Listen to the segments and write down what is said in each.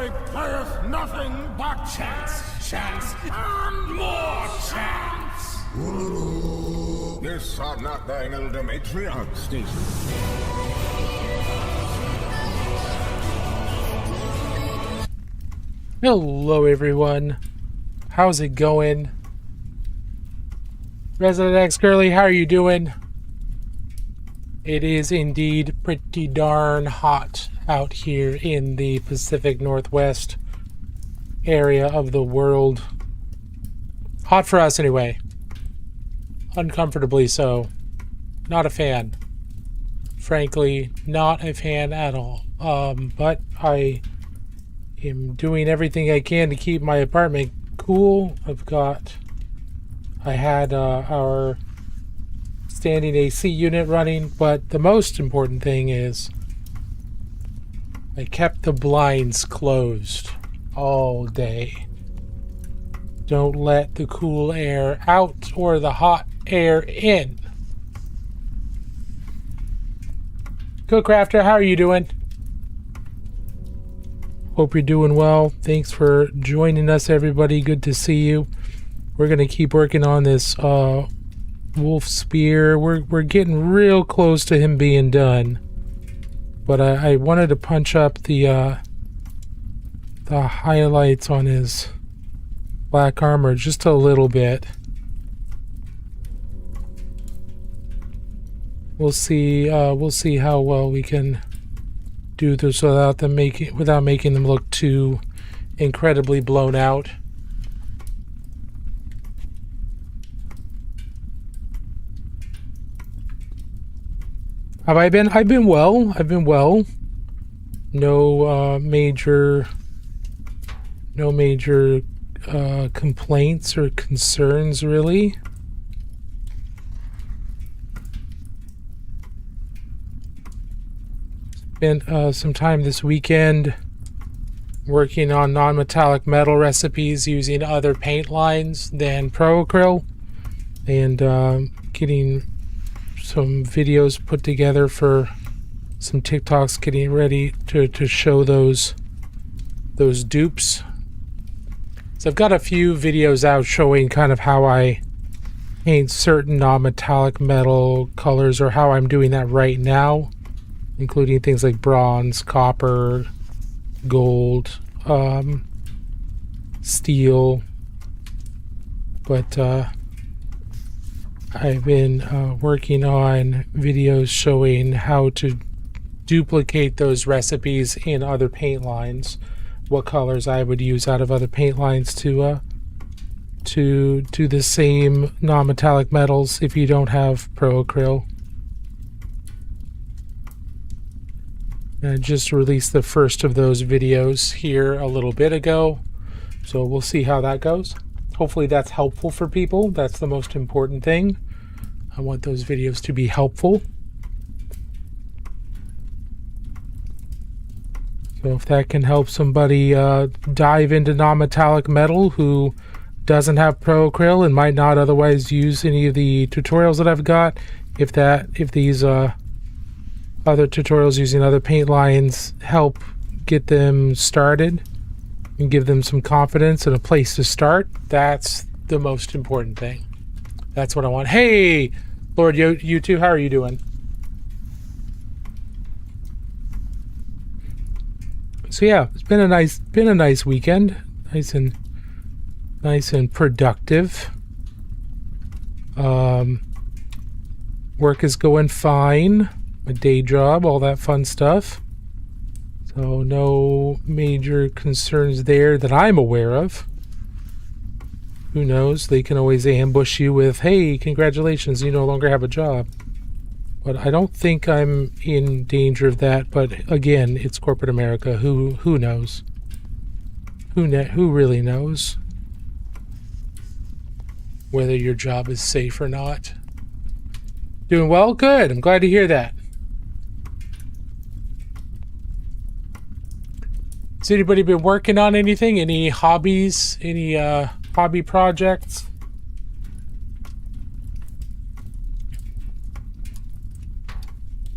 story playeth nothing but chance, chance, and more chance. This are not thine elder matriarch, Stacy. Hello everyone, how's it going? Resident X Girly, how are you doing? It is indeed pretty darn hot out here in the Pacific Northwest area of the world. Hot for us anyway. Uncomfortably so. Not a fan. Frankly, not a fan at all. But I am doing everything I can to keep my apartment cool. I had our standing AC unit running, but the most important thing is I kept the blinds closed all day. Don't let the cool air out or the hot air in. Cookcrafter, how are you doing? Hope you're doing well. Thanks for joining us, everybody. Good to see you. We're going to keep working on this wolf spear. We're getting real close to him being done. But I wanted to punch up the highlights on his black armor just a little bit. We'll see how well we can do this without making them look too incredibly blown out. Have I been? I've been well. No major complaints or concerns really. Spent some time this weekend working on non-metallic metal recipes using other paint lines than Pro-Acryl, and getting some videos put together for some TikToks, getting ready to show those dupes. So I've got a few videos out showing kind of how I paint certain non-metallic metal colors, or how I'm doing that right now, including things like bronze, copper, gold, steel. But I've been working on videos showing how to duplicate those recipes in other paint lines, what colors I would use out of other paint lines to do the same non-metallic metals if you don't have Pro-Acryl. And I just released the first of those videos here a little bit ago, so we'll see how that goes. Hopefully that's helpful for people. That's the most important thing. I want those videos to be helpful. So if that can help somebody dive into non-metallic metal who doesn't have Pro-Acryl and might not otherwise use any of the tutorials that I've got, if these other tutorials using other paint lines help get them started and give them some confidence and a place to start, that's the most important thing. That's what I want. Hey, Lord, you two, how are you doing? So yeah, it's been a nice weekend, nice and productive. Work is going fine. My day job, all that fun stuff. So no major concerns there that I'm aware of. Who knows? They can always ambush you with, hey, congratulations, you no longer have a job. But I don't think I'm in danger of that. But again, it's corporate America. Who knows? Who really knows whether your job is safe or not? Doing well? Good. I'm glad to hear that. Has anybody been working on anything? Any hobbies? Any hobby projects?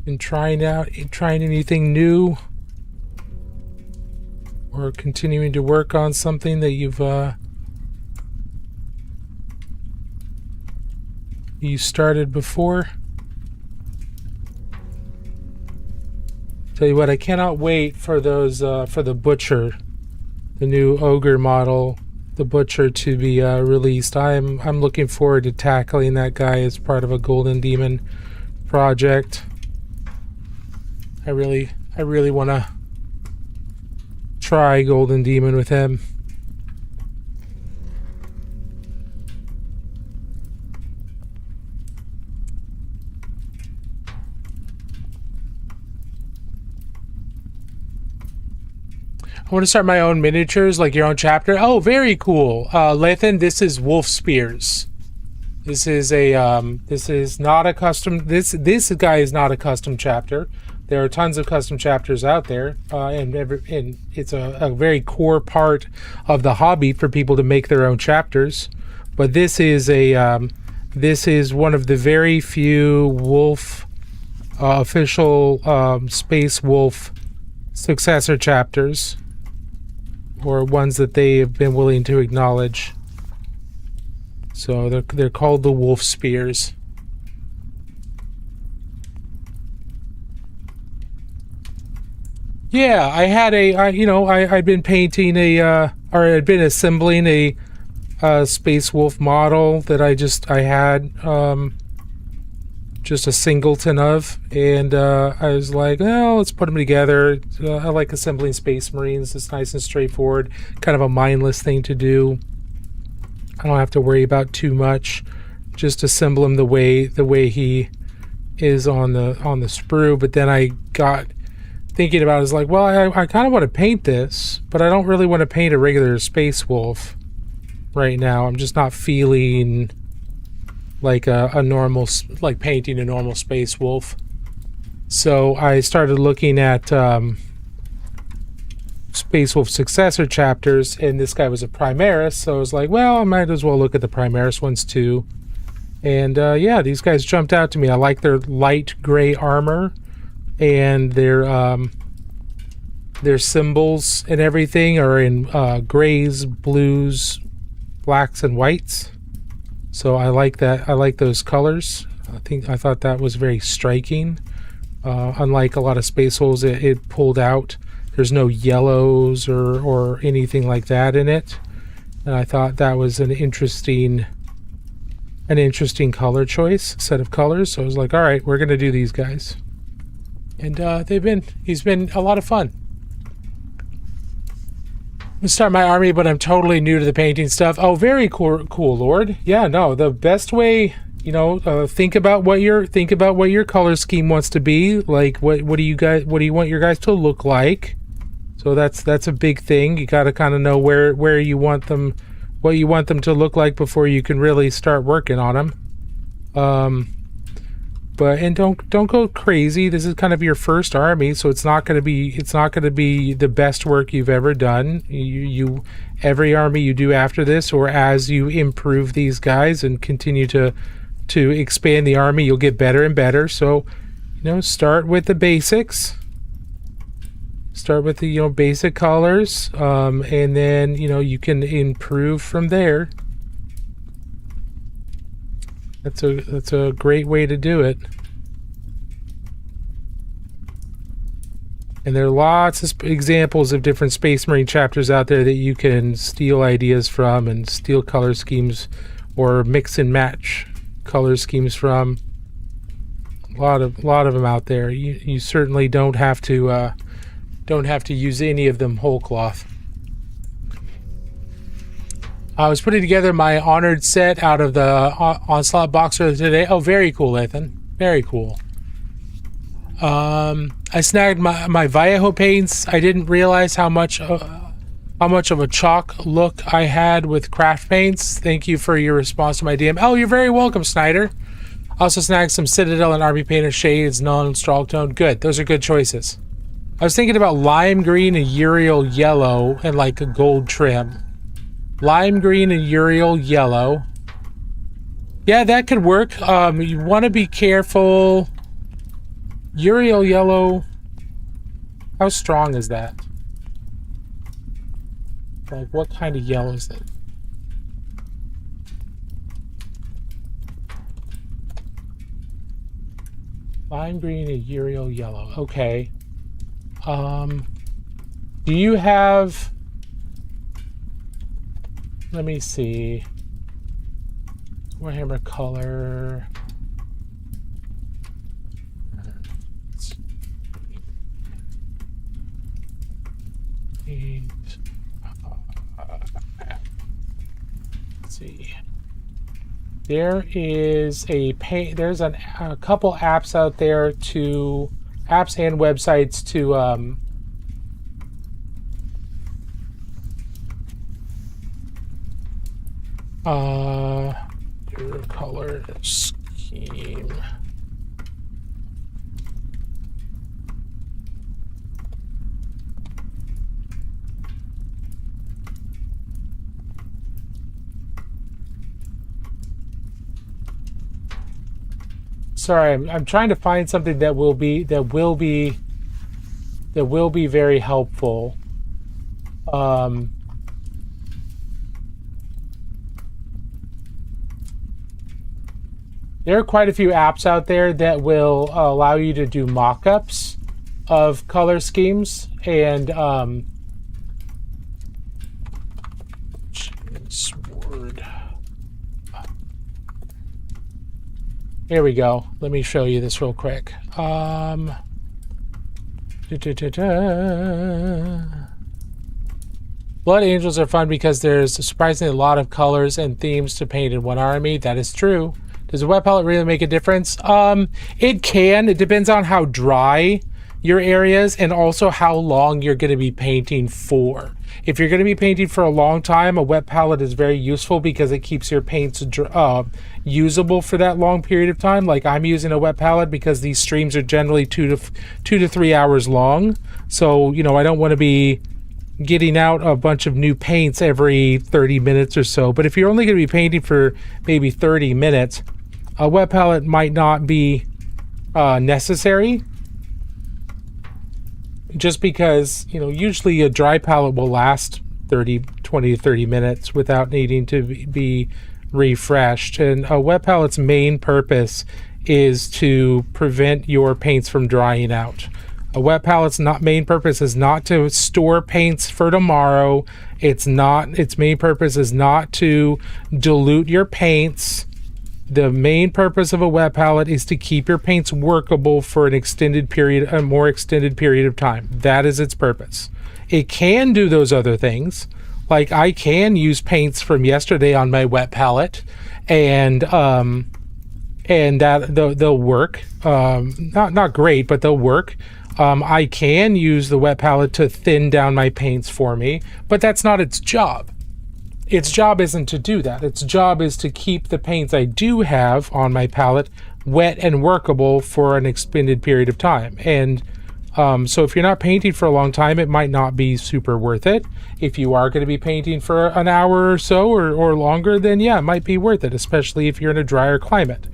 Been trying anything new? or continuing to work on something that you started before. Tell you what, I cannot wait for those for the Butcher, the new Ogre model, the Butcher, to be released. I'm looking forward to tackling that guy as part of a Golden Demon project. I really want to try Golden Demon with him. I want to start my own miniatures, like your own chapter. Oh, very cool. Lathan, this is Wolf Spears. This is a this is not a custom. This guy is not a custom chapter. There are tons of custom chapters out there, and it's a very core part of the hobby for people to make their own chapters. But this is one of the very few Wolf official Space Wolf successor chapters, or ones that they have been willing to acknowledge. So they're called the Wolf Spears. Yeah, I had I'd been painting or I'd been assembling a Space Wolf model that I had just a singleton of, and I was like, well, let's put them together. I like assembling Space Marines. It's nice and straightforward, kind of a mindless thing to do. I don't have to worry about too much. Just assemble him the way he is on the sprue. But then I got thinking about it, was like, well, I kind of want to paint this, but I don't really want to paint a regular Space Wolf right now. I'm just not feeling like a normal, like painting a normal Space Wolf. So I started looking at Space Wolf successor chapters, and this guy was a Primaris, so I was like, well, I might as well look at the Primaris ones too. And yeah, these guys jumped out to me. I like their light gray armor, and their symbols and everything are in grays, blues, blacks, and whites. So I like that. I like those colors. I thought that was very striking. Unlike a lot of Space Wolves, it pulled out. There's no yellows or anything like that in it. And I thought that was an interesting color choice, set of colors. So I was like, all right, we're gonna do these guys. And he's been a lot of fun. I'm gonna start my army, but I'm totally new to the painting stuff. Oh, very cool, Lord. Yeah, no, the best way, think about what your color scheme wants to be. Like, what do you want your guys to look like? So that's a big thing. You got to kind of know where you want them, what you want them to look like before you can really start working on them. But don't go crazy. This is kind of your first army, so it's not going to be the best work you've ever done. Every army you do after this, or as you improve these guys and continue to expand the army, you'll get better and better. So, start with the basics. Start with the basic colors, and then you can improve from there. That's a great way to do it. And there are lots of examples of different Space Marine chapters out there that you can steal ideas from and steal color schemes or mix and match color schemes from. A lot of them out there. You certainly don't have to use any of them whole cloth. I was putting together my Honored set out of the Onslaught boxer today. Oh, very cool, Ethan. Very cool. I snagged my Vallejo paints. I didn't realize how much of a chalk look I had with craft paints. Thank you for your response to my DM. Oh, you're very welcome, Snyder. I also snagged some Citadel and Army Painter shades, Null and Strong-Tone. Good. Those are good choices. I was thinking about lime green and Uriel yellow and like a gold trim. Lime green and Uriel yellow. Yeah, that could work. You want to be careful. Uriel yellow. How strong is that? Like, what kind of yellow is it? Lime green and Uriel yellow. Okay. Do you have... Let me see. Warhammer color... Let's see. There is a there's a couple apps out there to apps and websites to your color scheme. Sorry, I'm trying to find something that will be very helpful. There are quite a few apps out there that will allow you to do mock-ups of color schemes, and Word. Here we go. Let me show you this real quick. Blood Angels are fun because there's surprisingly a lot of colors and themes to paint in one army. That is true. Does a wet palette really make a difference? It can. It depends on how dry your areas and also how long you're going to be painting for. If you're going to be painting for a long time, a wet palette is very useful because it keeps your paints usable for that long period of time. Like, I'm using a wet palette because these streams are generally 2 to 3 hours long. So, you know, I don't want to be getting out a bunch of new paints every 30 minutes or so. But if you're only going to be painting for maybe 30 minutes, a wet palette might not be necessary. Just because, you know, usually a dry palette will last 20 to 30 minutes without needing to be refreshed. And a wet palette's main purpose is to prevent your paints from drying out. A wet palette's main purpose is not to store paints for tomorrow. Its main purpose is not to dilute your paints. The main purpose of a wet palette is to keep your paints workable for a more extended period of time. That is its purpose. It can do those other things. Like, I can use paints from yesterday on my wet palette, and that they'll work. Not great, but they'll work. I can use the wet palette to thin down my paints for me, but that's not its job. Its job isn't to do that. Its job is to keep the paints I do have on my palette wet and workable for an extended period of time. And so if you're not painting for a long time, it might not be super worth it. If you are going to be painting for an hour or so or longer, then yeah, it might be worth it, especially if you're in a drier climate.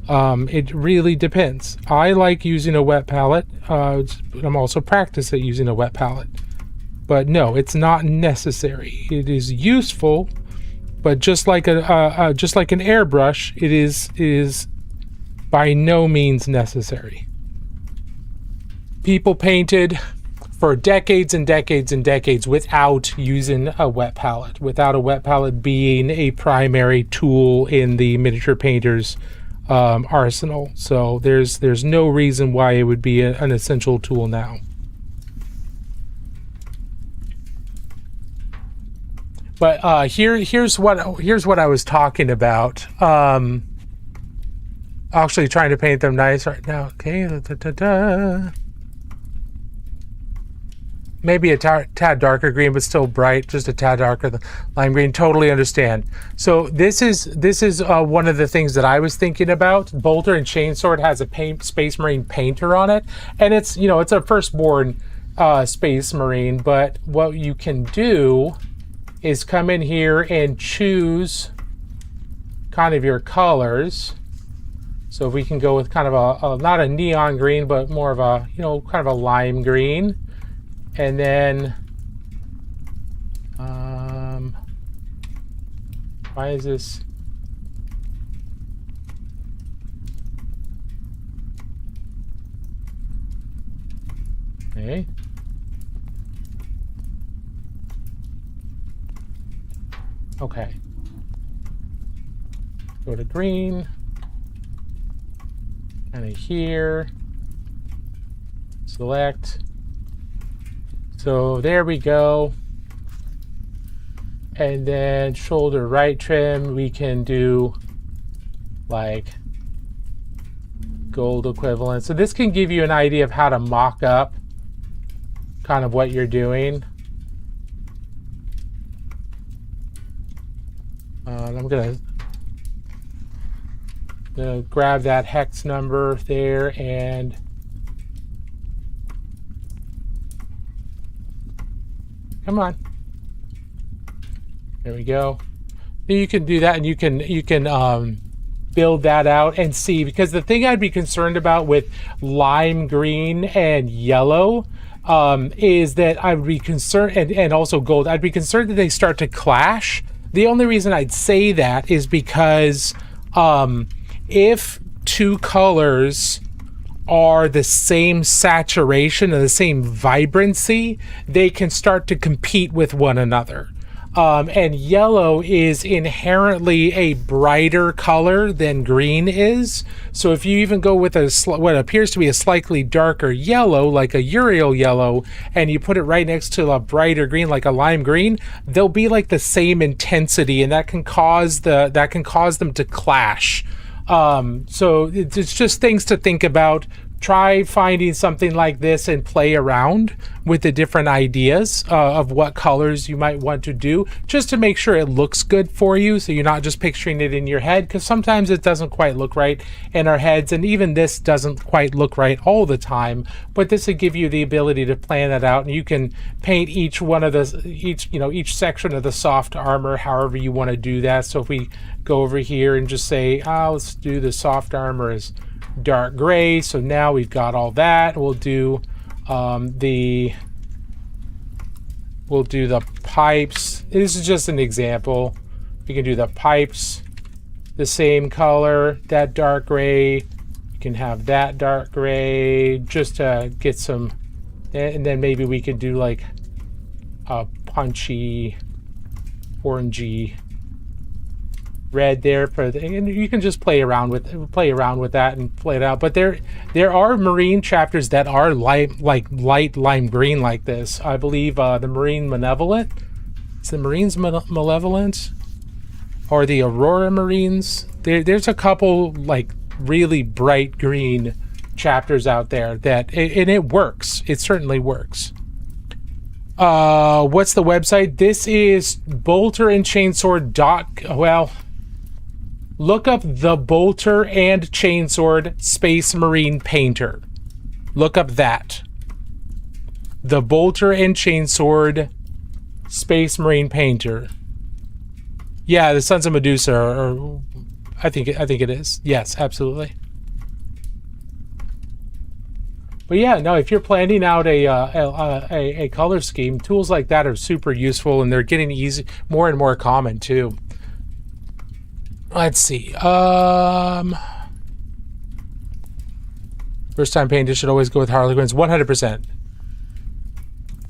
It really depends. I like using a wet palette. I'm also practiced at using a wet palette. But no, it's not necessary. It is useful, but just like an airbrush, it is by no means necessary. People painted for decades and decades and decades without using a wet palette, without a wet palette being a primary tool in the miniature painter's arsenal. So there's no reason why it would be an essential tool now. But here's what I was talking about. Actually trying to paint them nice right now. Okay, maybe a tad darker green, but still bright. Just a tad darker than lime green. Totally understand. So this is one of the things that I was thinking about. Bolter and Chainsword has a Space Marine painter on it, and it's a Firstborn Space Marine. But what you can do is come in here and choose kind of your colors. So if we can go with kind of a not a neon green, but more of a, kind of a lime green. And then Why is this? Okay. Okay. Go to green. Kind of here. Select. So there we go. And then shoulder right trim, we can do like gold equivalent. So this can give you an idea of how to mock up kind of what you're doing. I'm gonna grab that hex number there and come on. There we go. You can do that, and you can build that out and see, because the thing I'd be concerned about with lime green and yellow is that I would be concerned, and also gold, I'd be concerned that they start to clash. The only reason I'd say that is because if two colors are the same saturation or the same vibrancy, they can start to compete with one another. And yellow is inherently a brighter color than green is. So if you even go with what appears to be a slightly darker yellow, like a Uriel yellow, and you put it right next to a brighter green, like a lime green, they'll be like the same intensity, and that can cause them to clash. So it's just things to think about. Try finding something like this and play around with the different ideas of what colors you might want to do, just to make sure it looks good for you, so you're not just picturing it in your head, because sometimes it doesn't quite look right in our heads, and even this doesn't quite look right all the time. But this will give you the ability to plan that out, and you can paint each section of the soft armor however you want to do that. So if we go over here and just say, let's do the soft armor as dark gray, so now we've got all that. We'll do the pipes. This is just an example. We can do the pipes the same color, that dark gray. You can have that dark gray just to get some, and then maybe we could do like a punchy orangey red there and you can just play around with that and play it out. But there are marine chapters that are light lime green like this. I believe the Marine Malevolent, it's the Marines Malevolent, or the Aurora Marines. There's a couple like really bright green chapters out there that and it works. It certainly works. What's the website? This is Bolter and Chainsword. Well, look up the Bolter and Chainsword Space Marine Painter. Look up that. The Bolter and Chainsword Space Marine Painter. Yeah, the Sons of Medusa, or I think it is. Yes, absolutely. But yeah, no, if you're planning out a color scheme, tools like that are super useful, and they're getting more and more common too. Let's see. First time painting should always go with Harlequins. 100%.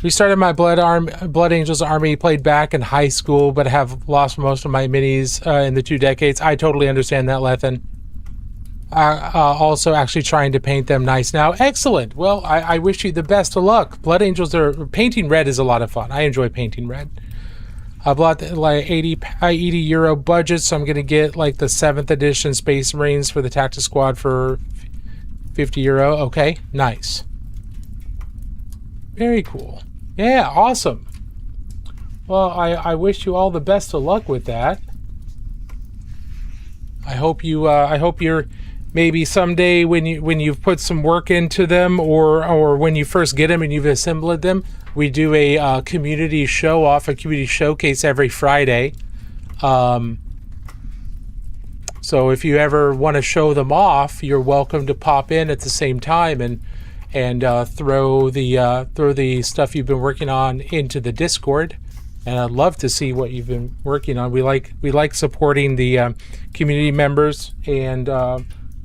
Restarted my Blood Angels army. Played back in high school, but have lost most of my minis in the 2 decades. I totally understand that, Lethan. Also actually trying to paint them nice now. Excellent. Well, I wish you the best of luck. Blood Angels painting red is a lot of fun. I enjoy painting red. I bought like 80 euro budget, so I'm going to get like the 7th edition Space Marines for the Tactics Squad for 50 euro. Okay, nice. Very cool. Yeah, awesome. Well, I wish you all the best of luck with that. I hope you're maybe someday when you've put some work into them, or when you first get them and you've assembled them. We do a community show-off, a community showcase every Friday. So if you ever want to show them off, you're welcome to pop in at the same time and throw the stuff you've been working on into the Discord and I'd love to see what you've been working on. We like supporting the community members and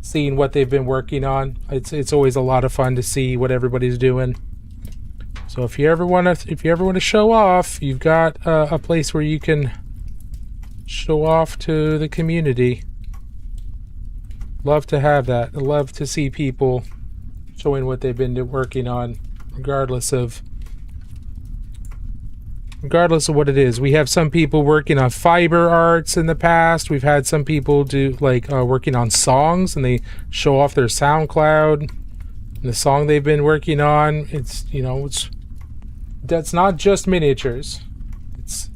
seeing what they've been working on. It's always a lot of fun to see what everybody's doing. So if you ever want to show off, you've got a place where you can show off to the community. Love to have that. I love to see people showing what they've been working on, regardless of what it is. We have some people working on fiber arts in the past. We've had some people do working on songs, and they show off their SoundCloud and the song they've been working on. That's not just miniatures.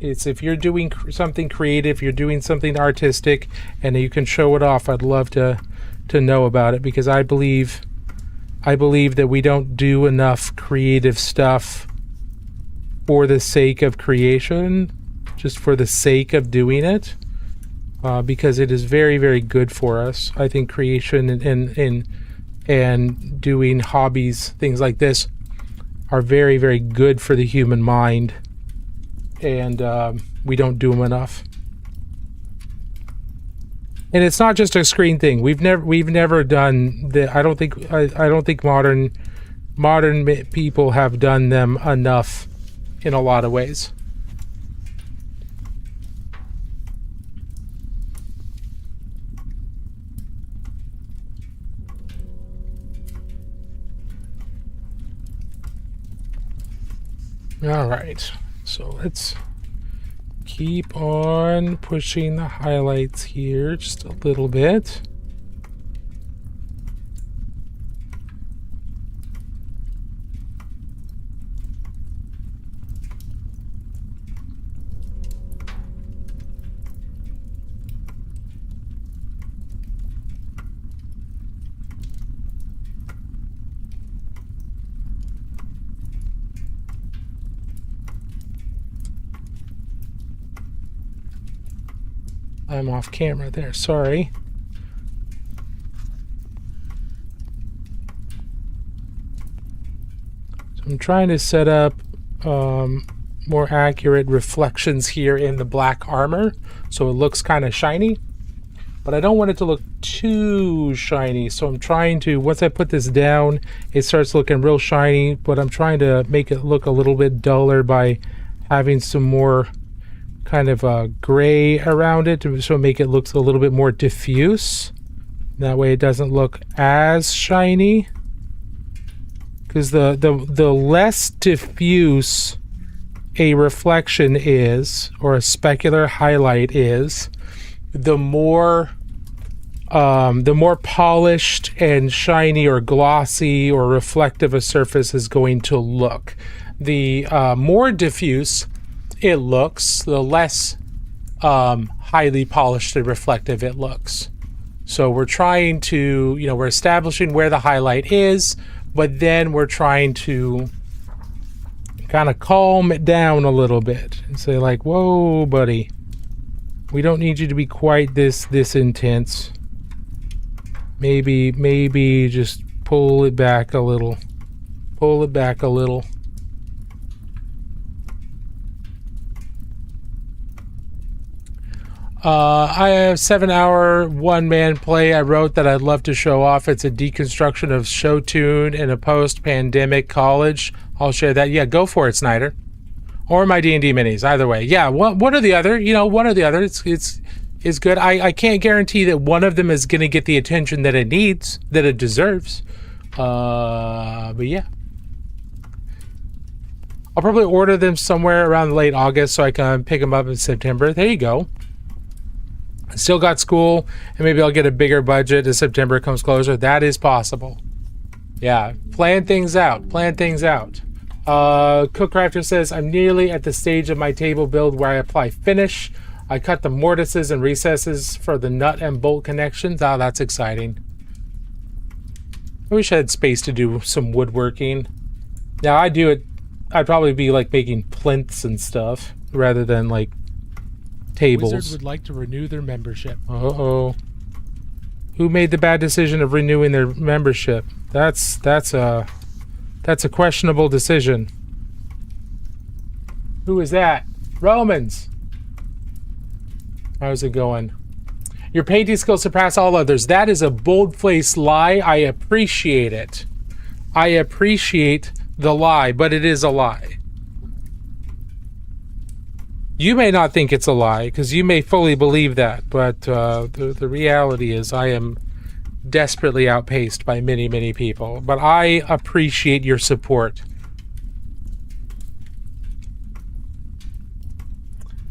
It's if you're doing something creative, you're doing something artistic, and you can show it off. I'd love to know about it, because I believe that we don't do enough creative stuff for the sake of creation, just for the sake of doing it, because it is very, very good for us. I think creation and doing hobbies, things like this, are very, very good for the human mind, and we don't do them enough. And it's not just a screen thing. We've never done the. I don't think modern people have done them enough in a lot of ways. All right, so let's keep on pushing the highlights here just a little bit. I'm off camera there, sorry. So I'm trying to set up more accurate reflections here in the black armor, so it looks kind of shiny, but I don't want it to look too shiny. So I'm trying to, once I put this down, it starts looking real shiny, but I'm trying to make it look a little bit duller by having some more kind of gray around it, so make it look a little bit more diffuse. That way it doesn't look as shiny, because the less diffuse a reflection is, or a specular highlight is, the more polished and shiny or glossy or reflective a surface is going to look. The more diffuse it looks, the less highly polished and reflective it looks. So we're trying to, we're establishing where the highlight is, but then we're trying to kind of calm it down a little bit and say like, whoa, buddy, we don't need you to be quite this intense. Maybe just pull it back a little. Pull it back a little. I have 7-hour one-man play I wrote that I'd love to show off. It's a deconstruction of Showtune in a post-pandemic college. I'll share that. Yeah, go for it, Snyder. Or my D&D minis, either way. Yeah, one or the other. One or the other. It's good. I can't guarantee that one of them is going to get the attention that it needs, that it deserves. But yeah. I'll probably order them somewhere around late August so I can pick them up in September. There you go. Still got school, and maybe I'll get a bigger budget as September comes closer. That is possible. Yeah, plan things out. Cookcrafter says, I'm nearly at the stage of my table build where I apply finish. I cut the mortises and recesses for the nut and bolt connections. Oh, that's exciting. I wish I had space to do some woodworking. Now, I'd probably be like making plinths and stuff rather than like tables. Wizard would like to renew their membership. Uh-oh. Who made the bad decision of renewing their membership? That's a questionable decision. Who is that? Romans. How's it going? Your painting skills surpass all others. That is a bold-faced lie. I appreciate it. I appreciate the lie, but it is a lie. You may not think it's a lie, because you may fully believe that, but the reality is I am desperately outpaced by many, many people. But I appreciate your support.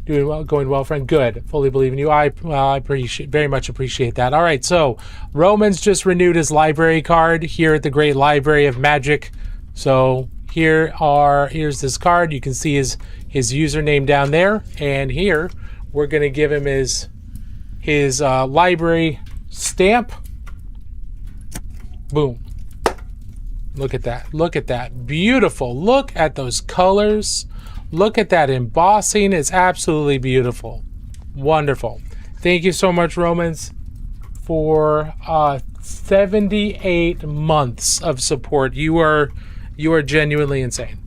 Doing well, going well, friend. Good. Fully believe in you. I very much appreciate that. All right, so Roman's just renewed his library card here at the Great Library of Magic. So here's this card. You can see his username down there, and here we're gonna give him his library stamp. Boom. Look at that. Look at that. Beautiful. Look at those colors. Look at that embossing. It's absolutely beautiful. Wonderful. Thank you so much, Romans, for 78 months of support. You are genuinely insane.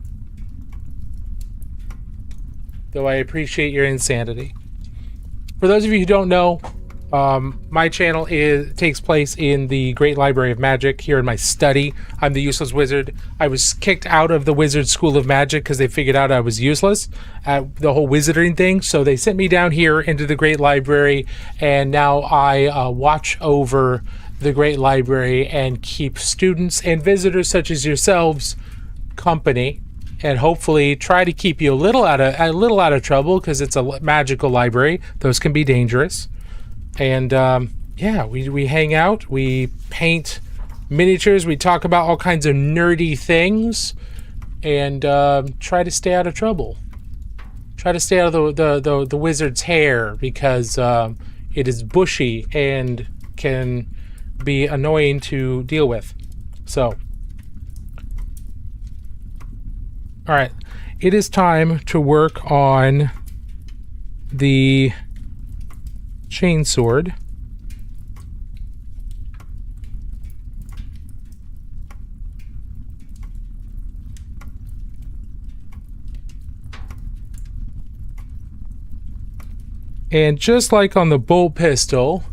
Though I appreciate your insanity. For those of you who don't know, my channel takes place in the Great Library of Magic here in my study. I'm the Useless Wizard. I was kicked out of the Wizard School of Magic because they figured out I was useless at the whole wizarding thing. So they sent me down here into the Great Library, and now I watch over the Great Library and keep students and visitors such as yourselves company, and hopefully try to keep you a little out of trouble, because it's a magical library. Those can be dangerous. And yeah, we hang out, we paint miniatures, we talk about all kinds of nerdy things, and try to stay out of trouble. Try to stay out of the wizard's hair, because it is bushy and can be annoying to deal with. So, all right, it is time to work on the chainsword. And just like on the bolt pistol,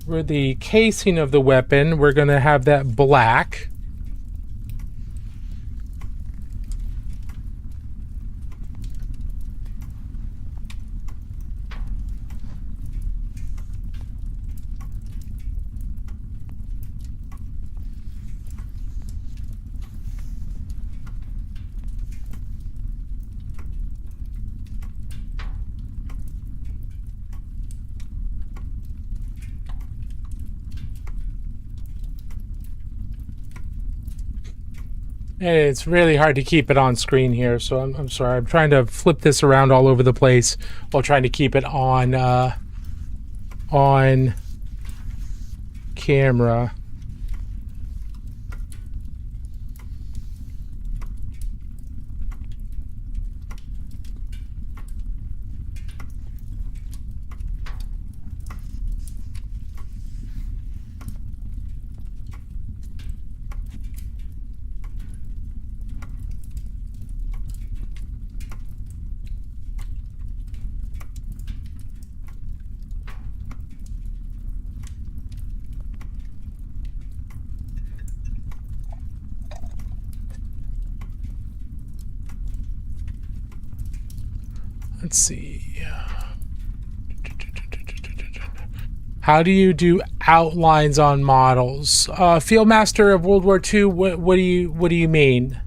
where the casing of the weapon, we're going to have that black. And it's really hard to keep it on screen here, so I'm sorry. I'm trying to flip this around all over the place while trying to keep it on camera. Let's see. How do you do outlines on models? Fieldmaster of World War II. What do you mean?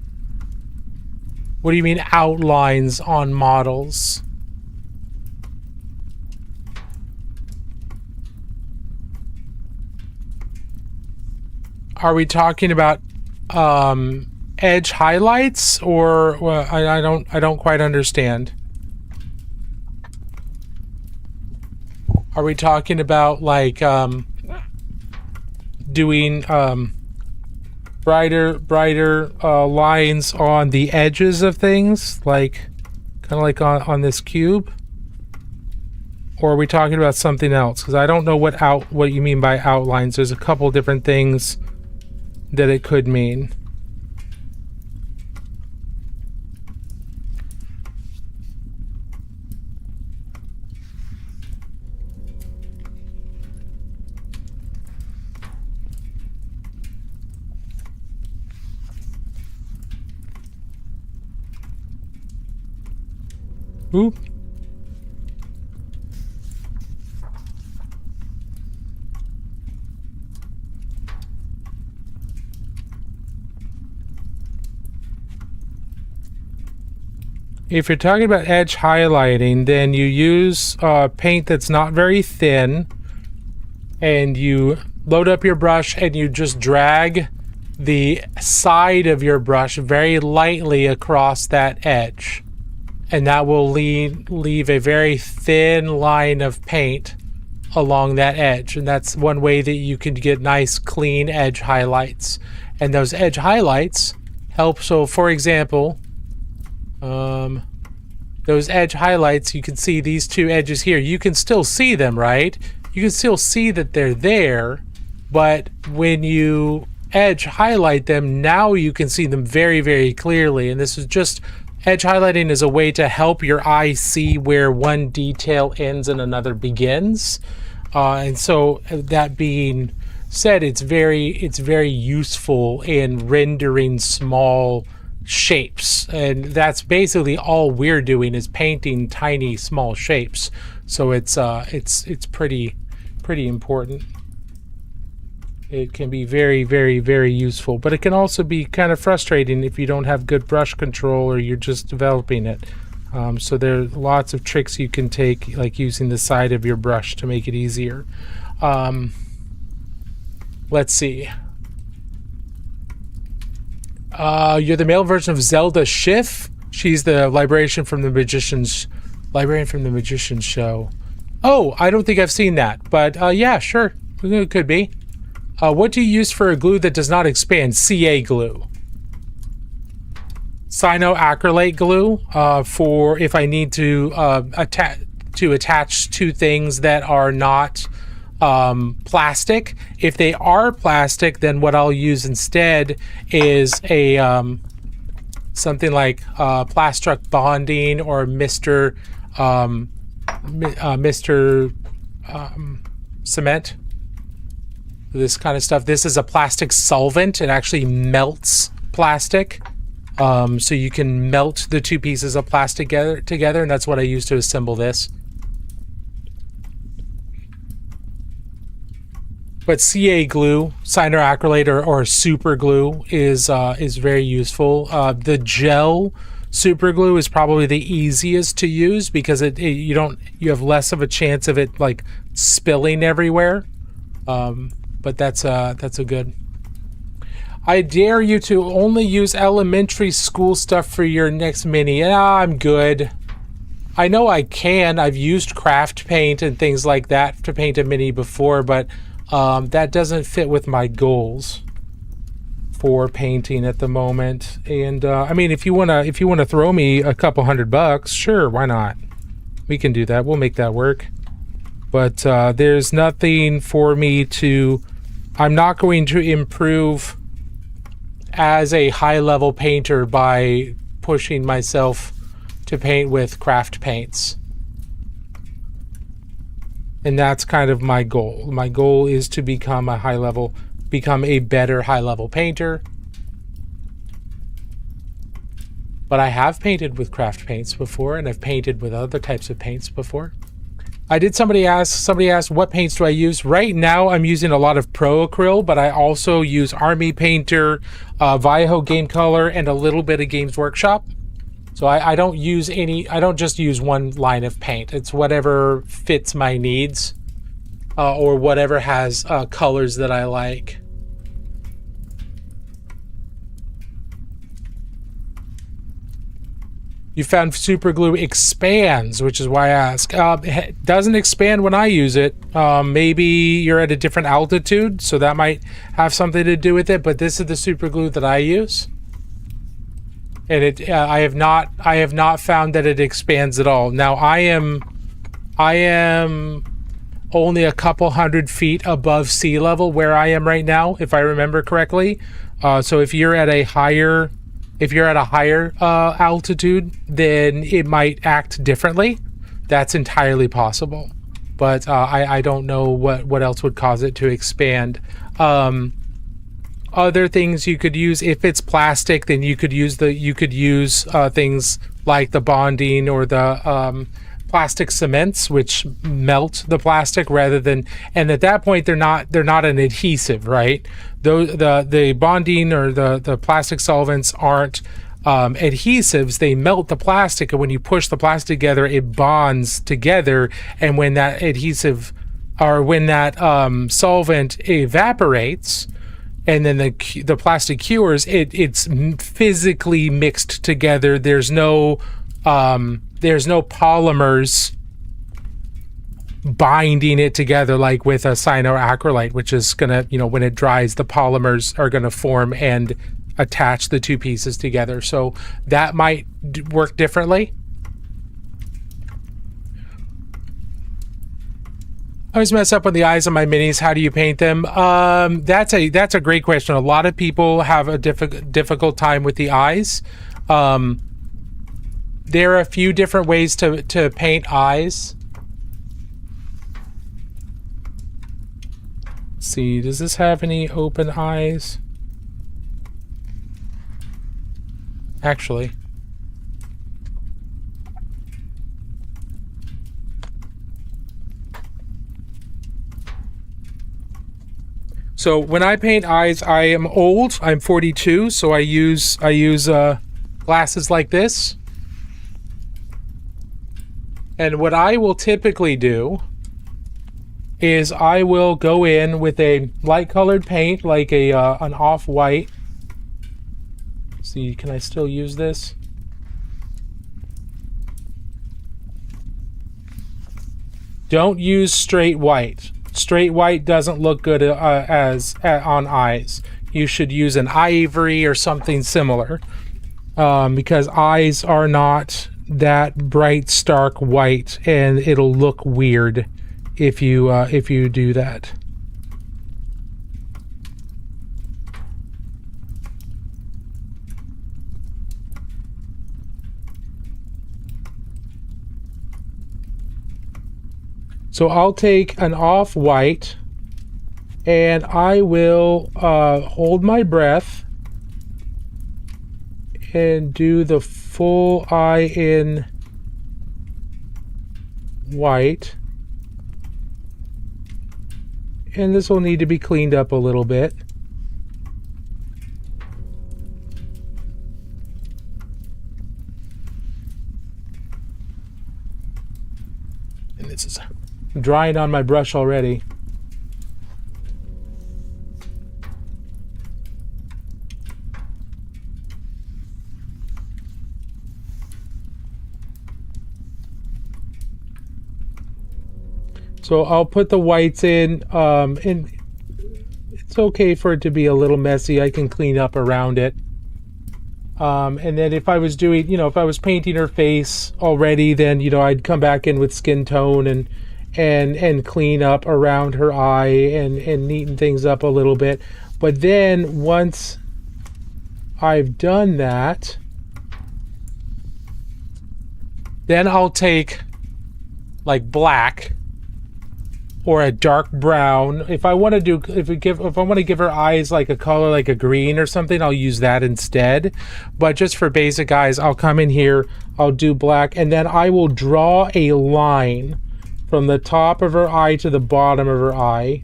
What do you mean outlines on models? Are we talking about edge highlights, or well, I don't quite understand. Are we talking about like doing brighter lines on the edges of things, like kind of like on this cube? Or are we talking about something else? Because I don't know what you mean by outlines. There's a couple different things that it could mean. Oop. If you're talking about edge highlighting, then you use paint that's not very thin, and you load up your brush and you just drag the side of your brush very lightly across that edge, and that will leave a very thin line of paint along that edge, and that's one way that you can get nice clean edge highlights. And those edge highlights help. So for example, those edge highlights, you can see these two edges here, you can still see them, right? You can still see that they're there, but when you edge highlight them, now you can see them very, very clearly. And this is just, edge highlighting is a way to help your eye see where one detail ends and another begins. And so that being said, it's very useful in rendering small shapes, and that's basically all we're doing, is painting tiny small shapes. So it's pretty important. It can be very, very, very useful, but it can also be kind of frustrating if you don't have good brush control or you're just developing it. So there are lots of tricks you can take, like using the side of your brush to make it easier. Let's see. You're the male version of Zelda Schiff. She's the librarian from the Magician's show. Oh, I don't think I've seen that, but yeah, sure, it could be. What do you use for a glue that does not expand? CA glue. Cyanoacrylate glue, for if I need to attach two things that are not plastic. If they are plastic, then what I'll use instead is a something like Plastruct bonding or Mr. Cement. This kind of stuff. This is a plastic solvent. It actually melts plastic. So you can melt the two pieces of plastic together, and that's what I use to assemble this. But CA glue, cyanoacrylate or super glue is very useful. The gel super glue is probably the easiest to use because you have less of a chance of it like spilling everywhere. But that's a good. I dare you to only use elementary school stuff for your next mini. I'm good. I know I can. I've used craft paint and things like that to paint a mini before, but that doesn't fit with my goals for painting at the moment. And I mean, if you wanna throw me a couple $100, sure, why not? We can do that. We'll make that work. But there's nothing for me to. I'm not going to improve as a high-level painter by pushing myself to paint with craft paints. And that's kind of my goal. My goal is to become a better high-level painter. But I have painted with craft paints before, and I've painted with other types of paints before. Somebody asked what paints do I use? Right now I'm using a lot of Pro Acryl, but I also use Army Painter, Vallejo Game Color, and a little bit of Games Workshop. So I don't just use one line of paint. It's whatever fits my needs, or whatever has colors that I like. You found super glue expands, which is why I ask. It doesn't expand when I use it. Maybe you're at a different altitude, so that might have something to do with it. But this is the super glue that I use, and I have not found that it expands at all. Now I am only a couple hundred feet above sea level where I am right now, if I remember correctly. So if you're at a higher altitude, then it might act differently. That's entirely possible, but I don't know what else would cause it to expand. Other things you could use, if it's plastic, then you could use things like the bonding or the plastic cements, which melt the plastic rather than, and at that point they're not an adhesive, right? The bonding or the plastic solvents aren't adhesives. They melt the plastic, and when you push the plastic together, it bonds together, and when that adhesive or when that solvent evaporates and then the plastic cures, it's physically mixed together. There's no polymers binding it together like with a cyanoacrylate, which is gonna, when it dries, the polymers are gonna form and attach the two pieces together. So that might work differently. I always mess up on the eyes on my minis. How do you paint them? That's a great question. A lot of people have a difficult time with the eyes. There are a few different ways to paint eyes. Let's see, does this have any open eyes? Actually. So when I paint eyes, I am old. I'm 42, so I use glasses like this. And what I will typically do is I will go in with a light colored paint, like an off-white. See, can I still use this? Don't use straight white. Straight white doesn't look good on eyes. You should use an ivory or something similar, because eyes are not that bright, stark white, and it'll look weird if you do that. So I'll take an off-white and I will hold my breath and do the full eye in white. And this will need to be cleaned up a little bit. And this is drying on my brush already. So I'll put the whites in, and it's okay for it to be a little messy. I can clean up around it. And then if I was doing, if I was painting her face already, then, I'd come back in with skin tone and clean up around her eye and neaten things up a little bit. But then once I've done that, then I'll take like black or a dark brown. If I want to give her eyes like a color like a green or something, I'll use that instead. But just for basic eyes, I'll come in here, I'll do black, and then I will draw a line from the top of her eye to the bottom of her eye.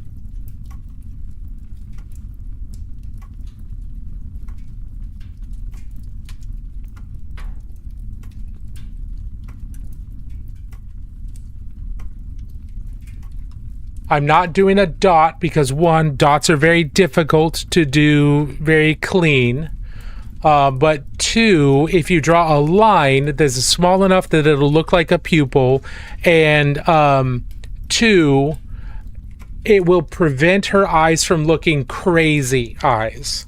I'm not doing a dot because, one, dots are very difficult to do very clean. But two, if you draw a line that's small enough that it'll look like a pupil, and two, it will prevent her eyes from looking crazy eyes.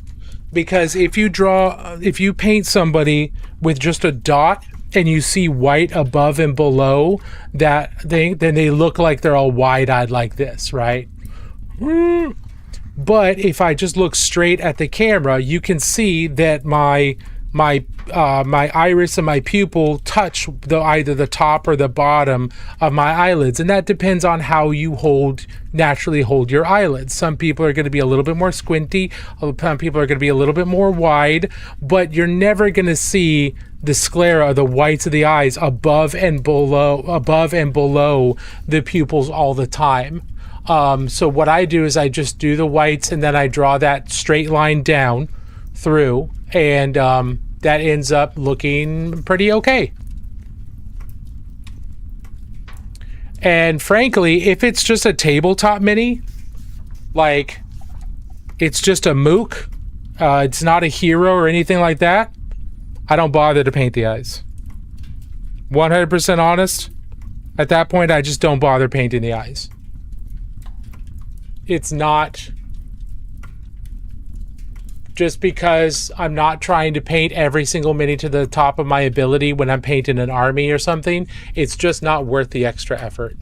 Because if you paint somebody with just a dot and you see white above and below, then they look like they're all wide-eyed like this, right? But if I just look straight at the camera, you can see that my my iris and my pupil touch either the top or the bottom of my eyelids, and that depends on how you naturally hold your eyelids. Some people are going to be a little bit more squinty, some people are going to be a little bit more wide, but you're never going to see the sclera, the whites of the eyes, above and below the pupils all the time. So what I do is I just do the whites, and then I draw that straight line down through, and that ends up looking pretty okay. And frankly, if it's just a tabletop mini, like it's just a mook, it's not a hero or anything like that, I don't bother to paint the eyes. 100% honest, at that point I just don't bother painting the eyes. It's not just because I'm not trying to paint every single mini to the top of my ability when I'm painting an army or something. It's just not worth the extra effort.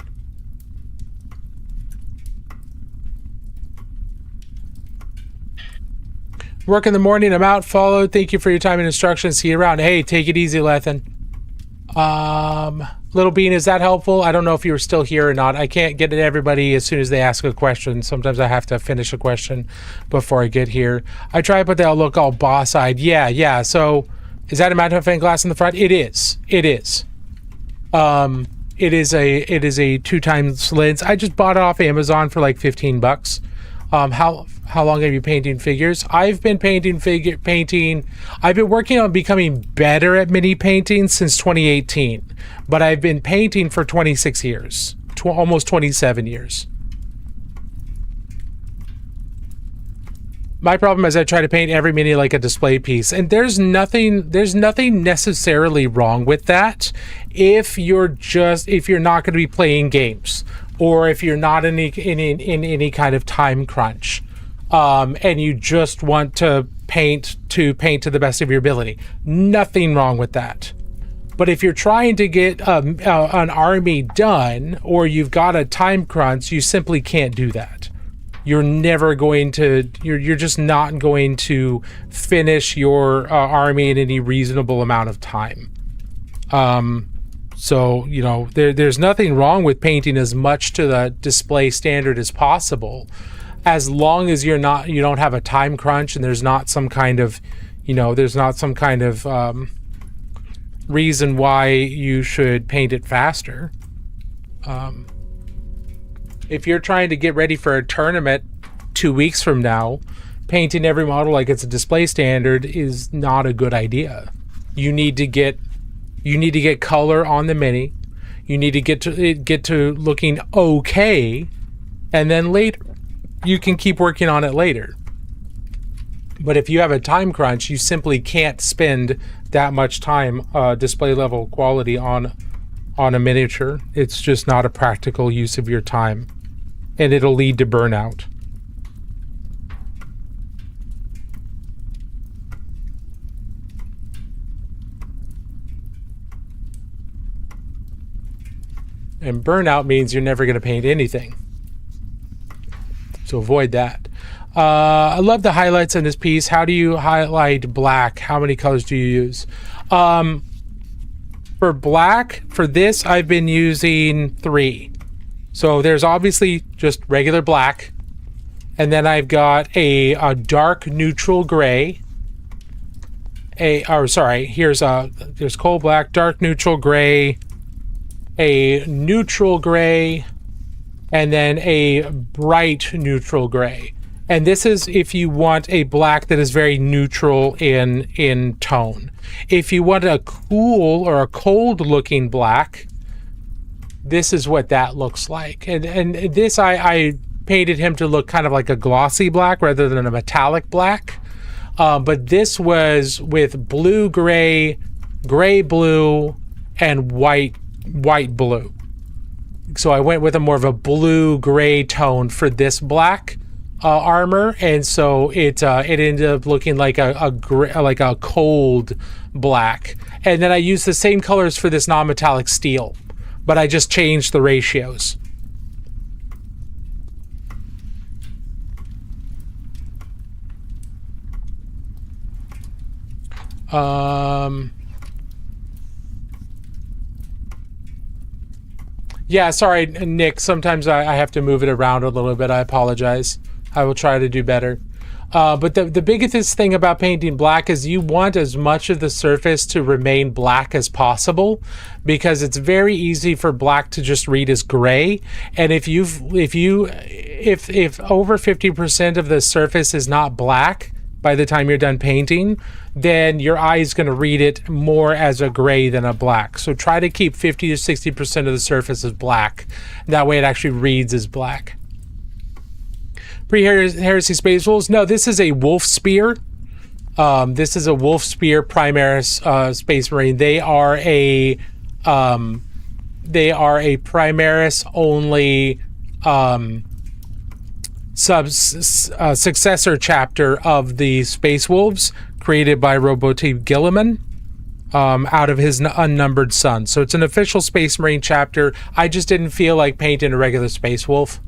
Work in the morning, I'm out, followed. Thank you for your time and instructions. See you around. Hey, take it easy, Lethan. Little Bean, is that helpful? I don't know if you were still here or not. I can't get to everybody as soon as they ask a question. Sometimes I have to finish a question before I get here. I try, but they'll look all boss-eyed. Yeah. So, is that a magnifying glass in the front? It is. It is. It is a 2x lens. I just bought it off Amazon for like $15. How long have you painting figures? I've been painting. I've been working on becoming better at mini painting since 2018, but I've been painting for 26 years, almost 27 years. My problem is I try to paint every mini like a display piece, and there's nothing necessarily wrong with that if you're not going to be playing games, or if you're not in any kind of time crunch, and you just want to paint to the best of your ability. Nothing wrong with that. But if you're trying to get an army done, or you've got a time crunch, you simply can't do that. You're just not going to finish your army in any reasonable amount of time. So, there's nothing wrong with painting as much to the display standard as possible, as long as you don't have a time crunch, and there's not some kind of reason why you should paint it faster. If you're trying to get ready for a tournament 2 weeks from now, painting every model like it's a display standard is not a good idea. You need to get color on the mini. You need to get to looking okay, and then later you can keep working on it later. But if you have a time crunch, you simply can't spend that much time display level quality on a miniature. It's just not a practical use of your time, and it'll lead to burnout. And burnout means you're never going to paint anything. So avoid that. I love the highlights in this piece. How do you highlight black? How many colors do you use? For black, for this, I've been using 3. So there's obviously just regular black. And then I've got a dark neutral gray. There's coal black, dark neutral gray, a neutral gray, and then a bright neutral gray. And this is if you want a black that is very neutral in tone. If you want a cool or a cold looking black, this is what that looks like. And this I painted him to look kind of like a glossy black rather than a metallic black. But this was with blue gray, gray blue, and white blue. So I went with a more of a blue gray tone for this black armor, and so it ended up looking like a cold black. And then I used the same colors for this non-metallic steel, but I just changed the ratios. Yeah, sorry, Nick. Sometimes I have to move it around a little bit. I apologize. I will try to do better. But the biggest thing about painting black is you want as much of the surface to remain black as possible, because it's very easy for black to just read as gray. And if over 50% of the surface is not black by the time you're done painting, then your eye is going to read it more as a gray than a black. So try to keep 50 to 60% of the surface as black. That way it actually reads as black. Pre-Heresy Space Wolves. No, this is a Wolf Spear. This is a Wolf Spear Primaris Space Marine. They are a Primaris only successor chapter of the Space Wolves, created by Robotive Guilliman out of his Unnumbered Sons. So it's an official Space Marine chapter. I just didn't feel like painting a regular Space Wolf.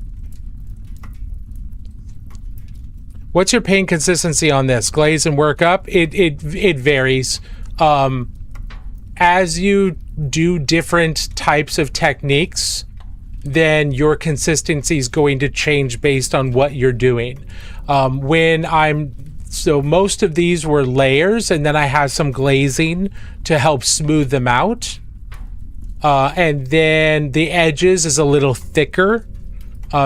What's your paint consistency on this? Glaze and work up? It varies. As you do different types of techniques, then your consistency is going to change based on what you're doing. So most of these were layers, and then I have some glazing to help smooth them out. And then the edges is a little thicker.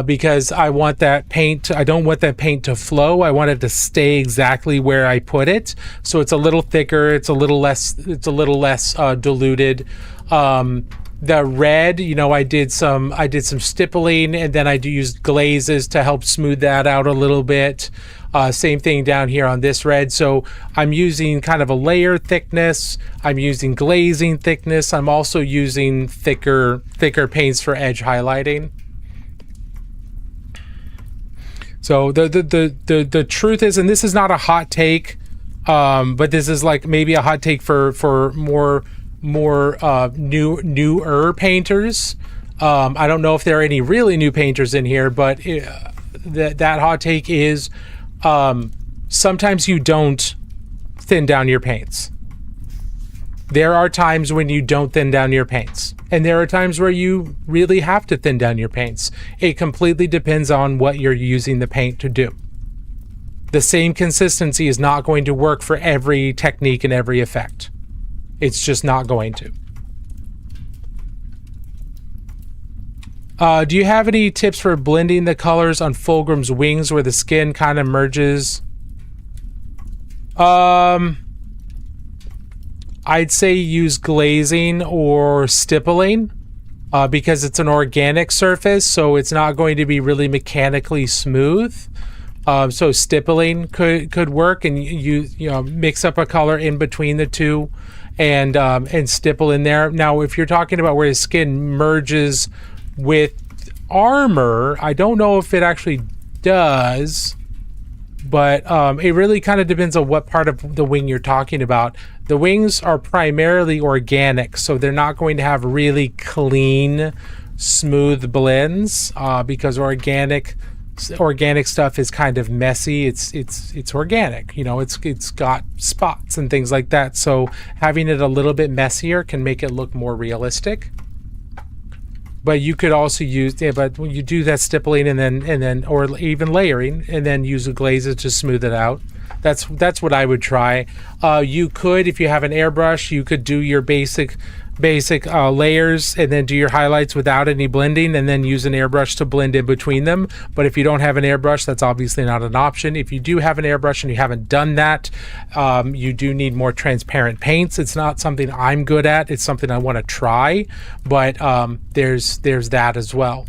Because I want that paint, I don't want that paint to flow. I want it to stay exactly where I put it. So it's a little thicker. It's a little less diluted. The red, I did some stippling, and then I used glazes to help smooth that out a little bit. Same thing down here on this red. So I'm using kind of a layer thickness. I'm using glazing thickness. I'm also using thicker paints for edge highlighting. So the truth is, and this is not a hot take, but this is like maybe a hot take for more newer painters. I don't know if there are any really new painters in here, but that hot take is sometimes you don't thin down your paints. There are times when you don't thin down your paints, and there are times where you really have to thin down your paints. It completely depends on what you're using the paint to do. The same consistency is not going to work for every technique and every effect. It's just not going to. Do you have any tips for blending the colors on Fulgrim's wings where the skin kind of merges? I'd say use glazing or stippling because it's an organic surface, so it's not going to be really mechanically smooth. So stippling could work, and you mix up a color in between the two and stipple in there. Now, if you're talking about where his skin merges with armor, I don't know if it actually does. But it really kind of depends on what part of the wing you're talking about. The wings are primarily organic, so they're not going to have really clean, smooth blends because organic stuff is kind of messy. It's organic, it's got spots and things like that. So having it a little bit messier can make it look more realistic. But you could also use, but when you do that stippling and then, or even layering, and then use the glazes to smooth it out. That's what I would try. You could, if you have an airbrush, you could do your basic layers and then do your highlights without any blending, and then use an airbrush to blend in between them. But if you don't have an airbrush, that's obviously not an option. If you do have an airbrush and you haven't done that, you do need more transparent paints. It's not something I'm good at. It's something I want to try, but there's that as well.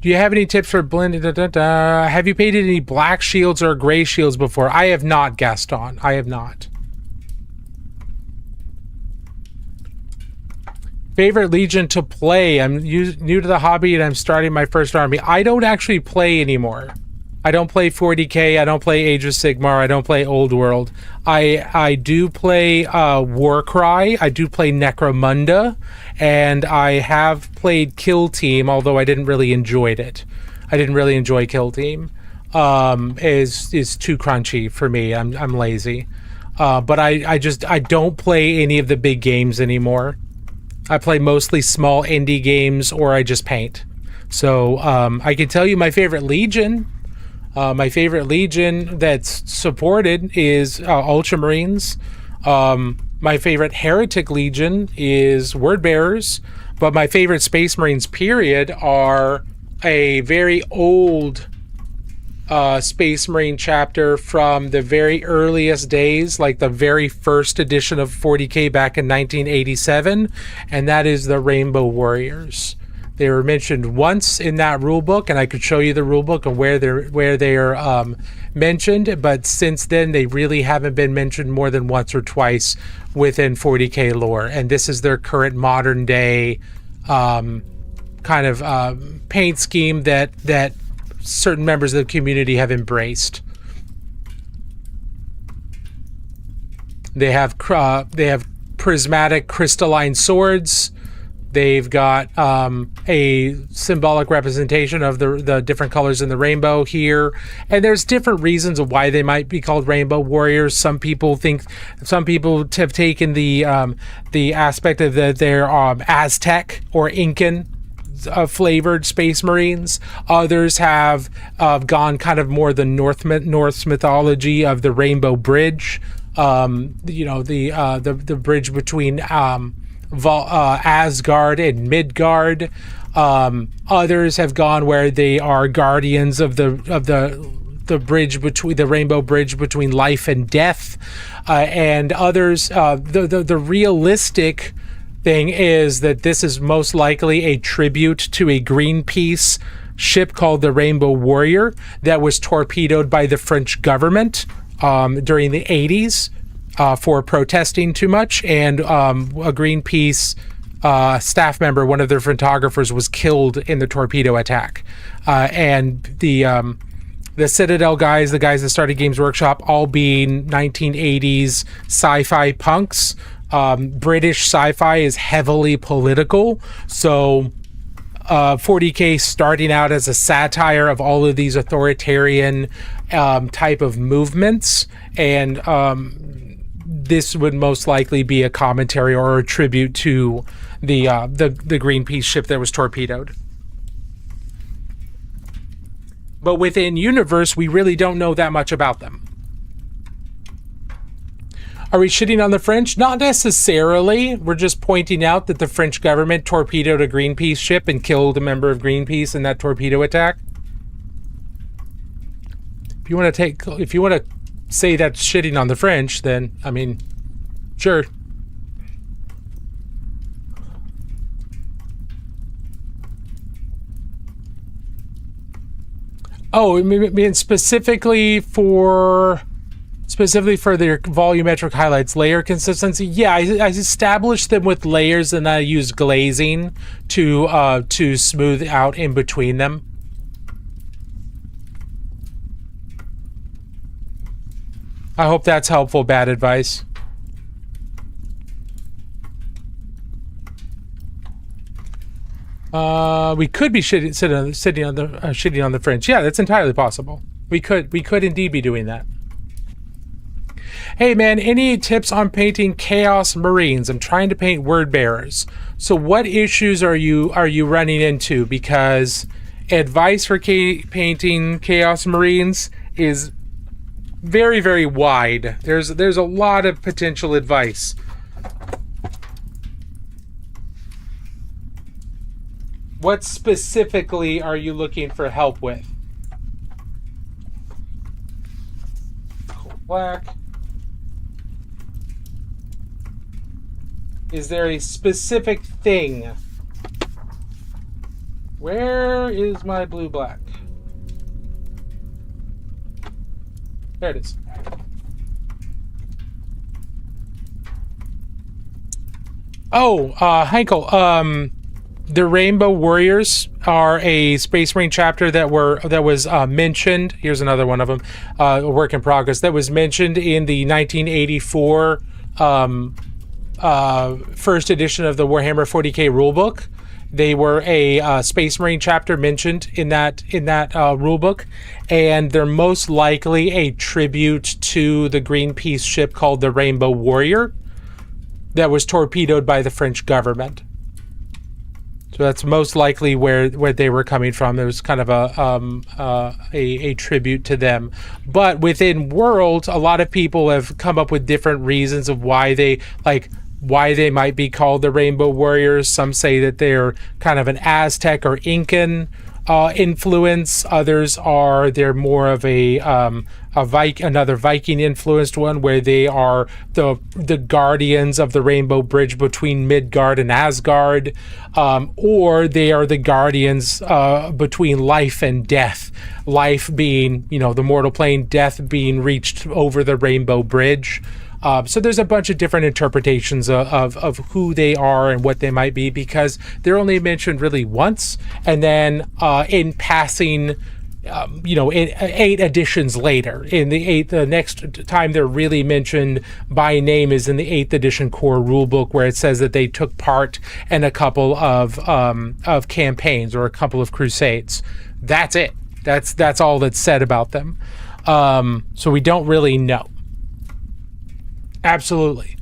Do you have any tips for blending? Have you painted any black shields or gray shields before? I have not, Gaston. I have not. Favorite Legion to play? I'm new to the hobby and I'm starting my first army. I don't actually play anymore. I don't play 40k. I don't play Age of Sigmar. I don't play Old World. I do play Warcry. I do play Necromunda, and I have played Kill Team, although I didn't really enjoy it. I didn't really enjoy Kill Team. is too crunchy for me. I'm lazy. But I don't play any of the big games anymore. I play mostly small indie games, or I just paint. So I can tell you my favorite Legion. My favorite Legion that's supported is Ultramarines. My favorite Heretic Legion is Wordbearers. But my favorite Space Marines, period, are a very old Space Marine chapter from the very earliest days, like the very first edition of 40K back in 1987, and that is the Rainbow Warriors. They were mentioned once in that rulebook, and I could show you the rulebook and where they are mentioned, but since then they really haven't been mentioned more than once or twice within 40K lore, and this is their current modern day kind of paint scheme that certain members of the community have embraced. They have prismatic crystalline swords. They've got a symbolic representation of the different colors in the rainbow here, and there's different reasons of why they might be called Rainbow Warriors. Some people have taken the aspect of that they're Aztec or Incan flavored Space Marines. Others have gone kind of more the Norse mythology of the Rainbow Bridge. The bridge between Asgard and Midgard. Others have gone where they are guardians of the bridge between the Rainbow Bridge between life and death, and others. The realistic thing is that this is most likely a tribute to a Greenpeace ship called the Rainbow Warrior that was torpedoed by the French government during the 80s for protesting too much, and a Greenpeace staff member, one of their photographers, was killed in the torpedo attack. And the Citadel guys, the guys that started Games Workshop, all being 1980s sci-fi punks. British sci-fi is heavily political, so 40K starting out as a satire of all of these authoritarian type of movements, and this would most likely be a commentary or a tribute to the Greenpeace ship that was torpedoed. But within universe, we really don't know that much about them. Are we shitting on the French? Not necessarily. We're just pointing out that the French government torpedoed a Greenpeace ship and killed a member of Greenpeace in that torpedo attack. If you want to say that's shitting on the French, then, I mean, sure. Oh, I mean specifically for their volumetric highlights, layer consistency. Yeah, I established them with layers, and I use glazing to smooth out in between them. I hope that's helpful. Bad advice. We could be shitting on the French. Yeah, that's entirely possible. We could indeed be doing that. Hey man, any tips on painting Chaos Marines? I'm trying to paint Word Bearers. So what issues are you running into? Because advice for painting Chaos Marines is very, very wide. There's a lot of potential advice. What specifically are you looking for help with? Black. Is there a specific thing? Where is my blue black? There it is. Oh, Heinkel, the Rainbow Warriors are a Space Marine chapter that was mentioned. Here's another one of them, a work in progress that was mentioned in the 1984 first edition of the Warhammer 40K rulebook. They were a Space Marine chapter mentioned in that rule book, and they're most likely a tribute to the Greenpeace ship called the Rainbow Warrior that was torpedoed by the French government. So that's most likely where they were coming from. It was kind of a tribute to them. But within Worlds, a lot of people have come up with different reasons of why they might be called the Rainbow Warriors. Some say that they're kind of an Aztec or Incan influence. Others they're more of another Viking influenced one, where they are the guardians of the Rainbow Bridge between Midgard and Asgard, or they are the guardians between life and death. Life being, the mortal plane, death being reached over the Rainbow Bridge. So there's a bunch of different interpretations of who they are and what they might be, because they're only mentioned really once, and then in passing, 8 editions later. The next time they're really mentioned by name is in the 8th edition core rulebook, where it says that they took part in a couple of campaigns or a couple of crusades. That's it. That's all that's said about them. So we don't really know. Absolutely.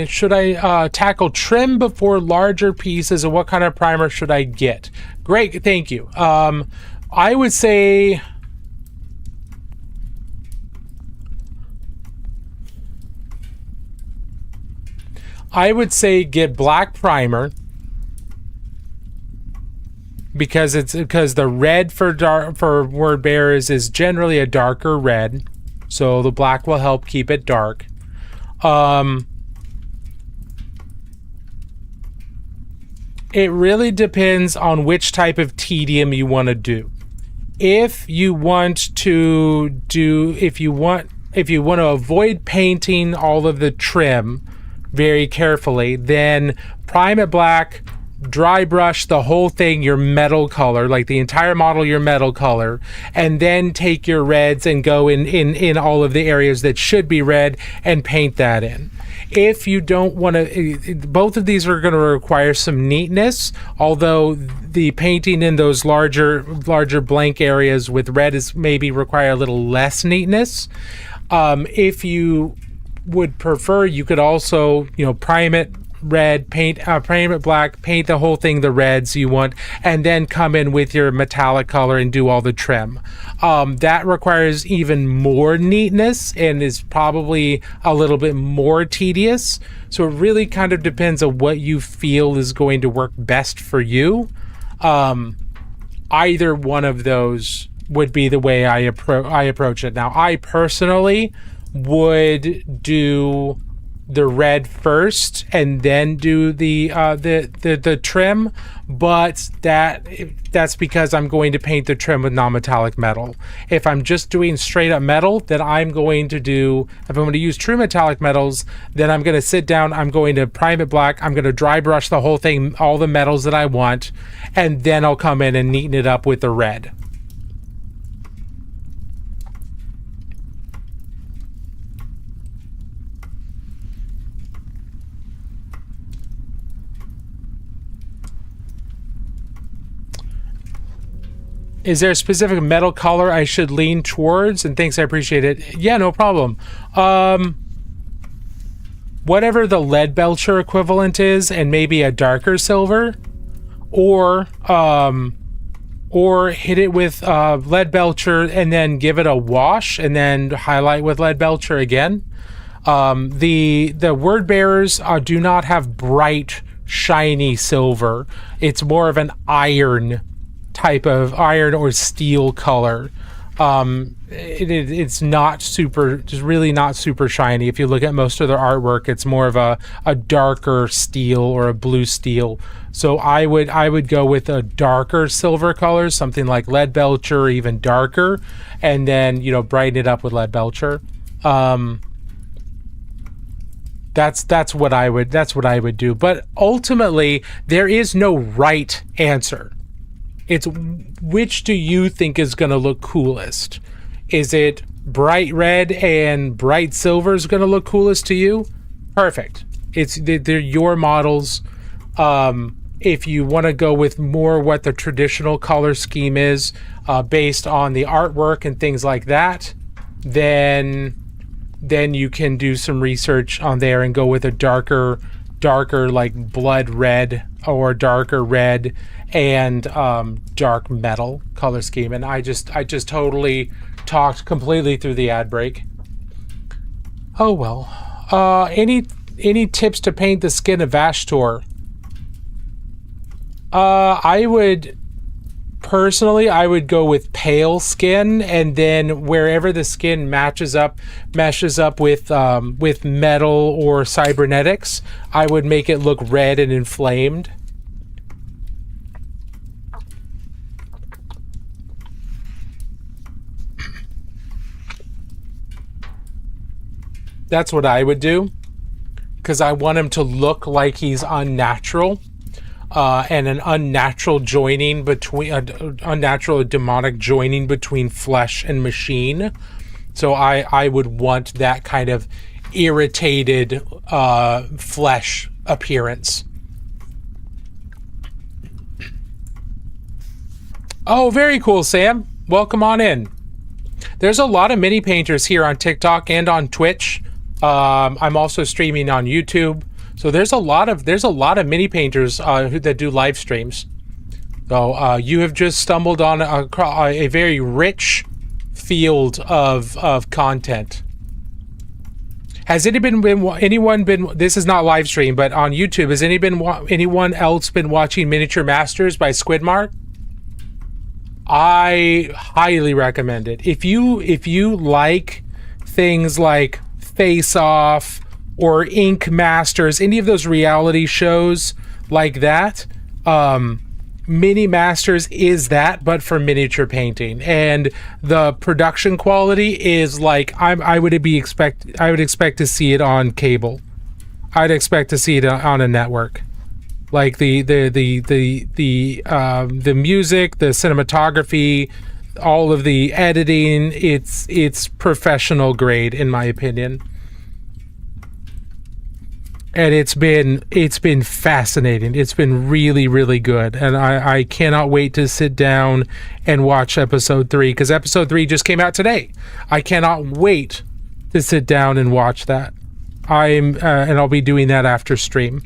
Should I tackle trim before larger pieces, and what kind of primer should I get? Great, thank you. I would say get black primer, because the red for word bearers is generally a darker red, so the black will help keep it dark. It really depends on which type of tedium you want to do. If you want to avoid painting all of the trim very carefully, then prime it black, dry brush the whole thing your metal color, like the entire model your metal color, and then take your reds and go in all of the areas that should be red and paint that in. If you don't want to, both of these are going to require some neatness, although the painting in those larger blank areas with red is maybe require a little less neatness. If you would prefer, you could also prime it red, paint it black, paint the whole thing the reds you want, and then come in with your metallic color and do all the trim. That requires even more neatness and is probably a little bit more tedious. So it really kind of depends on what you feel is going to work best for you. Either one of those would be the way I approach it. Now, I personally would do the red first and then do the trim, but that's because I'm going to paint the trim with non-metallic metal. If I'm just doing straight up metal, then if I'm going to use true metallic metals, then I'm going to sit down, I'm going to prime it black, I'm going to dry brush the whole thing, all the metals that I want, and then I'll come in and neaten it up with the red. Is there a specific metal color I should lean towards? And thanks, I appreciate it. Yeah, no problem. Whatever the lead belcher equivalent is, and maybe a darker silver, or hit it with lead belcher and then give it a wash and then highlight with lead belcher again. The word bearers do not have bright, shiny silver. It's more of an iron type of iron or steel color. It's not super, just really not super shiny. If you look at most of their artwork, it's more of a darker steel or a blue steel. So I would go with a darker silver color, something like lead belcher or even darker, and then brighten it up with lead belcher. That's what I would do. But ultimately, there is no right answer. It's which do you think is going to look coolest? Is it bright red and bright silver is going to look coolest to you? Perfect. They're your models. If you want to go with more what the traditional color scheme is, based on the artwork and things like that, then you can do some research on there and go with a darker like blood red or darker red and dark metal color scheme. And I just totally talked completely through the ad break. Oh well. Any tips to paint the skin of Vashtor? I would go with pale skin, and then wherever the skin meshes up with metal or cybernetics, I would make it look red and inflamed. That's what I would do, because I want him to look like he's unnatural. And an unnatural demonic joining between flesh and machine. So I would want that kind of irritated flesh appearance. Oh, very cool, Sam. Welcome on in. There's a lot of mini painters here on TikTok and on Twitch. I'm also streaming on YouTube. So there's a lot of mini painters that do live streams. So you have just stumbled on a very rich field of content. Has anyone been? This is not live stream, but on YouTube, has anyone else been watching Miniature Masters by Squidmart? I highly recommend it. If you like things like Face Off or Ink Masters, any of those reality shows like that, Mini Masters is that, but for miniature painting, and the production quality is like I would expect to see it on cable. I'd expect to see it on a network. Like the music, the cinematography, all of the editing, it's professional grade in my opinion. And it's been fascinating. It's been really, really good. And I cannot wait to sit down and watch episode 3, because episode 3 just came out today. I cannot wait to sit down and watch that. And I'll be doing that after stream.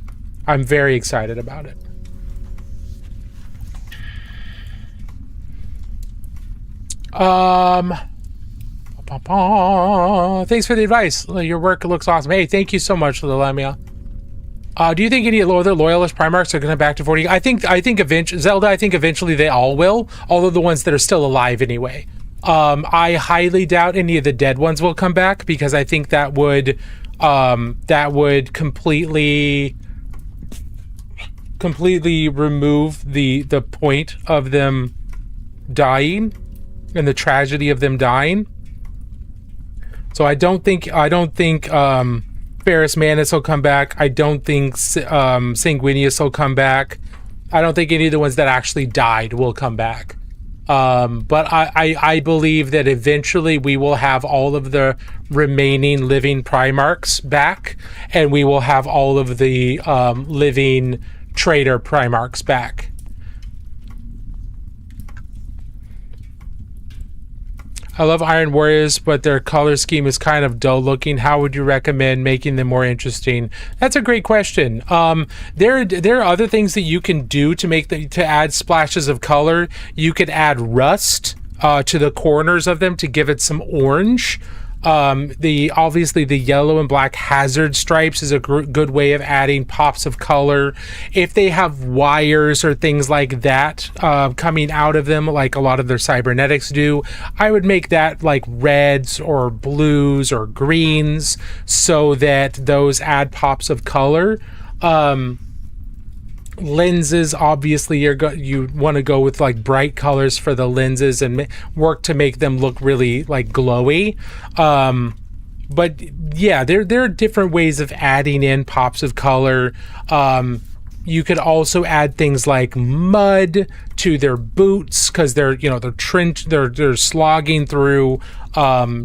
I'm very excited about it. Thanks for the advice. Your work looks awesome. Hey, thank you so much, Lamia. Do you think any other loyalist Primarchs are going to back to 40? I think eventually, Zelda, I think eventually they all will, all of the ones that are still alive anyway. I highly doubt any of the dead ones will come back, because I think that would completely remove the point of them dying and the tragedy of them dying. So I don't think Ferrus Manus will come back. I don't think Sanguinius will come back. I don't think any of the ones that actually died will come back. But I believe that eventually we will have all of the remaining living Primarchs back, and we will have all of the living traitor Primarchs back. I love Iron Warriors, but their color scheme is kind of dull looking. How would you recommend making them more interesting? That's a great question. There are other things that you can do to add splashes of color. You could add rust to the corners of them to give it some orange. Obviously the yellow and black hazard stripes is a good way of adding pops of color. If they have wires or things like that coming out of them, like a lot of their cybernetics do, I would make that like reds or blues or greens, so that those add pops of color. Lenses, obviously you want to go with like bright colors for the lenses and work to make them look really like glowy. But yeah, there are different ways of adding in pops of color. You could also add things like mud to their boots because they're slogging through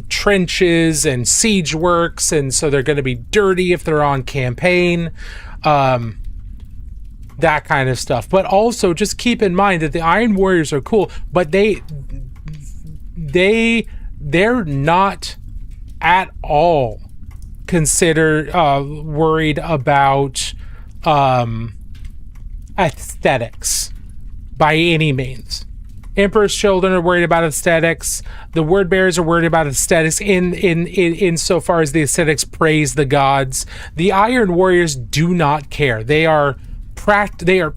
trenches and siege works, and so they're going to be dirty if they're on campaign. That kind of stuff. But also just keep in mind that the Iron Warriors are cool, but they're not at all worried about aesthetics by any means. Emperor's Children are worried about aesthetics. The Word Bearers are worried about aesthetics in so far as the aesthetics praise the gods. The Iron Warriors do not care. They are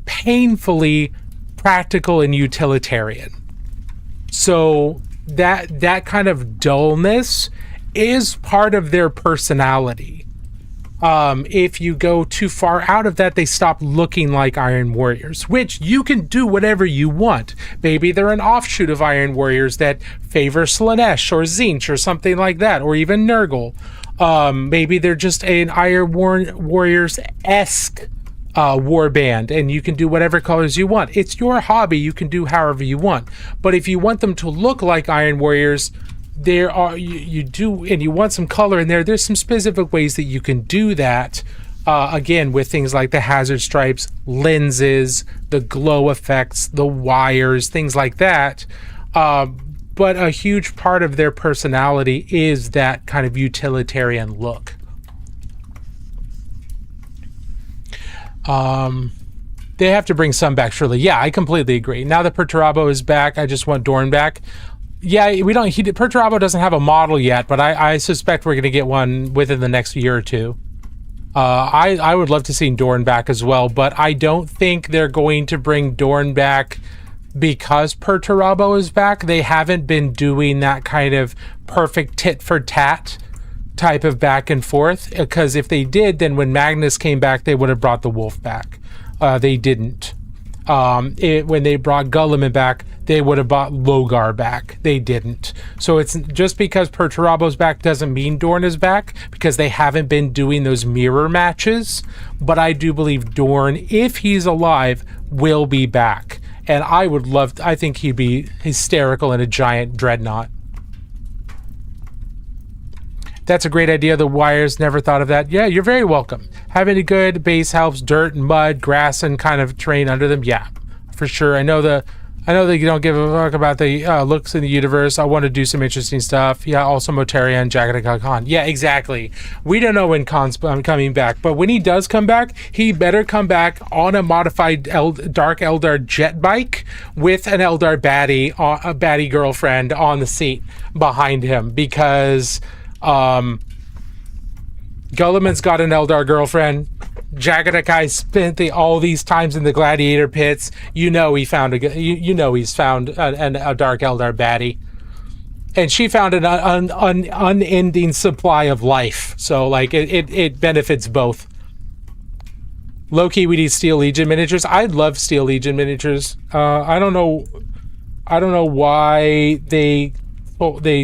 painfully practical and utilitarian. So that kind of dullness is part of their personality. If you go too far out of that, they stop looking like Iron Warriors, which you can do whatever you want. Maybe they're an offshoot of Iron Warriors that favor Slaanesh or Tzeentch or something like that, or even Nurgle. Maybe they're just an Iron Warriors-esque warband, and you can do whatever colors you want. It's your hobby. You can do however you want. But if you want them to look like Iron Warriors, you do, and you want some color in there, there's some specific ways that you can do that. Again, with things like the hazard stripes, lenses, the glow effects, the wires, things like that. But a huge part of their personality is that kind of utilitarian look. They have to bring some back, surely. Yeah, I completely agree. Now that Perturabo is back, I just want Dorn back. Yeah, Perturabo doesn't have a model yet, but I suspect we're going to get one within the next year or two. I would love to see Dorn back as well, but I don't think they're going to bring Dorn back because Perturabo is back. They haven't been doing that kind of perfect tit for tat type of back and forth, because if they did, then when Magnus came back, they would have brought the wolf back. They didn't. When they brought Guilliman back, they would have brought Logar back. They didn't. So it's just because Perturabo's back doesn't mean Dorn is back, because they haven't been doing those mirror matches. But I do believe Dorn, if he's alive, will be back. And I think he'd be hysterical in a giant dreadnought. That's a great idea. The wires, never thought of that. Yeah, you're very welcome. Having a good base helps. Dirt and mud, grass, and kind of terrain under them. Yeah, for sure. I know that you don't give a fuck about the looks in the universe. I want to do some interesting stuff. Yeah, also Motaria and Jaghatai Khan. Yeah, exactly. We don't know when Khan's coming back, but when he does come back, he better come back on a modified Dark Eldar jet bike with an Eldar baddie, a baddie girlfriend on the seat behind him, because Guilliman's got an Eldar girlfriend. Jaghatai spent all these times in the gladiator pits. He's found a Dark Eldar baddie, and she found an unending supply of life. So like it benefits both. Low-key, we need Steel Legion miniatures. I'd love Steel Legion miniatures. I don't know why they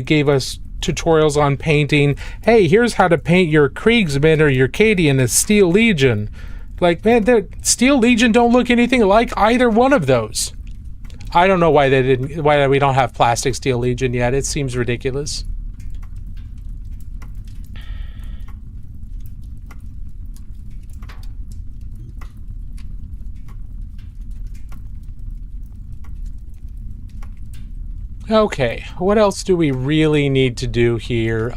gave us tutorials on painting. Hey, here's how to paint your Kriegsman or your Cadian as Steel Legion. Like, man, Steel Legion don't look anything like either one of those. I don't know why we don't have plastic Steel Legion yet. It seems ridiculous. Okay, what else do we really need to do here?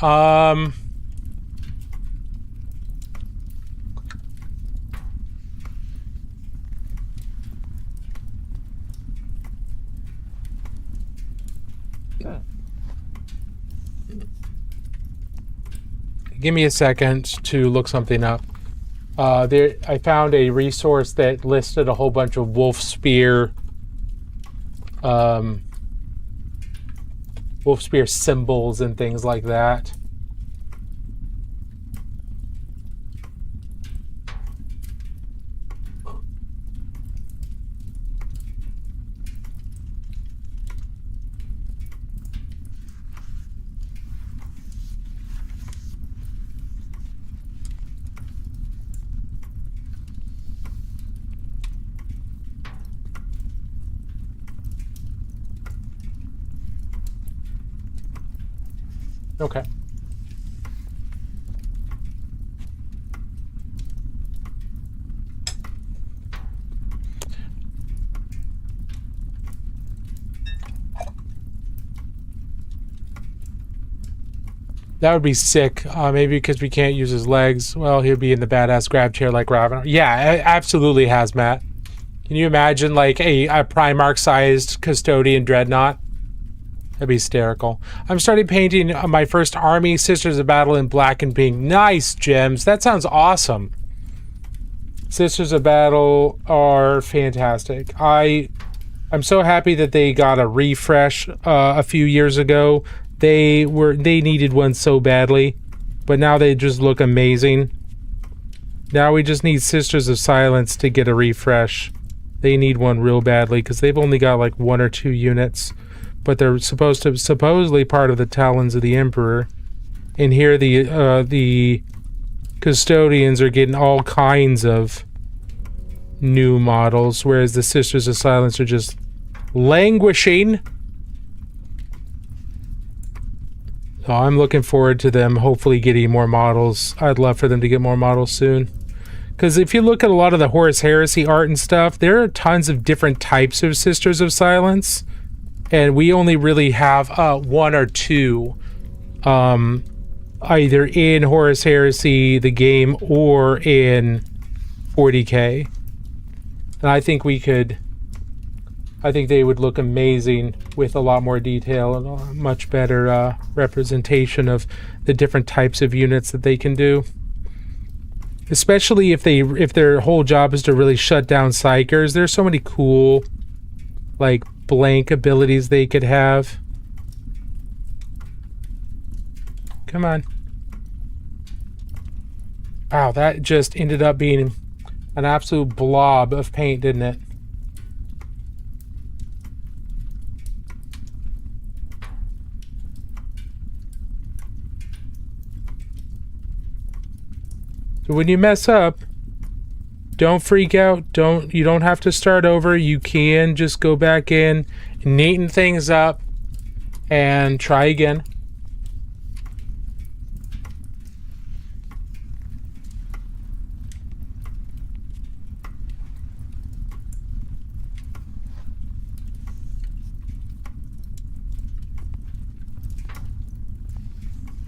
Give me a second to look something up. I found a resource that listed a whole bunch of wolf spear symbols and things like that. Okay. That would be sick. Maybe because we can't use his legs. Well, he'll be in the badass grab chair like Raven. Yeah, absolutely, Hazmat. Can you imagine like a Primarch-sized Custodian Dreadnought? That'd be hysterical. I'm starting painting my first army, Sisters of Battle in black and pink. Nice, Gems. That sounds awesome. Sisters of Battle are fantastic. I'm so happy that they got a refresh a few years ago. They needed one so badly, but now they just look amazing. Now we just need Sisters of Silence to get a refresh. They need one real badly because they've only got like 1 or 2 units, but they're supposedly part of the Talons of the Emperor. And here the Custodians are getting all kinds of new models, whereas the Sisters of Silence are just languishing. So I'm looking forward to them hopefully getting more models. I'd love for them to get more models soon. Because if you look at a lot of the Horus Heresy art and stuff, there are tons of different types of Sisters of Silence. And we only really have 1 or 2 either in Horus Heresy, the game, or in 40k. And I think they would look amazing with a lot more detail and a much better representation of the different types of units that they can do. Especially if their whole job is to really shut down Psykers. There's so many cool, like, blank abilities they could have. Come on. Wow, that just ended up being an absolute blob of paint, didn't it? So when you mess up, don't freak out. You don't have to start over. You can just go back in, neaten things up, and try again.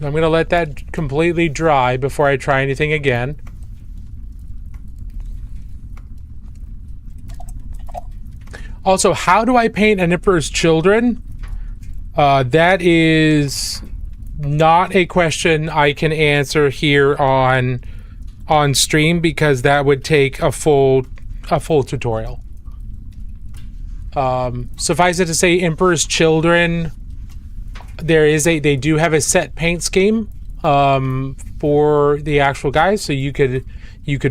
I'm going to let that completely dry before I try anything again. Also, how do I paint an Emperor's Children? That is not a question I can answer here on stream because that would take a full tutorial. Suffice it to say, Emperor's Children, they do have a set paint scheme for the actual guys, so you could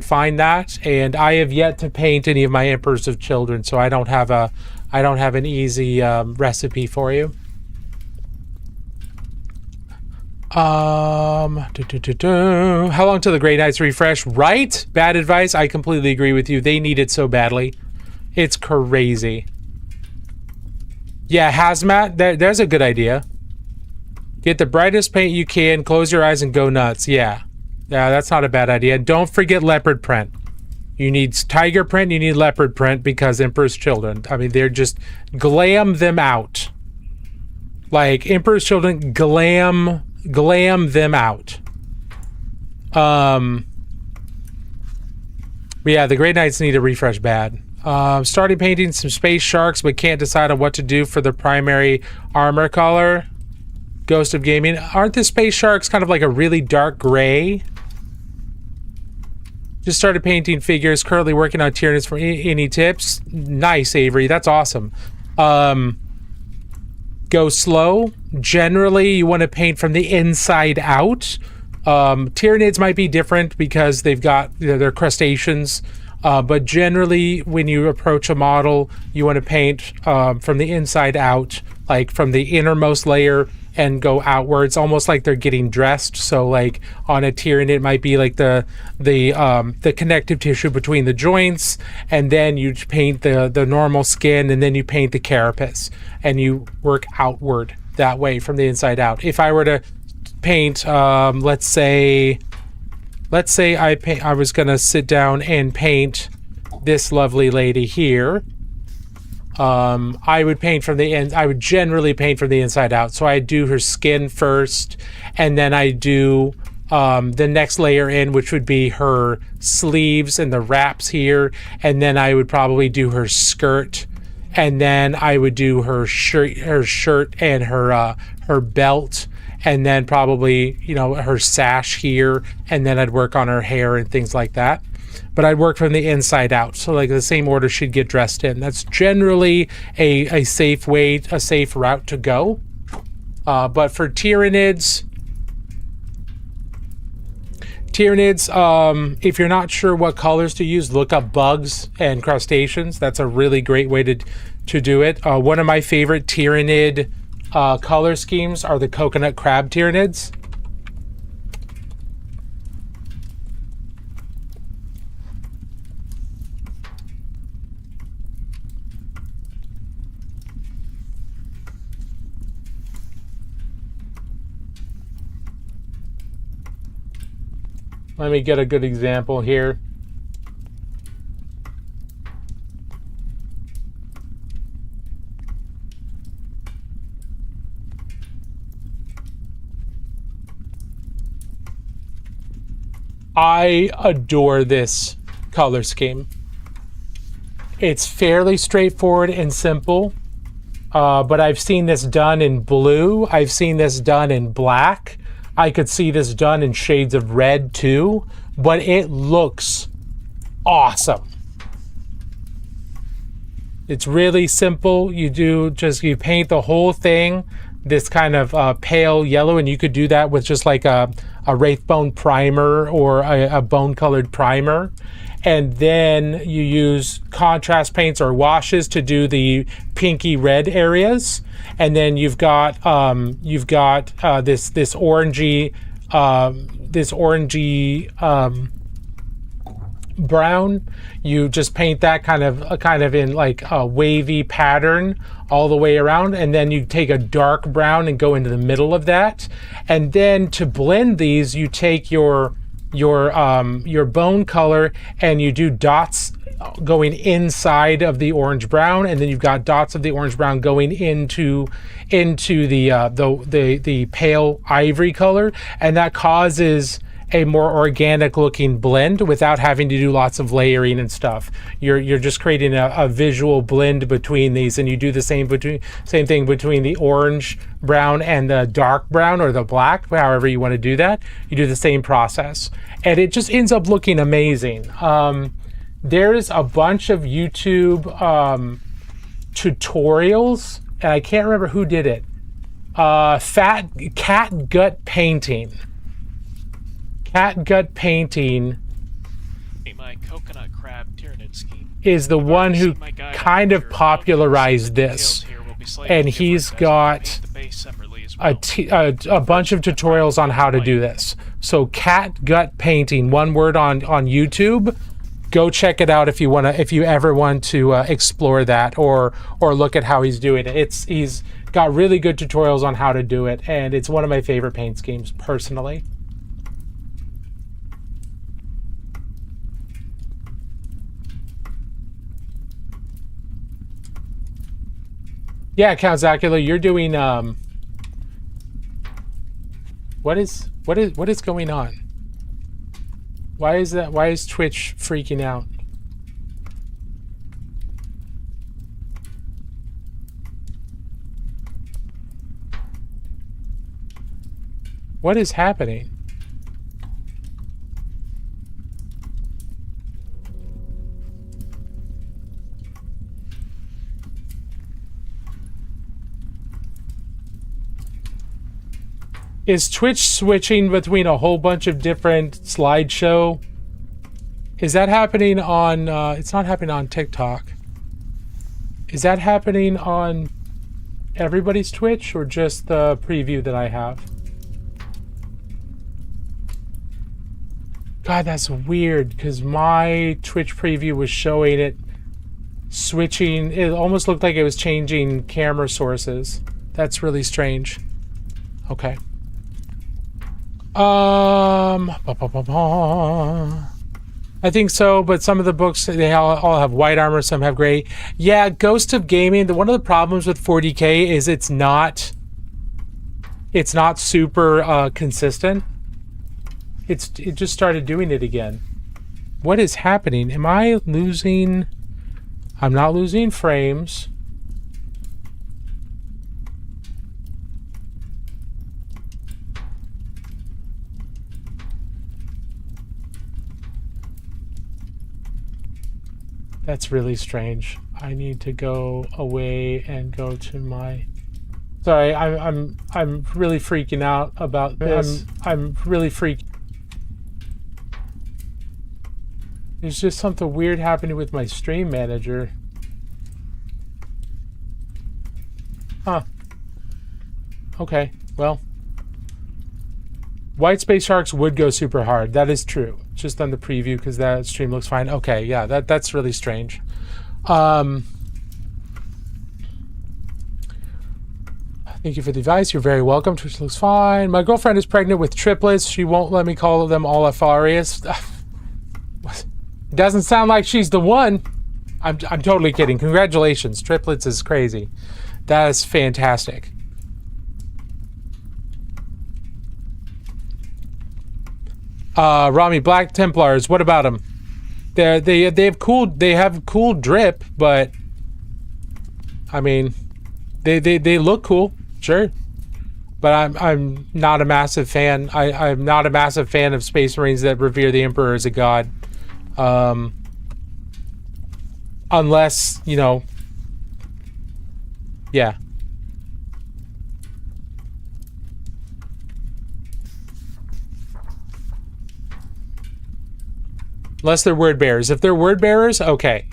find that. And I have yet to paint any of my Emperors of Children, so I don't have an easy recipe for you. How long till the Grey Knights refresh? Right? Bad advice. I completely agree with you. They need it so badly. It's crazy. Yeah, Hazmat, there's a good idea. Get the brightest paint you can, close your eyes and go nuts. Yeah, that's not a bad idea. Don't forget leopard print. You need tiger print, you need leopard print because Emperor's Children. I mean, they're just glam them out. Like, Emperor's Children, glam them out. But yeah, the Grey Knights need a refresh bad. Starting painting some Space Sharks, but can't decide on what to do for the primary armor color. Ghost of Gaming. Aren't the Space Sharks kind of like a really dark gray? Just started painting figures. Currently working on Tyranids for any tips. Nice, Avery. That's awesome. Go slow. Generally, you want to paint from the inside out. Tyranids might be different because they've got, they're crustaceans. But generally, when you approach a model, you want to paint from the inside out, like from the innermost layer and go outwards, almost like they're getting dressed. So like on a Tyranid, it might be like the connective tissue between the joints, and then you paint the normal skin, and then you paint the carapace, and you work outward that way from the inside out. If I were to paint, let's say I was gonna sit down and paint this lovely lady here. I would paint from the end. I would generally paint from the inside out. So I do her skin first, and then I do the next layer in, which would be her sleeves and the wraps here, and then I would probably do her skirt, and then I would do her shirt and her belt, and then probably, you know, her sash here, and then I'd work on her hair and things like that. But I'd work from the inside out, so like the same order she'd get dressed in. That's generally a safe route to go. But for Tyranids, if you're not sure what colors to use, look up bugs and crustaceans. That's a really great way to do it. One of my favorite Tyranid color schemes are the coconut crab Tyranids. Let me get a good example here. I adore this color scheme. It's fairly straightforward and simple, but I've seen this done in blue. I've seen this done in black. I could see this done in shades of red too, but it looks awesome. It's really simple. You paint the whole thing this kind of pale yellow, and you could do that with just like a Wraithbone primer or a bone colored primer. And then you use contrast paints or washes to do the pinky red areas. And then you've got this orangey brown. You just paint that kind of in like a wavy pattern all the way around, and then you take a dark brown and go into the middle of that. And then to blend these, you take your bone color and you do dots going inside of the orange brown, and then you've got dots of the orange brown going into the pale ivory color, and that causes a more organic looking blend without having to do lots of layering and stuff. You're just creating a visual blend between these, and you do the same thing between the orange brown and the dark brown or the black, however you want to do that. You do the same process, and it just ends up looking amazing. There's a bunch of YouTube tutorials, and I can't remember who did it. Cat gut painting. Cat gut painting my coconut crab Tyranid scheme is the one who kind of popularized this, and he's got a bunch of tutorials on how to do this. So cat gut painting, one word on YouTube. Go check it out if you ever want to explore that or look at how he's doing it. He's got really good tutorials on how to do it, and it's one of my favorite paint schemes personally. Yeah, Count Zacula, you're doing what is going on? Why is that? Why is Twitch freaking out? What is happening? Is Twitch switching between a whole bunch of different slideshow? Is that happening on, it's not happening on TikTok. Is that happening on everybody's Twitch or just the preview that I have? God, that's weird, because my Twitch preview was showing it switching. It almost looked like it was changing camera sources. That's really strange. Okay. I think so, but some of the books, they all have white armor, some have gray. Yeah, Ghost of Gaming, one of the problems with 40K is it's not super consistent. It just started doing it again. What is happening? Am I losing? I'm not losing frames. That's really strange. I need to go away and go to my... Sorry, I'm really freaking out about this. I'm really freaking... There's just something weird happening with my stream manager. Huh. Okay, well. White Space Sharks would go super hard. That is true. Just on the preview because that stream looks fine. Okay, yeah, that's really strange. Thank you for the advice. You're very welcome. Twitch looks fine. My girlfriend is pregnant with triplets. She won't let me call them all Alfarius. Doesn't sound like she's the one. I'm totally kidding. Congratulations. Triplets is crazy. That is fantastic. Rami, Black Templars, what about them? They have cool drip, but I mean they look cool, sure. But I'm not a massive fan. I'm not a massive fan of Space Marines that revere the Emperor as a god. Unless, you know, yeah. Unless they're word bearers. If they're word bearers, okay.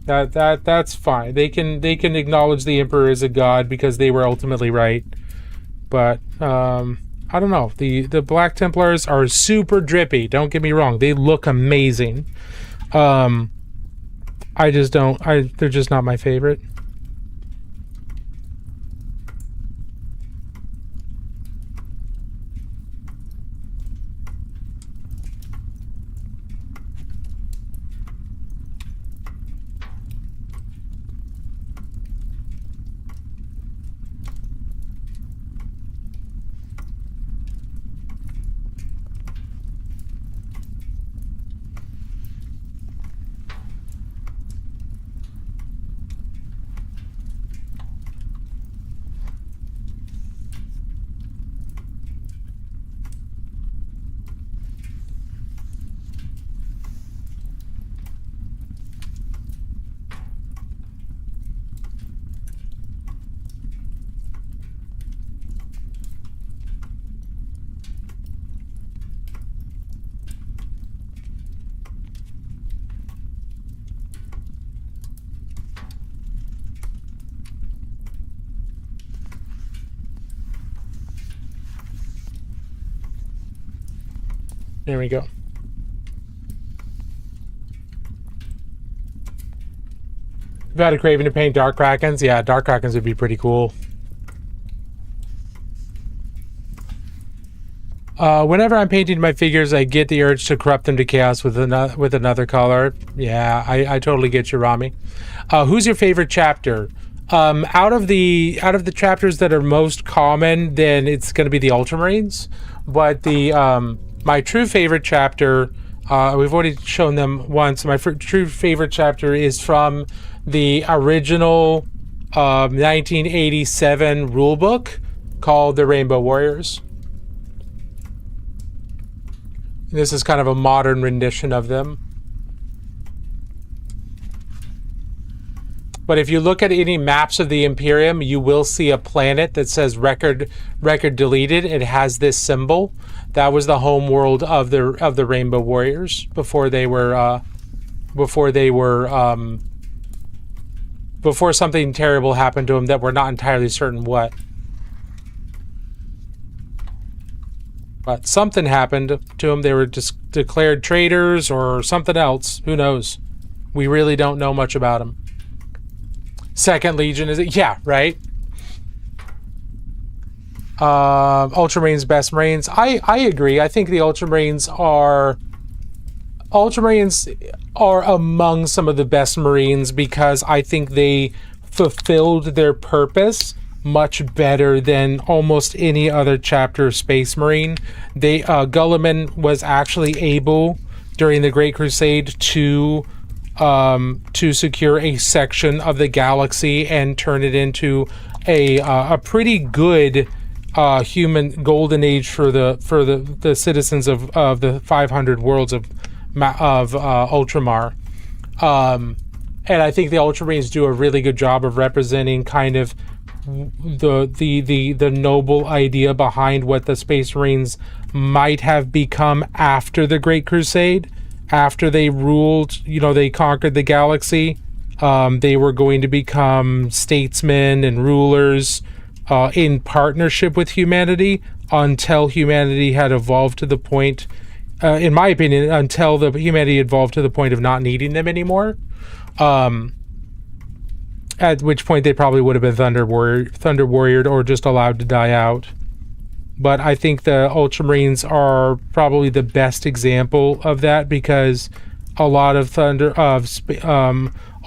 That's fine. They can acknowledge the Emperor as a god because they were ultimately right. But I don't know. The Black Templars are super drippy. Don't get me wrong. They look amazing. I just don't. They're just not my favorite. There we go. I've had a craving to paint Dark Krakens. Yeah, Dark Krakens would be pretty cool. Whenever I'm painting my figures, I get the urge to corrupt them to chaos with another color. Yeah, I totally get you, Rami. Who's your favorite chapter? Out of the chapters that are most common, then it's going to be the Ultramarines. But the my true favorite chapter, we've already shown them once. My true favorite chapter is from the original 1987 rulebook called The Rainbow Warriors. This is kind of a modern rendition of them. But if you look at any maps of the Imperium, you will see a planet that says record deleted. It has this symbol. That was the home world of the Rainbow Warriors before something terrible happened to them that we're not entirely certain what. But something happened to them. They were just declared traitors or something else. Who knows? We really don't know much about them. Second Legion is it? Yeah, right. Ultramarines best Marines. I agree. I think the Ultramarines are among some of the best Marines because I think they fulfilled their purpose much better than almost any other chapter of Space Marine. Guilliman was actually able during the Great Crusade to secure a section of the galaxy and turn it into a pretty good human golden age for the citizens of the 500 worlds of Ultramar. And I think the Ultramarines do a really good job of representing kind of the noble idea behind what the Space Marines might have become after the Great Crusade, after they ruled, they conquered the galaxy. They were going to become statesmen and rulers in partnership with humanity until humanity had evolved to the point, in my opinion, until the humanity evolved to the point of not needing them anymore. At which point they probably would have been Thunder Warriored or just allowed to die out. But I think the Ultramarines are probably the best example of that because a lot of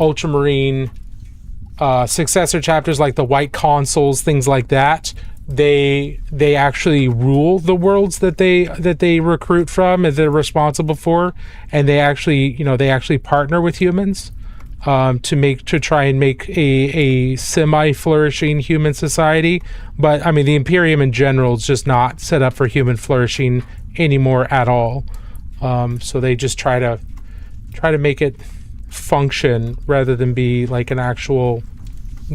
Ultramarine successor chapters like the White Consuls, things like that, they actually rule the worlds that they recruit from and they're responsible for, and they actually partner with humans to try and make a semi-flourishing human society. But I mean, the Imperium in general is just not set up for human flourishing anymore at all. So they just try to make it function rather than be like an actual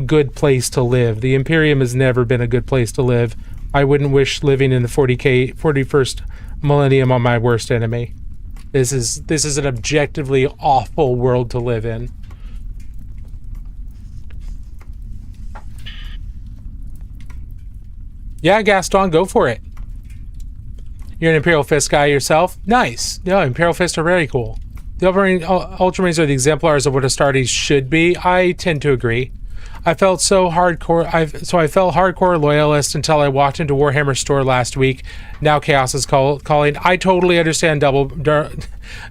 good place to live. The Imperium has never been a good place to live. I wouldn't wish living in the 41st millennium on my worst enemy. This is an objectively awful world to live in. Yeah, Gaston, go for it. You're an Imperial Fist guy yourself? Nice. Yeah, Imperial Fists are very cool. The Ultramarines are the exemplars of what Astartes should be. I tend to agree. I felt so hardcore. I felt hardcore loyalist until I walked into Warhammer store last week. Now Chaos is calling. I totally understand double barrel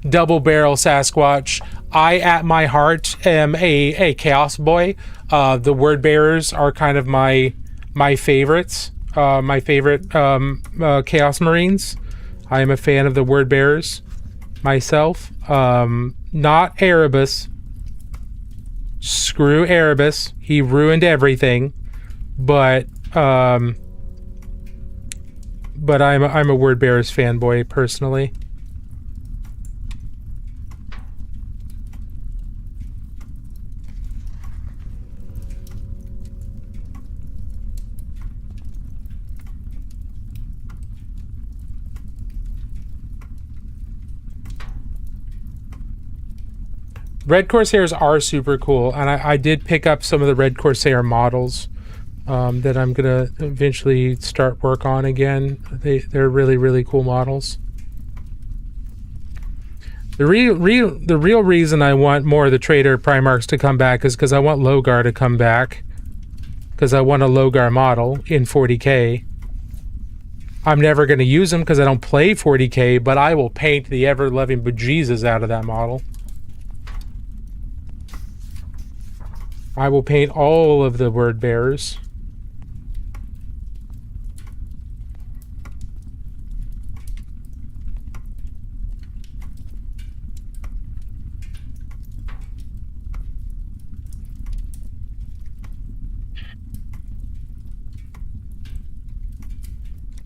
Sasquatch. I, at my heart, am a Chaos boy. The word bearers are kind of my favorites. My favorite Chaos Marines. I am a fan of the word bearers myself. Not Erebus. Screw Erebus. He ruined everything. But I'm a word bearers fanboy personally. Red Corsairs are super cool, and I did pick up some of the Red Corsair models that I'm gonna eventually start work on again. They're really, really cool models. The real reason I want more of the Trader Primarchs to come back is because I want Logar to come back, because I want a Logar model in 40k. I'm never going to use them because I don't play 40k, but I will paint the ever-loving bejesus out of that model. I will paint all of the word bearers.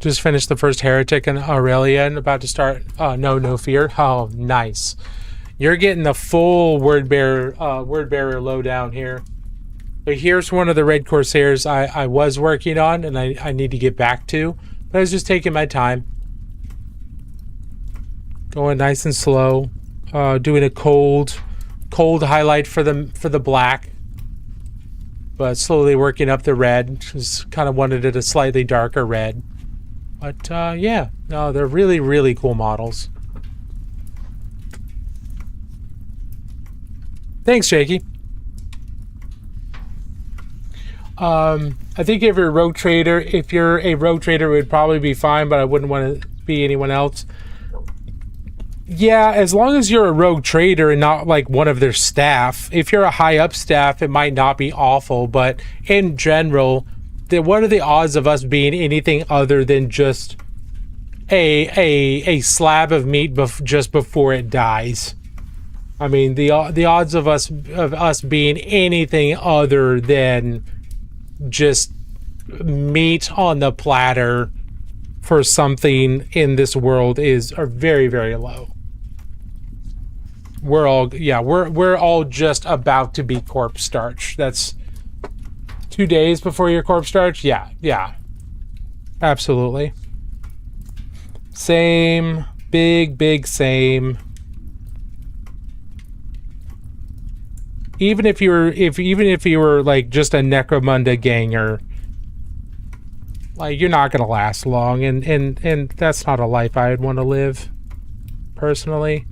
Just finished the first Heretic in Aurelia and about to start No Fear. Oh, nice. You're getting the full word bearer lowdown here. But here's one of the Red Corsairs I was working on and I need to get back to. But I was just taking my time. Going nice and slow. Doing a cold highlight for the black. But slowly working up the red. Just kind of wanted it a slightly darker red. But yeah, no, they're really, really cool models. Thanks, Jakey. I think if you're a rogue trader, it would probably be fine, but I wouldn't want to be anyone else. Yeah, as long as you're a rogue trader and not like one of their staff. If you're a high up staff, it might not be awful, but in general, what are the odds of us being anything other than just a slab of meat just before it dies? I mean, the odds of us being anything other than just meat on the platter for something in this world are very, very low. We're all just about to be corpse starch. That's 2 days before your corpse starch. Yeah, absolutely. Same, big same. Even if you were like just a Necromunda ganger, like you're not gonna last long, and that's not a life I'd want to live, personally.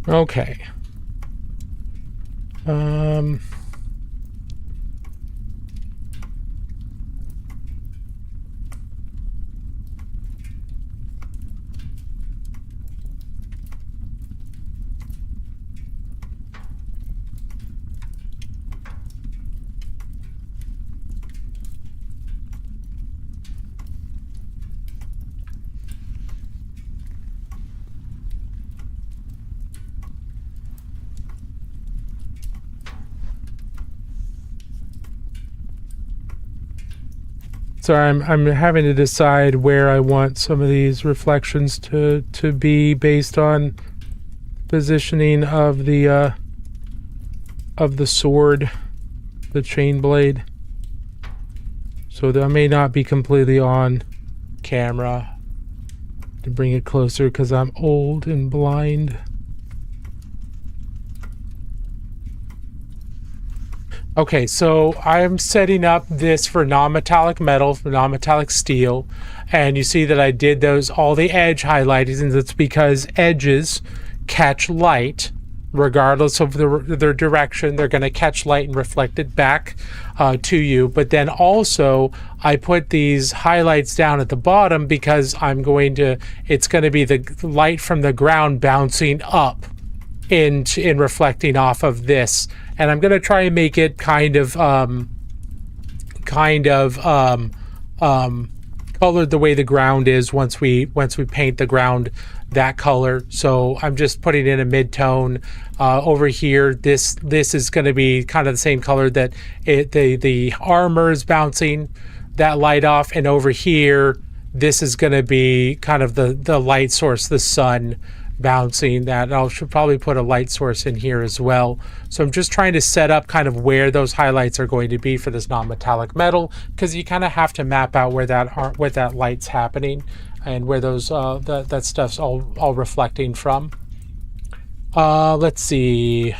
Okay. Sorry, I'm having to decide where I want some of these reflections to be based on positioning of the sword, the chain blade. So that may not be completely on camera to bring it closer because I'm old and blind. Okay, so I'm setting up this for non-metallic metal, for non-metallic steel, and you see that I did all the edge highlighting, and that's because edges catch light regardless of their direction. They're going to catch light and reflect it back to you. But then also I put these highlights down at the bottom because it's going to be the light from the ground bouncing up in reflecting off of this. And I'm going to try and make it kind of colored the way the ground is once we paint the ground that color. So I'm just putting in a mid-tone over here. This is going to be kind of the same color that the armor is bouncing that light off, and over here this is going to be kind of the light source, the sun bouncing that. I should probably put a light source in here as well. So I'm just trying to set up kind of where those highlights are going to be for this non-metallic metal, because you kind of have to map out where that light's happening and where those that stuff's all reflecting from. Let's see.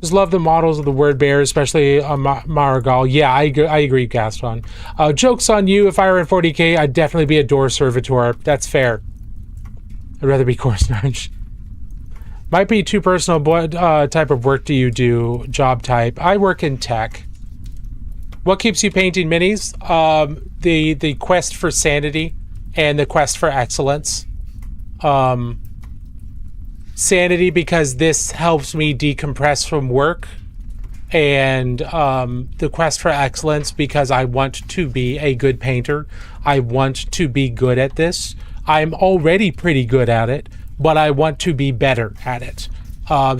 Just love the models of the word bear, especially Marigal. Yeah, I agree, Gaston. Joke's on you. If I were in 40k, I'd definitely be a door servitor. That's fair. I'd rather be course nudge. Might be too personal. What type of work do you do? Job type. I work in tech. What keeps you painting minis? The quest for sanity and the quest for excellence. Sanity because this helps me decompress from work, and the quest for excellence because I want to be a good painter. I want to be good at this. I'm already pretty good at it, but I want to be better at it.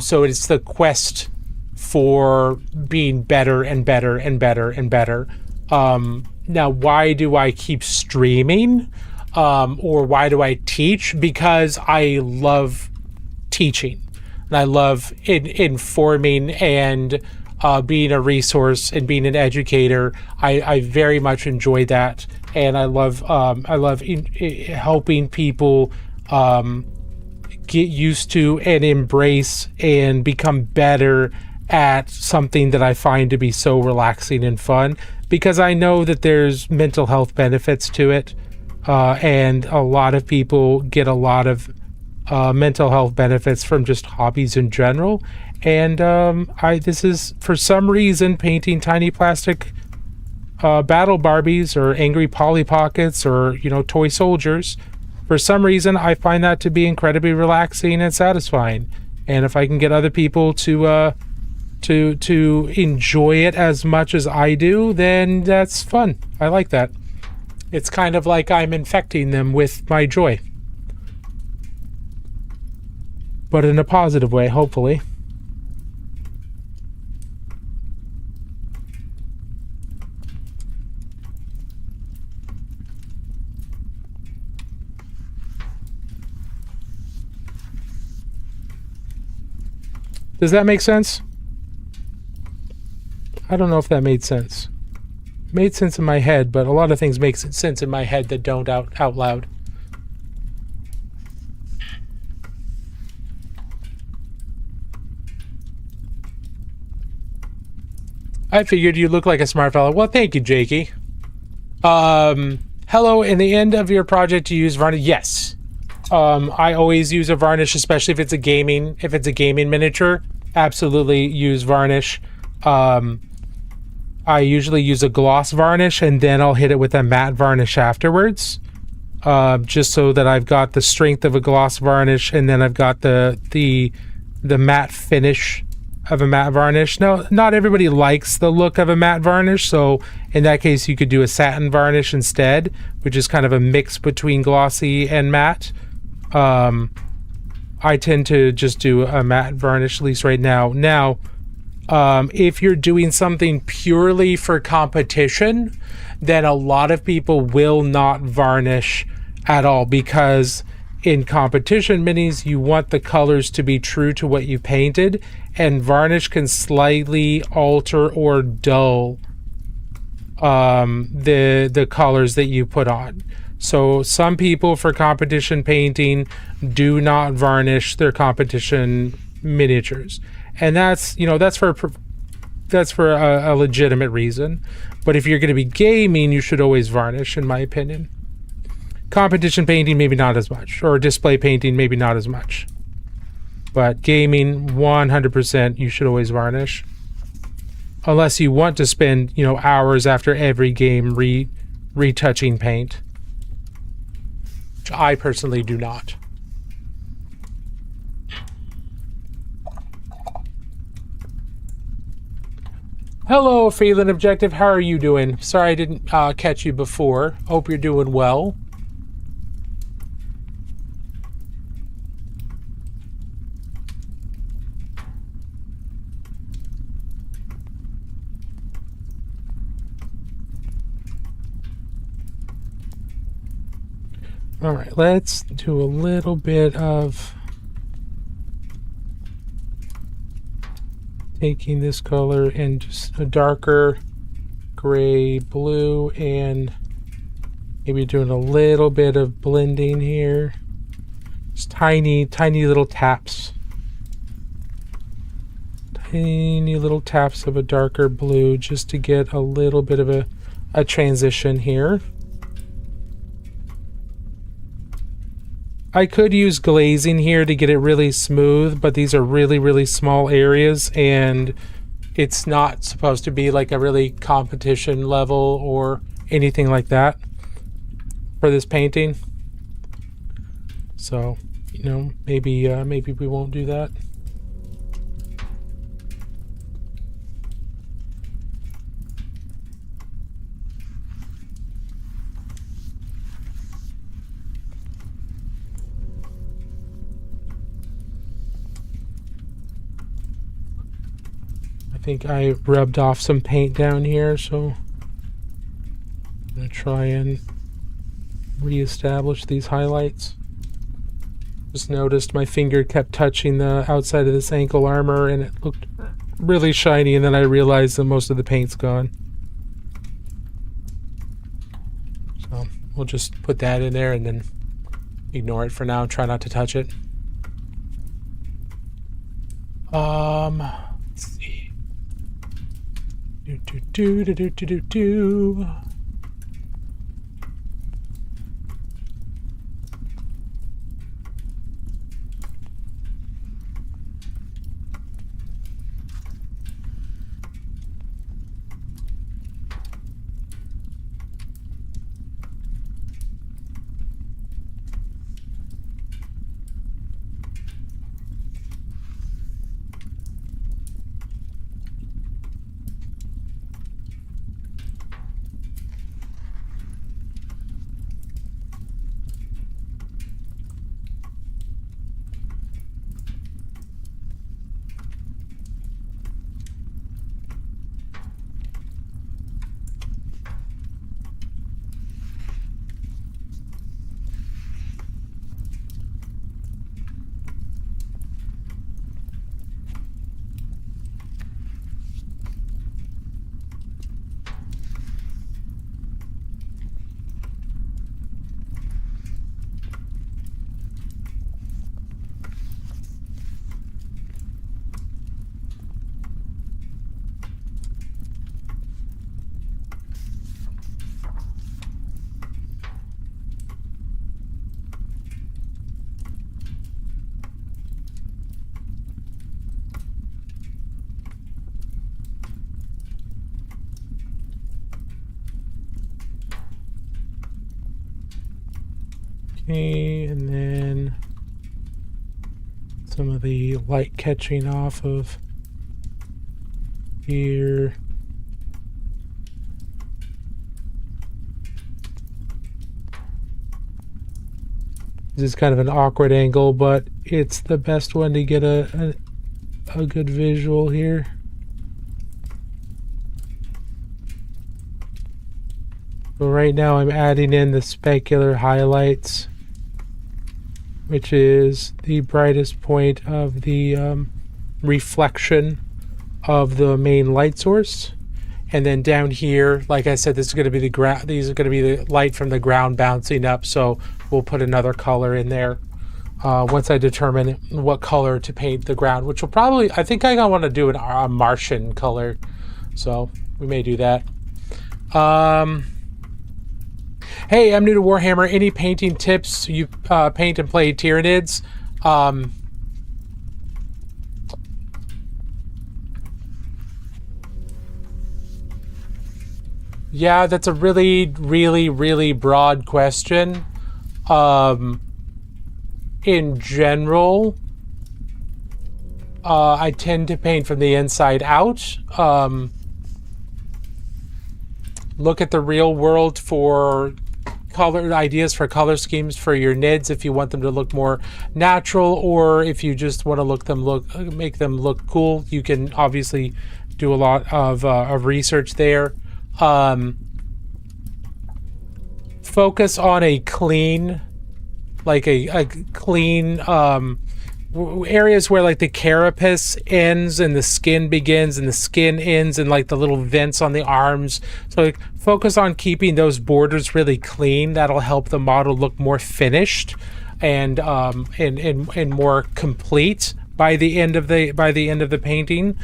So it's the quest for being better and better and better and better. Now, why do I keep streaming? Or why do I teach? Because I love teaching, and I love informing and being a resource and being an educator. I very much enjoy that, and I love helping people get used to and embrace and become better at something that I find to be so relaxing and fun, because I know that there's mental health benefits to it, and a lot of people get a lot of mental health benefits from just hobbies in general. And this is, for some reason, painting tiny plastic battle Barbies or angry Polly Pockets or, toy soldiers. For some reason, I find that to be incredibly relaxing and satisfying. And if I can get other people to enjoy it as much as I do, then that's fun. I like that. It's kind of like I'm infecting them with my joy. But in a positive way, hopefully. Does that make sense? I don't know if that made sense. It made sense in my head, but a lot of things make sense in my head that don't out loud. I figured you look like a smart fellow. Well, thank you, Jakey. Hello, in the end of your project, you use varnish? Yes. I always use a varnish, especially if it's a gaming miniature. Absolutely use varnish. I usually use a gloss varnish, and then I'll hit it with a matte varnish afterwards. Just so that I've got the strength of a gloss varnish, and then I've got the matte finish of a matte varnish. Now, not everybody likes the look of a matte varnish, so in that case you could do a satin varnish instead, which is kind of a mix between glossy and matte. I tend to just do a matte varnish, at least right now. Now, if you're doing something purely for competition, then a lot of people will not varnish at all, because in competition minis, you want the colors to be true to what you painted, and varnish can slightly alter or dull the colors that you put on. So some people for competition painting do not varnish their competition miniatures, and that's for a legitimate reason. But if you're going to be gaming, you should always varnish, in my opinion. Competition painting, maybe not as much, or display painting, maybe not as much. But gaming, 100%, you should always varnish, unless you want to spend hours after every game retouching paint. Which I personally do not. Hello, Phelan Objective. How are you doing? Sorry I didn't catch you before. Hope you're doing well. All right, let's do a little bit of taking this color and just a darker gray blue, and maybe doing a little bit of blending here. Just tiny, tiny little taps. Tiny little taps of a darker blue just to get a little bit of a transition here. I could use glazing here to get it really smooth, but these are really, really small areas, and it's not supposed to be like a really competition level or anything like that for this painting. So, you know, maybe we won't do that. I think I rubbed off some paint down here, so I'm gonna try and reestablish these highlights. Just noticed my finger kept touching the outside of this ankle armor and it looked really shiny, and then I realized that most of the paint's gone. So we'll just put that in there and then ignore it for now and try not to touch it. Let's see. Do. Okay, and then some of the light catching off of here. This is kind of an awkward angle, but it's the best one to get a good visual here. So right now I'm adding in the specular highlights, which is the brightest point of the reflection of the main light source. And then down here, like I said, this is going to be the ground. These are going to be the light from the ground bouncing up. So we'll put another color in there once I determine what color to paint the ground, which will probably, I think I want to do a Martian color. So we may do that. Hey, I'm new to Warhammer. Any painting tips? You paint and play Tyranids? Yeah, that's a really, really, really broad question. In general, I tend to paint from the inside out. Look at the real world for color ideas for color schemes for your NIDs if you want them to look more natural, or if you just want to make them look cool. You can obviously do a lot of research there. Focus on a clean, like a clean areas where like the carapace ends and the skin begins and the skin ends and like the little vents on the arms. So like, focus on keeping those borders really clean. That'll help the model look more finished. and more complete by the end of the painting.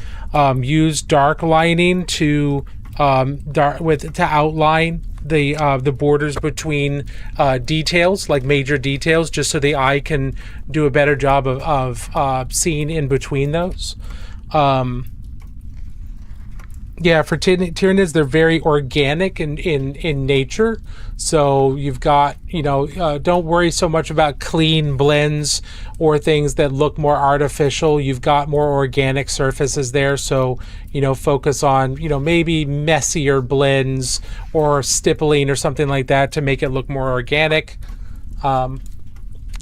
Use dark lining to outline the borders between details, like major details, just so the eye can do a better job of seeing in between those. For Tyranids, they're very organic in nature. So you've got, don't worry so much about clean blends or things that look more artificial. You've got more organic surfaces there. So, focus on, maybe messier blends or stippling or something like that to make it look more organic. And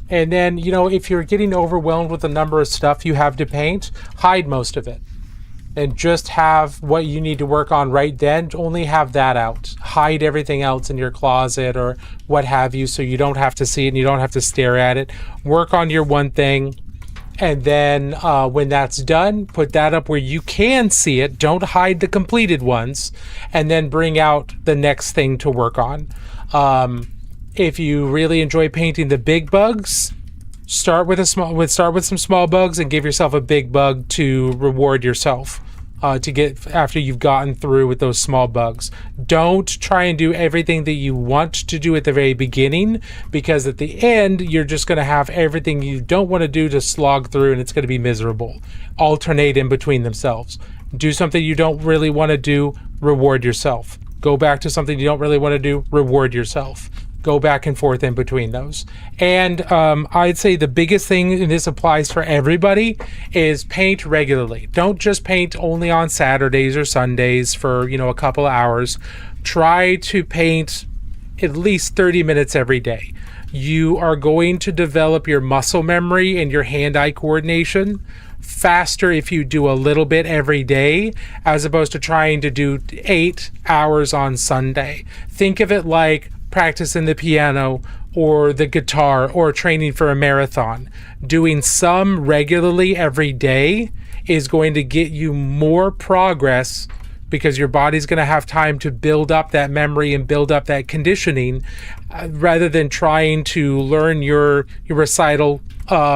then, if you're getting overwhelmed with the number of stuff you have to paint, hide most of it. And just have what you need to work on right then. Only have that out. Hide everything else in your closet or what have you, so you don't have to see it and you don't have to stare at it. Work on your one thing, and then when that's done, put that up where you can see it. Don't hide the completed ones, and then bring out the next thing to work on. If you really enjoy painting the big bugs, start with some small bugs and give yourself a big bug to reward yourself to get after you've gotten through with those small bugs. Don't try and do everything that you want to do at the very beginning, because at the end you're just going to have everything you don't want to do to slog through, and it's going to be miserable. Alternate in between themselves. Do something you don't really want to do, reward yourself. Go back to something you don't really want to do, reward yourself. Go back and forth in between those. And I'd say the biggest thing, and this applies for everybody, is paint regularly. Don't just paint only on Saturdays or Sundays for, a couple of hours. Try to paint at least 30 minutes every day. You are going to develop your muscle memory and your hand-eye coordination faster if you do a little bit every day, as opposed to trying to do 8 hours on Sunday. Think of it like practicing the piano or the guitar or training for a marathon. Doing some regularly every day is going to get you more progress, because your body's going to have time to build up that memory and build up that conditioning, rather than trying to learn your recital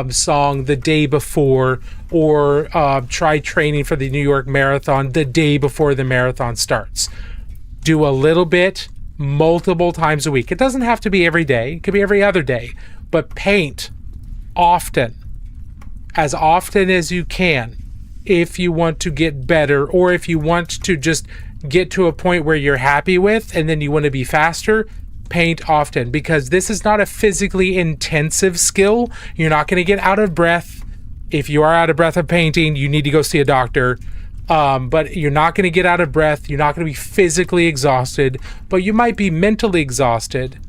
song the day before, or try training for the New York Marathon the day before the marathon starts. Do a little bit multiple times a week. It doesn't have to be every day. It could be every other day. But paint often, as often as you can, if you want to get better, or if you want to just get to a point where you're happy with and then you want to be faster. Paint often, because this is not a physically intensive skill. You're not going to get out of breath. If you are out of breath of painting, you need to go see a doctor. But you're not going to get out of breath. You're not going to be physically exhausted, but you might be mentally exhausted.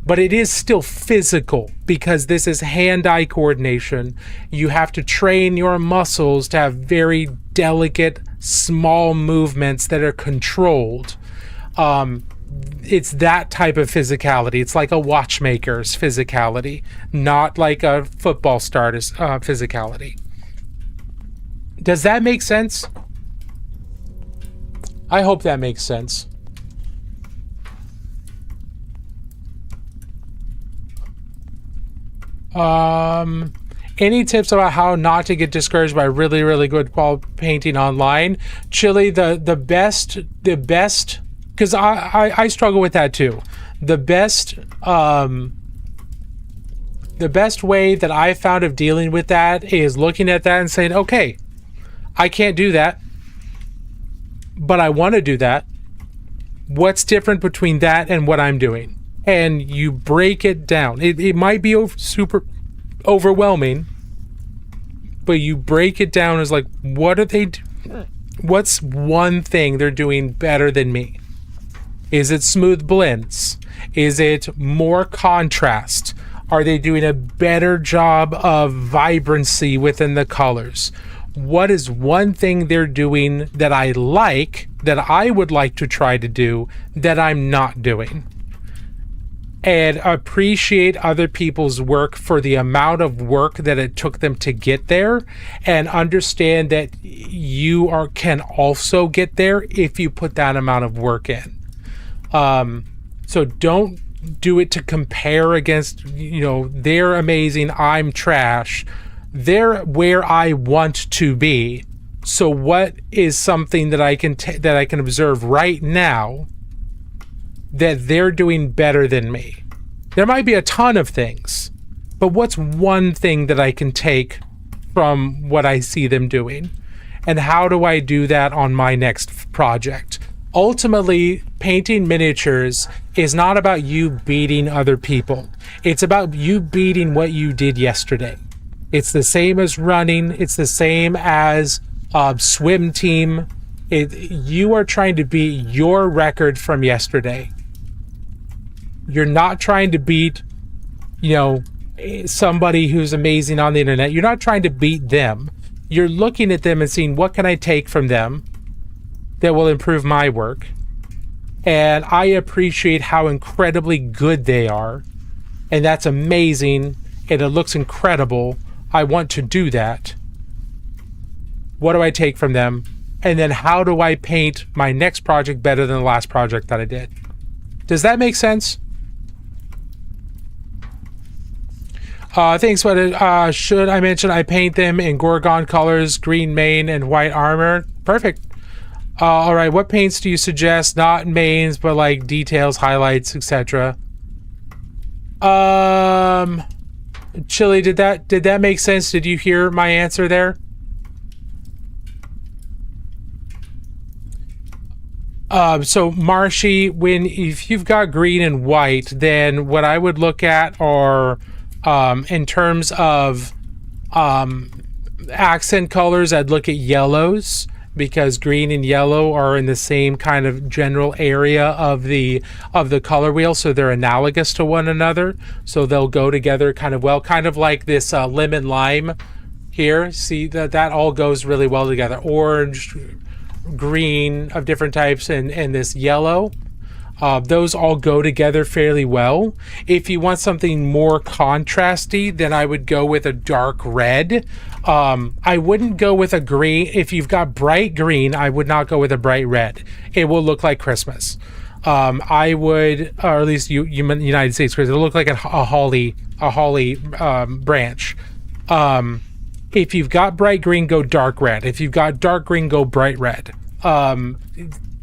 But it is still physical, because this is hand-eye coordination. You have to train your muscles to have very delicate, small movements that are controlled. It's that type of physicality. It's like a watchmaker's physicality, not like a football starter's physicality. Does that make sense? I hope that makes sense. Any tips about how not to get discouraged by really, really good quality painting online? Chili, the best, because I struggle with that too. The best way that I found of dealing with that is looking at that and saying, okay, I can't do that, but I want to do that. What's different between that and what I'm doing? And you break it down. It might be super overwhelming, but you break it down as like, what are they what's one thing they're doing better than me? Is it smooth blends? Is it more contrast? Are they doing a better job of vibrancy within the colors? What is one thing they're doing that I like, that I would like to try to do, that I'm not doing? And appreciate other people's work for the amount of work that it took them to get there, and understand that you can also get there if you put that amount of work in. So don't do it to compare against, they're amazing, I'm trash. They're where I want to be. So what is something that I can observe right now that they're doing better than me? There might be a ton of things, but what's one thing that I can take from what I see them doing? And how do I do that on my next project? Ultimately, painting miniatures is not about you beating other people. It's about you beating what you did yesterday. It's the same as running. It's the same as swim team. You are trying to beat your record from yesterday. You're not trying to beat, somebody who's amazing on the internet. You're not trying to beat them. You're looking at them and seeing, what can I take from them that will improve my work? And I appreciate how incredibly good they are. And that's amazing. And it looks incredible. I want to do that. What do I take from them? And then how do I paint my next project better than the last project that I did? Does that make sense? Thanks, but should I mention I paint them in Gorgon colors, green mane and white armor? Perfect. All right, what paints do you suggest? Not mains, but like details, highlights, etc. Chili, did that make sense? Did you hear my answer there? So Marshy, if you've got green and white, then what I would look at are in terms of accent colors, I'd look at yellows, because green and yellow are in the same kind of general area of the color wheel, so they're analogous to one another, so they'll go together kind of well, kind of like this lemon lime here. See that all goes really well together. Orange, green of different types, and this yellow. Those all go together fairly well. If you want something more contrasty, then I would go with a dark red. I wouldn't go with a green. If you've got bright green, I would not go with a bright red. It will look like Christmas. I would, or at least United States Christmas, it'll look like a holly branch. If you've got bright green, go dark red. If you've got dark green, go bright red.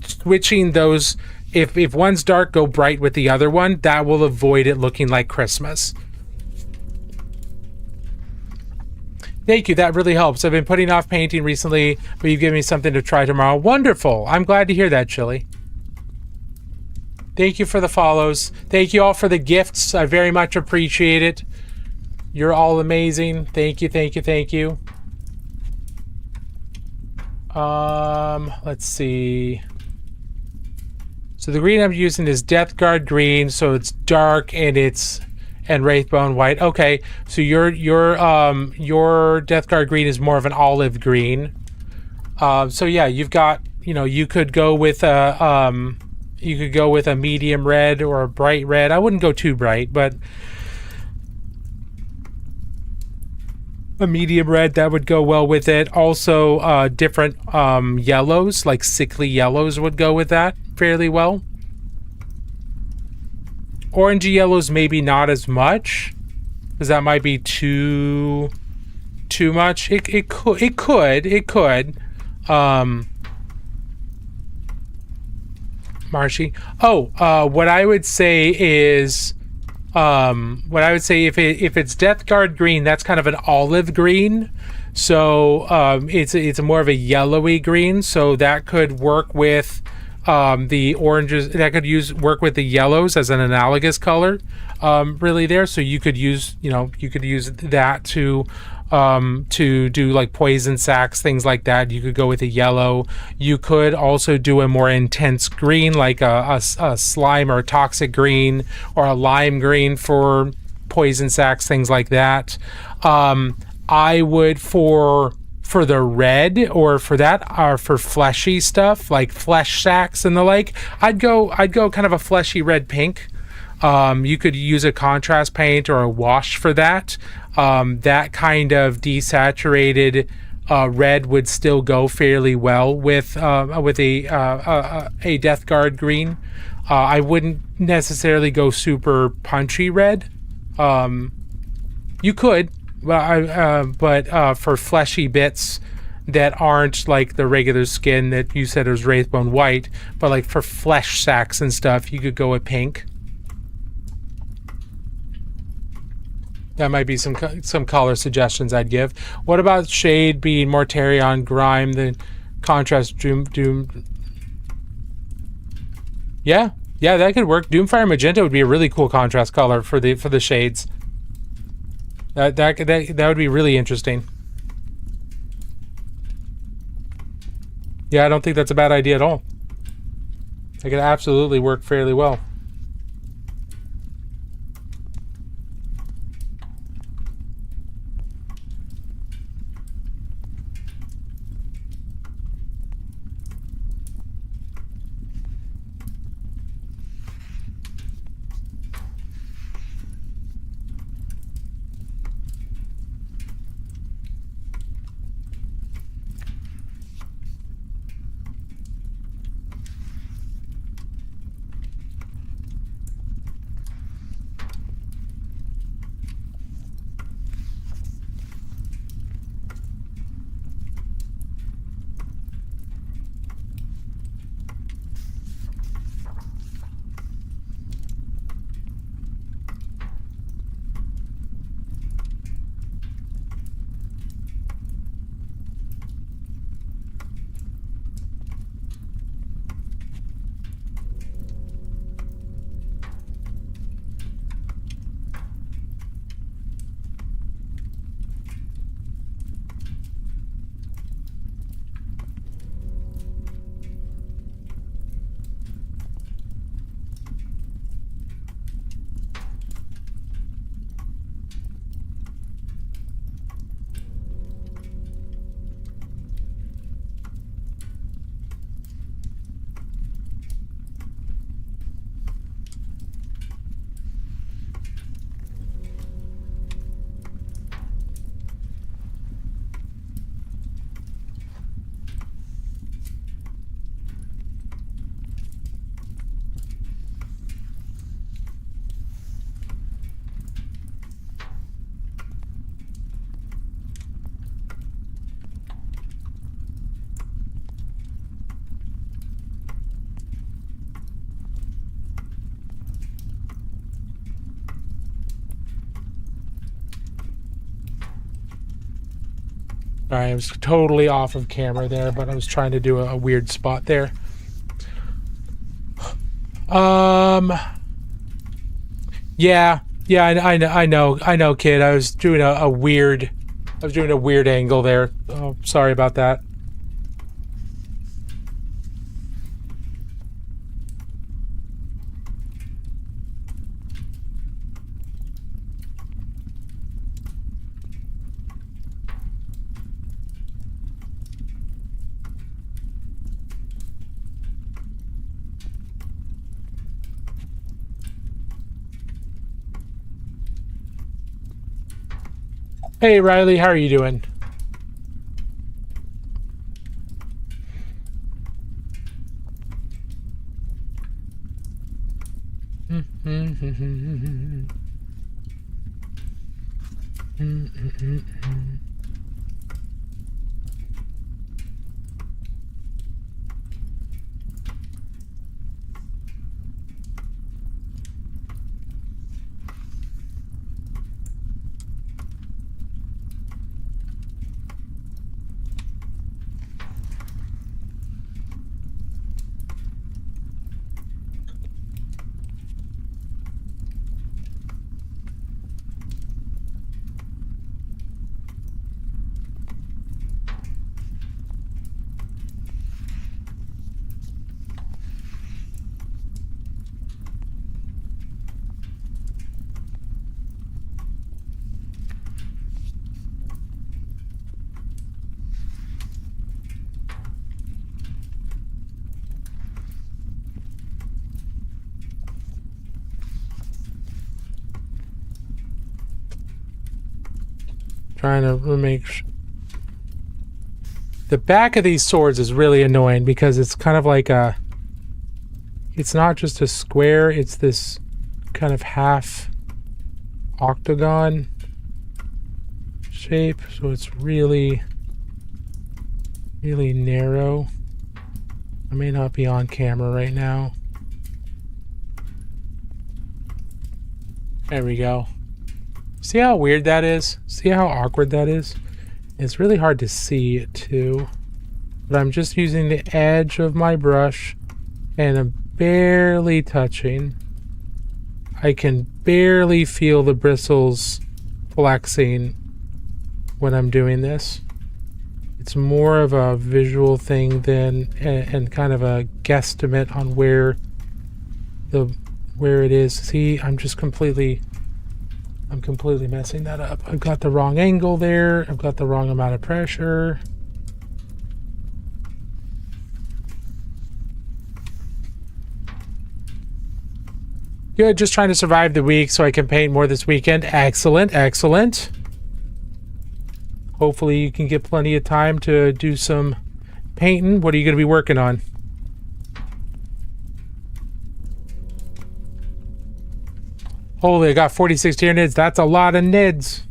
Switching those. If one's dark, go bright with the other one. That will avoid it looking like Christmas. Thank you. That really helps. I've been putting off painting recently, but you've given me something to try tomorrow. Wonderful. I'm glad to hear that, Chili. Thank you for the follows. Thank you all for the gifts. I very much appreciate it. You're all amazing. Thank you, thank you, thank you. Let's see. So the green I'm using is Death Guard green, so it's dark and Wraithbone white. Okay, so your Death Guard green is more of an olive green. So yeah, you've got, you could go with a medium red or a bright red. I wouldn't go too bright, but a medium red, that would go well with it. Also, different yellows, like sickly yellows, would go with that fairly well. Orangey yellows maybe not as much, because that might be too much. It could. Marshy. What I would say is, if it's Death Guard green, that's kind of an olive green. So it's more of a yellowy green. So that could work with the oranges. That could work with the yellows as an analogous color, really there. So you could use that to do like poison sacks, things like that. You could go with a yellow. You could also do a more intense green, like a slime or a toxic green, or a lime green for poison sacks, things like that. I would for the red, or for fleshy stuff like flesh sacks and the like, I'd go kind of a fleshy red pink. You could use a contrast paint or a wash for that. That kind of desaturated red would still go fairly well with a Death Guard green. I wouldn't necessarily go super punchy red. You could, but for fleshy bits that aren't like the regular skin that you said was Wraithbone white, but like for flesh sacks and stuff, you could go with pink. That might be some color suggestions I'd give. What about shade being Mortarion Grime, the contrast Doom? Yeah, that could work. Doomfire Magenta would be a really cool contrast color for the shades. That would be really interesting. Yeah, I don't think that's a bad idea at all. It could absolutely work fairly well. Sorry, I was totally off of camera there, but I was trying to do a weird spot there. Yeah, I know, kid. I was doing a weird angle there. Oh, sorry about that. Hey Riley, how are you doing? Trying to make The back of these swords is really annoying because it's kind of like a... It's not just a square, it's this kind of half octagon shape. So it's really, really narrow. I may not be on camera right now. There we go. See how weird that is? See how awkward that is? It's really hard to see it too. But I'm just using the edge of my brush and I'm barely touching. I can barely feel the bristles flexing when I'm doing this. It's more of a visual thing than and kind of a guesstimate on where it is. See, I'm completely messing that up. I've got the wrong angle there. I've got the wrong amount of pressure. Good, just trying to survive the week so I can paint more this weekend. Excellent, excellent. Hopefully you can get plenty of time to do some painting. What are you going to be working on? Holy, I got 46 Tyranids. That's a lot of nids.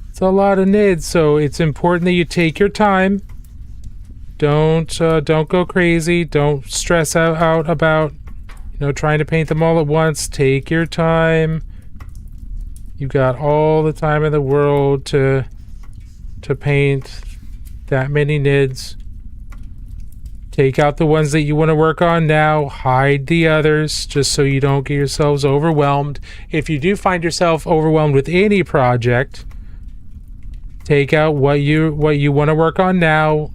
It's a lot of nids, so it's important that you take your time. Don't go crazy. Don't stress out about, trying to paint them all at once. Take your time. You've got all the time in the world to paint that many nids. Take out the ones that you want to work on now. Hide the others just so you don't get yourselves overwhelmed. If you do find yourself overwhelmed with any project, take out what you want to work on now.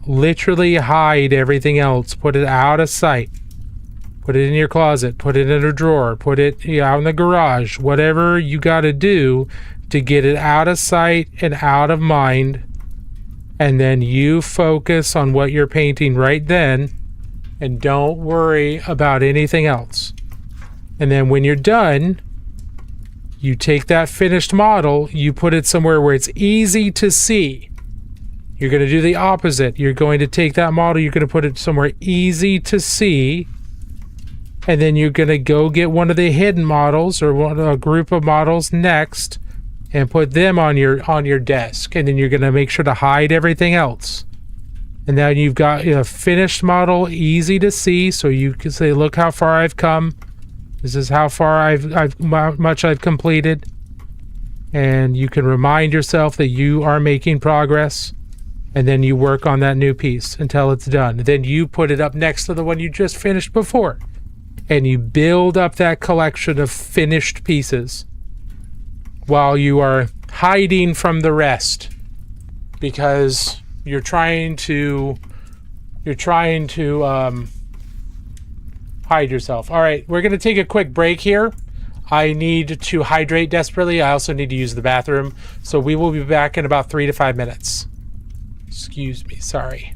Literally hide everything else. Put it out of sight. Put it in your closet. Put it in a drawer. Put it out in the garage. Whatever you got to do to get it out of sight and out of mind. And then you focus on what you're painting right then and don't worry about anything else. And then when you're done, you take that finished model, you put it somewhere where it's easy to see. You're going to do the opposite. You're going to take that model, you're going to put it somewhere easy to see, and then you're going to go get one of the hidden models or a group of models next and put them on your desk, and then you're going to make sure to hide everything else. And now you've got a finished model, easy to see, so you can say, look how far I've come. This is how far much I've completed. And you can remind yourself that you are making progress, and then you work on that new piece until it's done. Then you put it up next to the one you just finished before, and you build up that collection of finished pieces while you are hiding from the rest, because you're trying to hide yourself. All right, we're going to take a quick break here. I need to hydrate desperately. I also need to use the bathroom. So we will be back in about 3 to 5 minutes. Excuse me, sorry.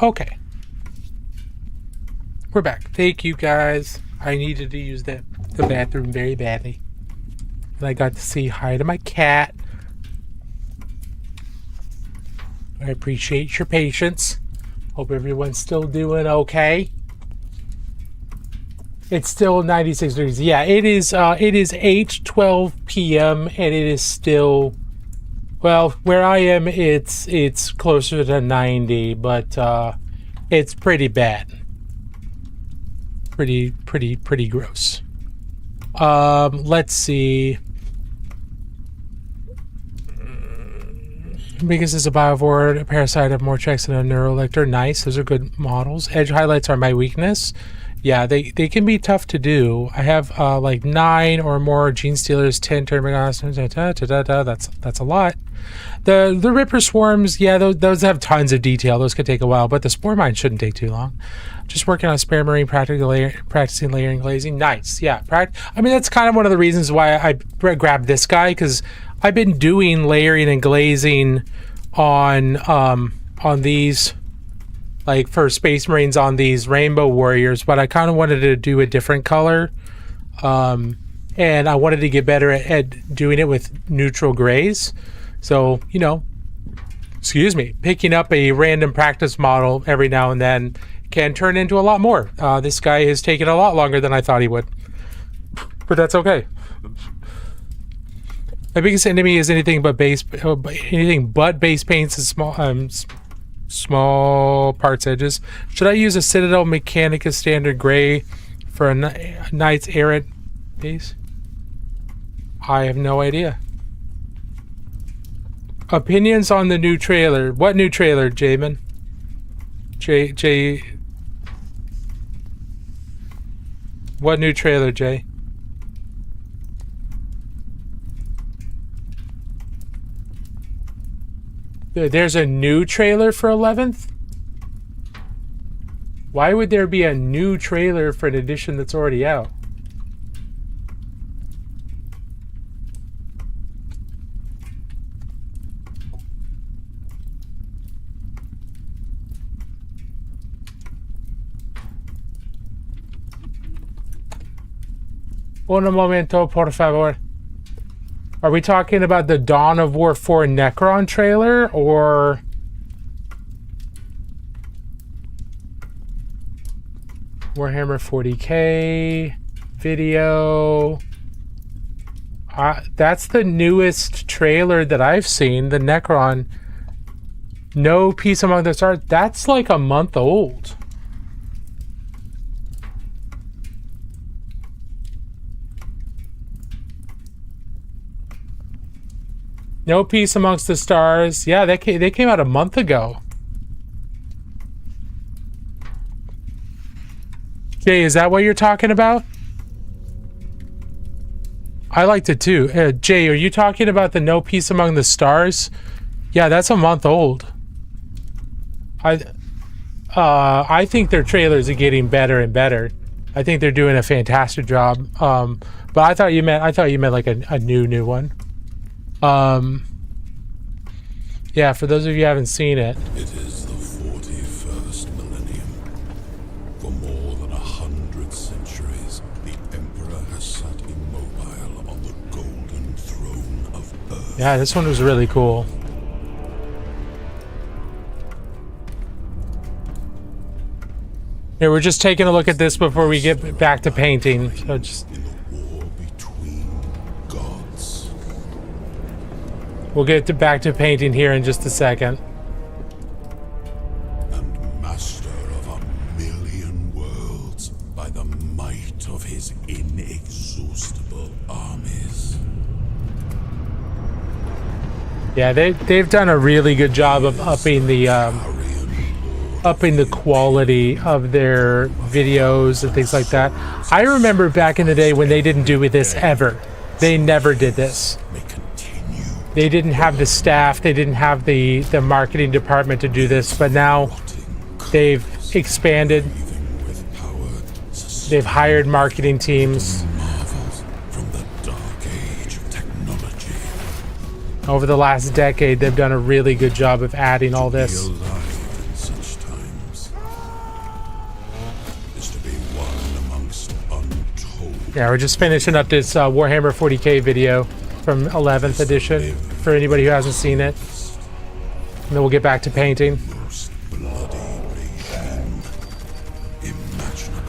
Okay. We're back. Thank you, guys. I needed to use the bathroom very badly. And I got to say hi to my cat. I appreciate your patience. Hope everyone's still doing okay. It's still 96 degrees. Yeah, it is 8:12 p.m. and it is still, well, where I am it's closer to 90, but it's pretty bad. Pretty gross. Let's see. Because it's a biovore, a parasite of more checks than a neurolector. Nice, those are good models. Edge highlights are my weakness. Yeah, they can be tough to do. I have like 9 or more gene stealers, 10 termigonals. That's a lot. The Ripper swarms, yeah, those have tons of detail. Those could take a while, but the spore mine shouldn't take too long. Just working on spare marine, practicing layering glazing. Nice, yeah. I mean, that's kind of one of the reasons why I grabbed this guy, because I've been doing layering and glazing on these, like for Space Marines, on these Rainbow Warriors, but I kind of wanted to do a different color, and I wanted to get better at doing it with neutral grays. So, you know, excuse me, picking up a random practice model every now and then can turn into a lot more. This guy has taken a lot longer than I thought he would, but that's okay. My biggest enemy is anything but base paints and small parts edges. Should I use a Citadel Mechanica standard gray for a Knight's Errant base? I have no idea. Opinions on the new trailer. What new trailer, Jamin? Jay. What new trailer, Jay? There's a new trailer for 11th? Why would there be a new trailer for an edition that's already out? Un momento, por favor. Are we talking about the Dawn of War 4 Necron trailer, or Warhammer 40k video? That's the newest trailer that I've seen, the Necron. No Peace Among the Stars. That's like a month old. No Peace Amongst the Stars. Yeah, they came out a month ago. Jay, is that what you're talking about? I liked it too. Jay, are you talking about the No Peace Among the Stars? Yeah, that's a month old. I think their trailers are getting better and better. I think they're doing a fantastic job. But I thought you meant like a new one. Yeah, for those of you who haven't seen it. It is the 41st millennium. For more than 100 centuries, the Emperor has sat immobile on the golden throne of Earth. Yeah, this one was really cool. Here, we're just taking a look at this before we get back to painting. So just... We'll get back to painting here in just a second. And master of 1,000,000 worlds by the might of his inexhaustible armies. Yeah, they've done a really good job of upping the quality of their videos and things like that. I remember back in the day when they didn't do this ever. They never did this. They didn't have the staff, they didn't have the marketing department to do this, but now they've expanded. They've hired marketing teams. Over the last decade, they've done a really good job of adding all this. Yeah, we're just finishing up this Warhammer 40k video from 11th edition for anybody who hasn't seen it. And then we'll get back to painting. Most bloody regime imaginable.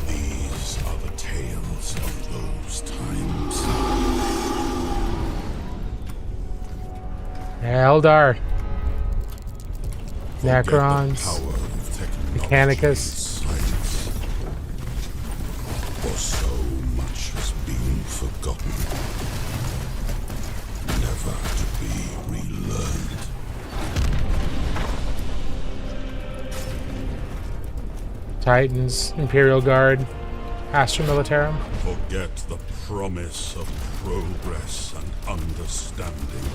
These are the tales of those times. Eldar. Forget the Necrons. power of technology Mechanicus. and science. For so much has been forgotten, never to be relearned. Titans. Imperial Guard. Astra Militarum. Forget the promise of progress and understanding.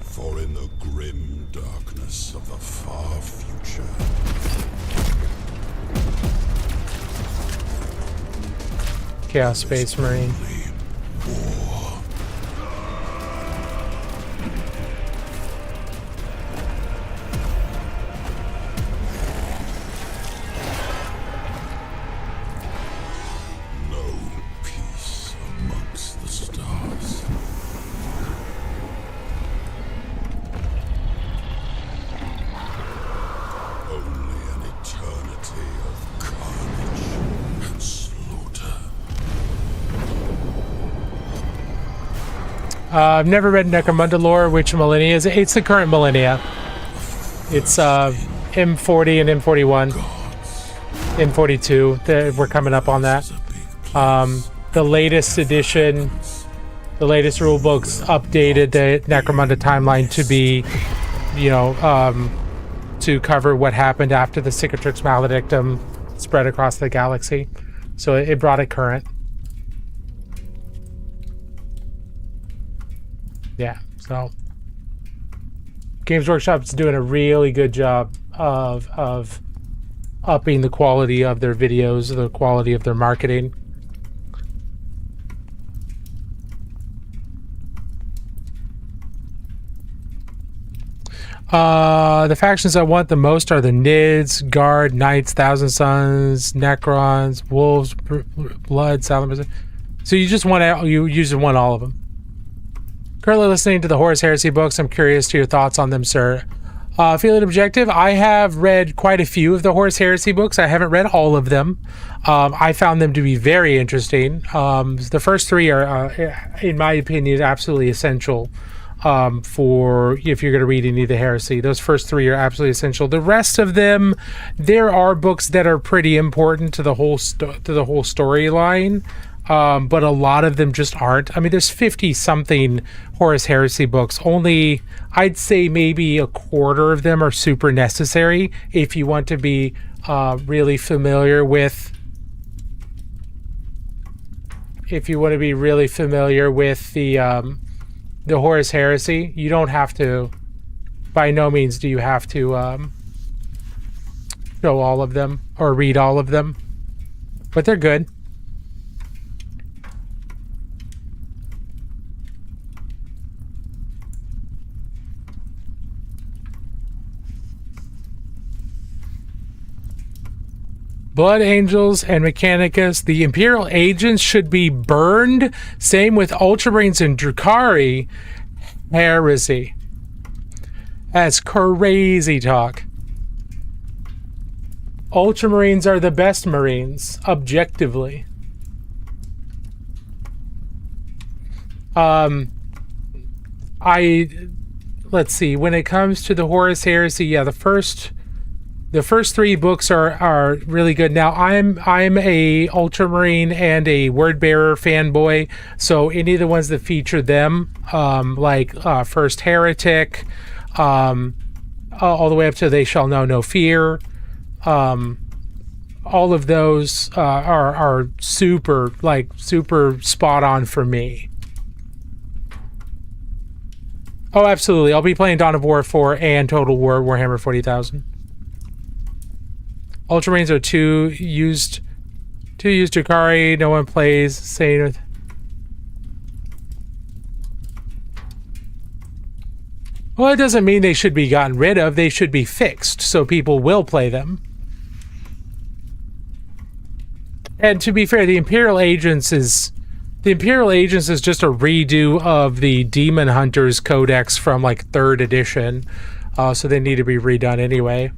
For in the grim darkness of the far future, Chaos Space Marine. only war. No peace amongst the stars. Only an eternity of carnage and slaughter. I've never read Necromunda lore. Which millennia is it? It's the current millennia. It's M40 and M41. Gods. M42. We're coming up on that. It's a big place. The latest edition, the latest rule books updated the Necromunda timeline to be, you know, to cover what happened after the Cicatrix Maledictum spread across the galaxy. So it brought it current. Yeah, so Games Workshop's doing a really good job of upping the quality of their videos, the quality of their marketing. The factions I want the most are the Nids, Guard, Knights, Thousand Sons, Necrons, Wolves, Blood, Salamanders. So you just want you just want all of them. Currently listening to the Horus Heresy books. I'm curious to your thoughts on them, sir. Feeling objective, I have read quite a few of the Horus Heresy books. I haven't read all of them. I found them to be very interesting. The first three are, in my opinion, absolutely essential for if you're going to read any of the heresy. Those first three are absolutely essential. The rest of them, there are books that are pretty important to the whole storyline, but a lot of them just aren't. I mean, there's 50 something Horus Heresy books. Only I'd say maybe a quarter of them are super necessary if you want to be really familiar with. If you want to be really familiar with the Horus Heresy, you don't have to, by no means do you have to know all of them or read all of them, but they're good. Blood Angels and Mechanicus, the Imperial agents should be burned. Same with Ultramarines and Drukhari. Heresy. That's crazy talk. Ultramarines are the best Marines, objectively. Let's see, when it comes to the Horus Heresy, yeah, the first three books are really good. Now I'm a Ultramarine and a Wordbearer fanboy, so any of the ones that feature them, like First Heretic, all the way up to They Shall Know No Fear, all of those are super spot on for me. Oh, absolutely. I'll be playing Dawn of War 4 and Total War Warhammer 40,000. Ultramarines are two used Drukhari. No one plays. Well, it doesn't mean they should be gotten rid of. They should be fixed so people will play them. And to be fair, the Imperial Agents is just a redo of the Demon Hunters Codex from like 3rd edition. So they need to be redone anyway.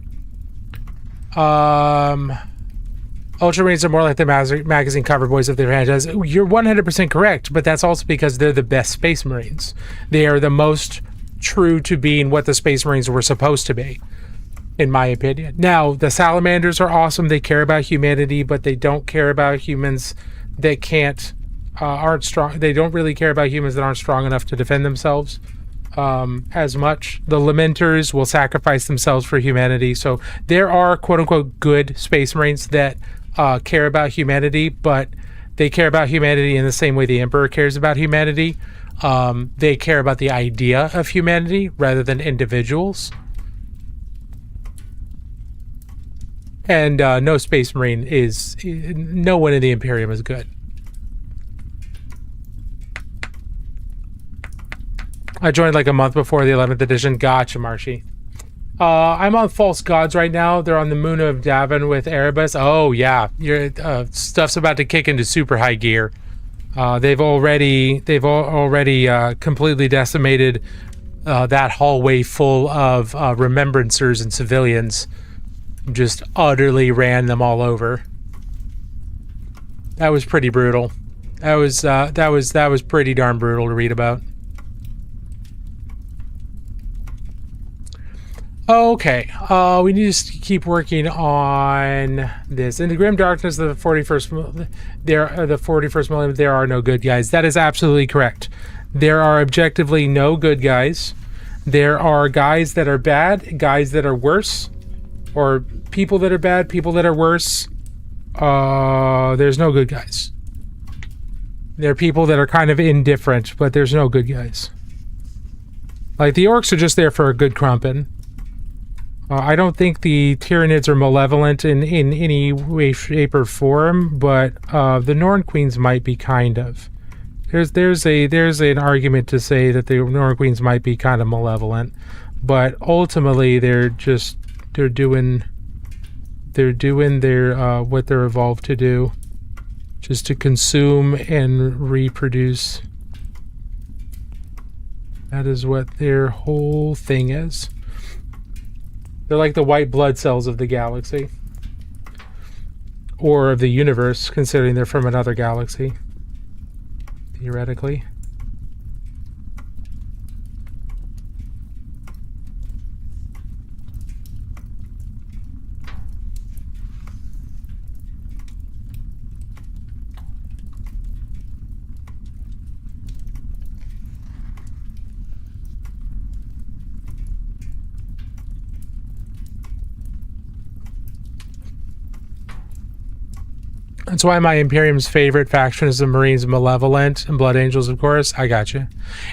Ultramarines are more like the magazine cover boys of their franchise. You're 100% correct, but that's also because they're the best Space Marines. They are the most true to being what the Space Marines were supposed to be, in my opinion. Now, the Salamanders are awesome. They care about humanity, but they don't care about humans that aren't strong. They don't really care about humans that aren't strong enough to defend themselves as much. The Lamenters will sacrifice themselves for humanity. So there are quote-unquote good Space Marines that care about humanity, but they care about humanity in the same way the Emperor cares about humanity. They care about the idea of humanity rather than individuals. And no Space Marine no one in the Imperium is good. I joined like a month before the 11th edition. Gotcha, Marshy. I'm on False Gods right now. They're on the moon of Davin with Erebus. Oh yeah, your stuff's about to kick into super high gear. They've already completely decimated that hallway full of remembrancers and civilians. Just utterly ran them all over. That was pretty brutal. That was pretty darn brutal to read about. Okay, we need to keep working on this. In the grim darkness of the 41st millennium, there are no good guys. That is absolutely correct. There are objectively no good guys. There are guys that are bad, guys that are worse, or people that are bad, people that are worse. There's no good guys. There are people that are kind of indifferent, but there's no good guys. Like, the orcs are just there for a good crumpin'. I don't think the Tyranids are malevolent in any way, shape, or form, but the Norn Queens might be kind of. There's an argument to say that the Norn Queens might be kind of malevolent, but ultimately they're doing their what they're evolved to do, just to consume and reproduce. That is what their whole thing is. They're like the white blood cells of the galaxy. Or of the universe, considering they're from another galaxy. Theoretically. That's why my Imperium's favorite faction is the Marines Malevolent and Blood Angels, of course. I got you.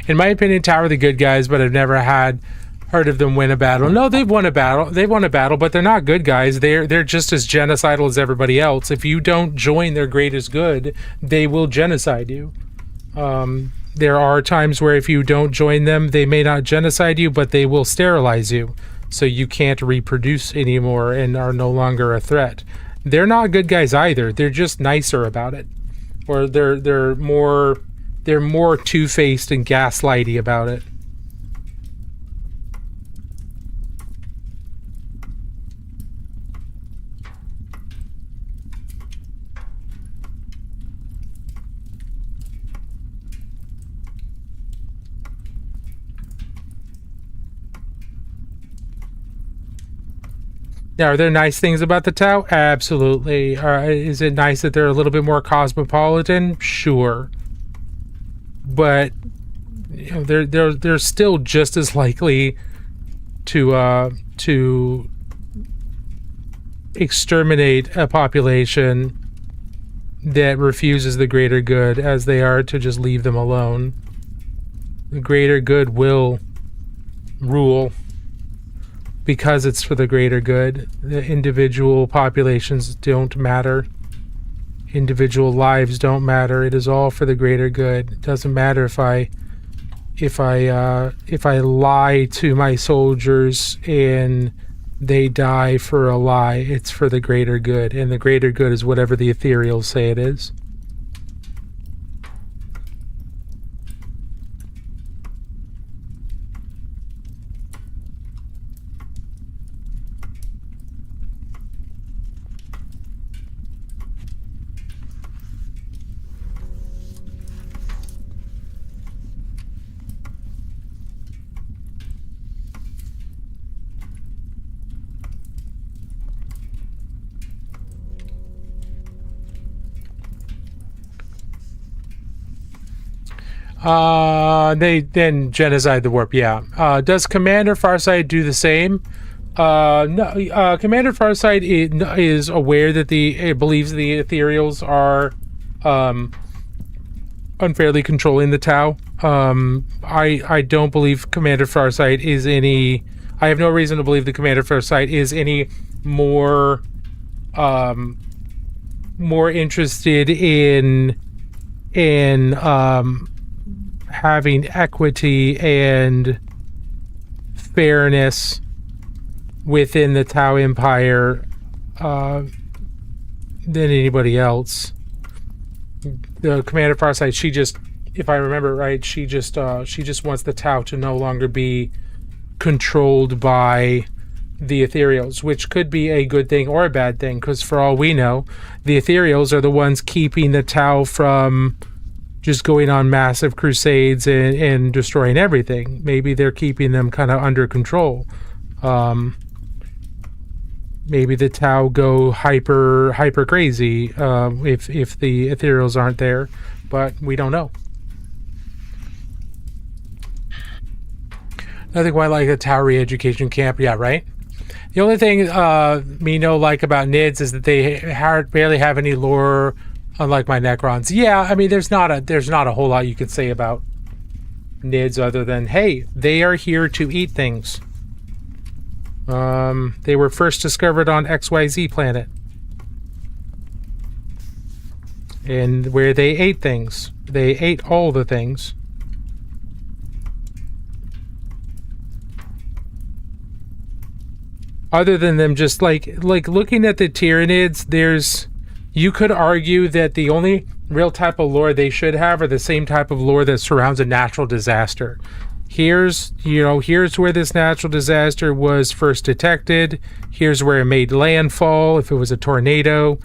In my opinion, Tower are the good guys, but I've never heard of them win a battle. No, they've won a battle. They've won a battle, but they're not good guys. They're just as genocidal as everybody else. If you don't join their greatest good, they will genocide you. There are times where if you don't join them, they may not genocide you, but they will sterilize you. So you can't reproduce anymore and are no longer a threat. They're not good guys either. They're just nicer about it, or they're more two-faced and gaslighty about it. Now, are there nice things about the Tau? Absolutely. Is it nice that they're a little bit more cosmopolitan? Sure. But you know, they're still just as likely to exterminate a population that refuses the greater good as they are to just leave them alone. The greater good will rule. Because it's for the greater good. The individual populations don't matter. Individual lives don't matter. It is all for the greater good. It doesn't matter if I if I lie to my soldiers and they die for a lie, it's for the greater good, and the greater good is whatever the ethereals say it is. They then genocide the warp. Yeah. Does Commander Farsight do the same? No. Commander Farsight is aware that it believes the ethereals are unfairly controlling the Tau. I don't believe Commander Farsight is any. I have no reason to believe the Commander Farsight is any more interested in having equity and fairness within the Tau Empire than anybody else. The Commander Farsight, she just, if I remember right, she just wants the Tau to no longer be controlled by the ethereals, which could be a good thing or a bad thing, because for all we know, the ethereals are the ones keeping the Tau from just going on massive crusades and destroying everything. Maybe they're keeping them kind of under control. Maybe the Tau go hyper crazy if the ethereals aren't there, but we don't know. Nothing quite like a Tau re-education camp. Yeah, right? The only thing me like about NIDS is that they barely have any lore, unlike my Necrons. Yeah, I mean, there's not a whole lot you could say about NIDS other than, hey, they are here to eat things. They were first discovered on XYZ planet, and where they ate things. They ate all the things. Other than them just like looking at the Tyranids, you could argue that the only real type of lore they should have are the same type of lore that surrounds a natural disaster. Here's where this natural disaster was first detected. Here's where it made landfall, if it was a tornado.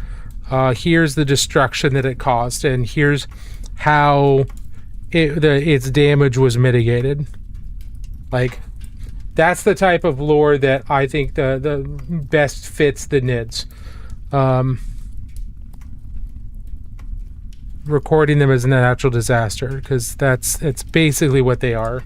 Here's the destruction that it caused, and here's how its damage was mitigated. Like, that's the type of lore that I think the best fits the NIDS. Recording them as a natural disaster, because it's basically what they are.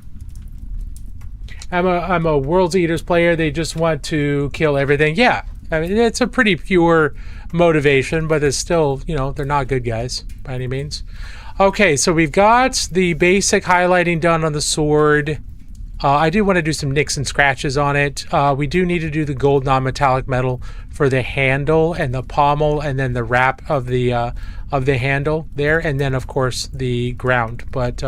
I'm a World's Eaters player. They just want to kill everything. Yeah, I mean, it's a pretty pure motivation, but it's still, they're not good guys by any means. Okay, so we've got the basic highlighting done on the sword. I do want to do some nicks and scratches on it. We do need to do the gold non-metallic metal for the handle and the pommel, and then the wrap of the handle there, and then of course the ground. But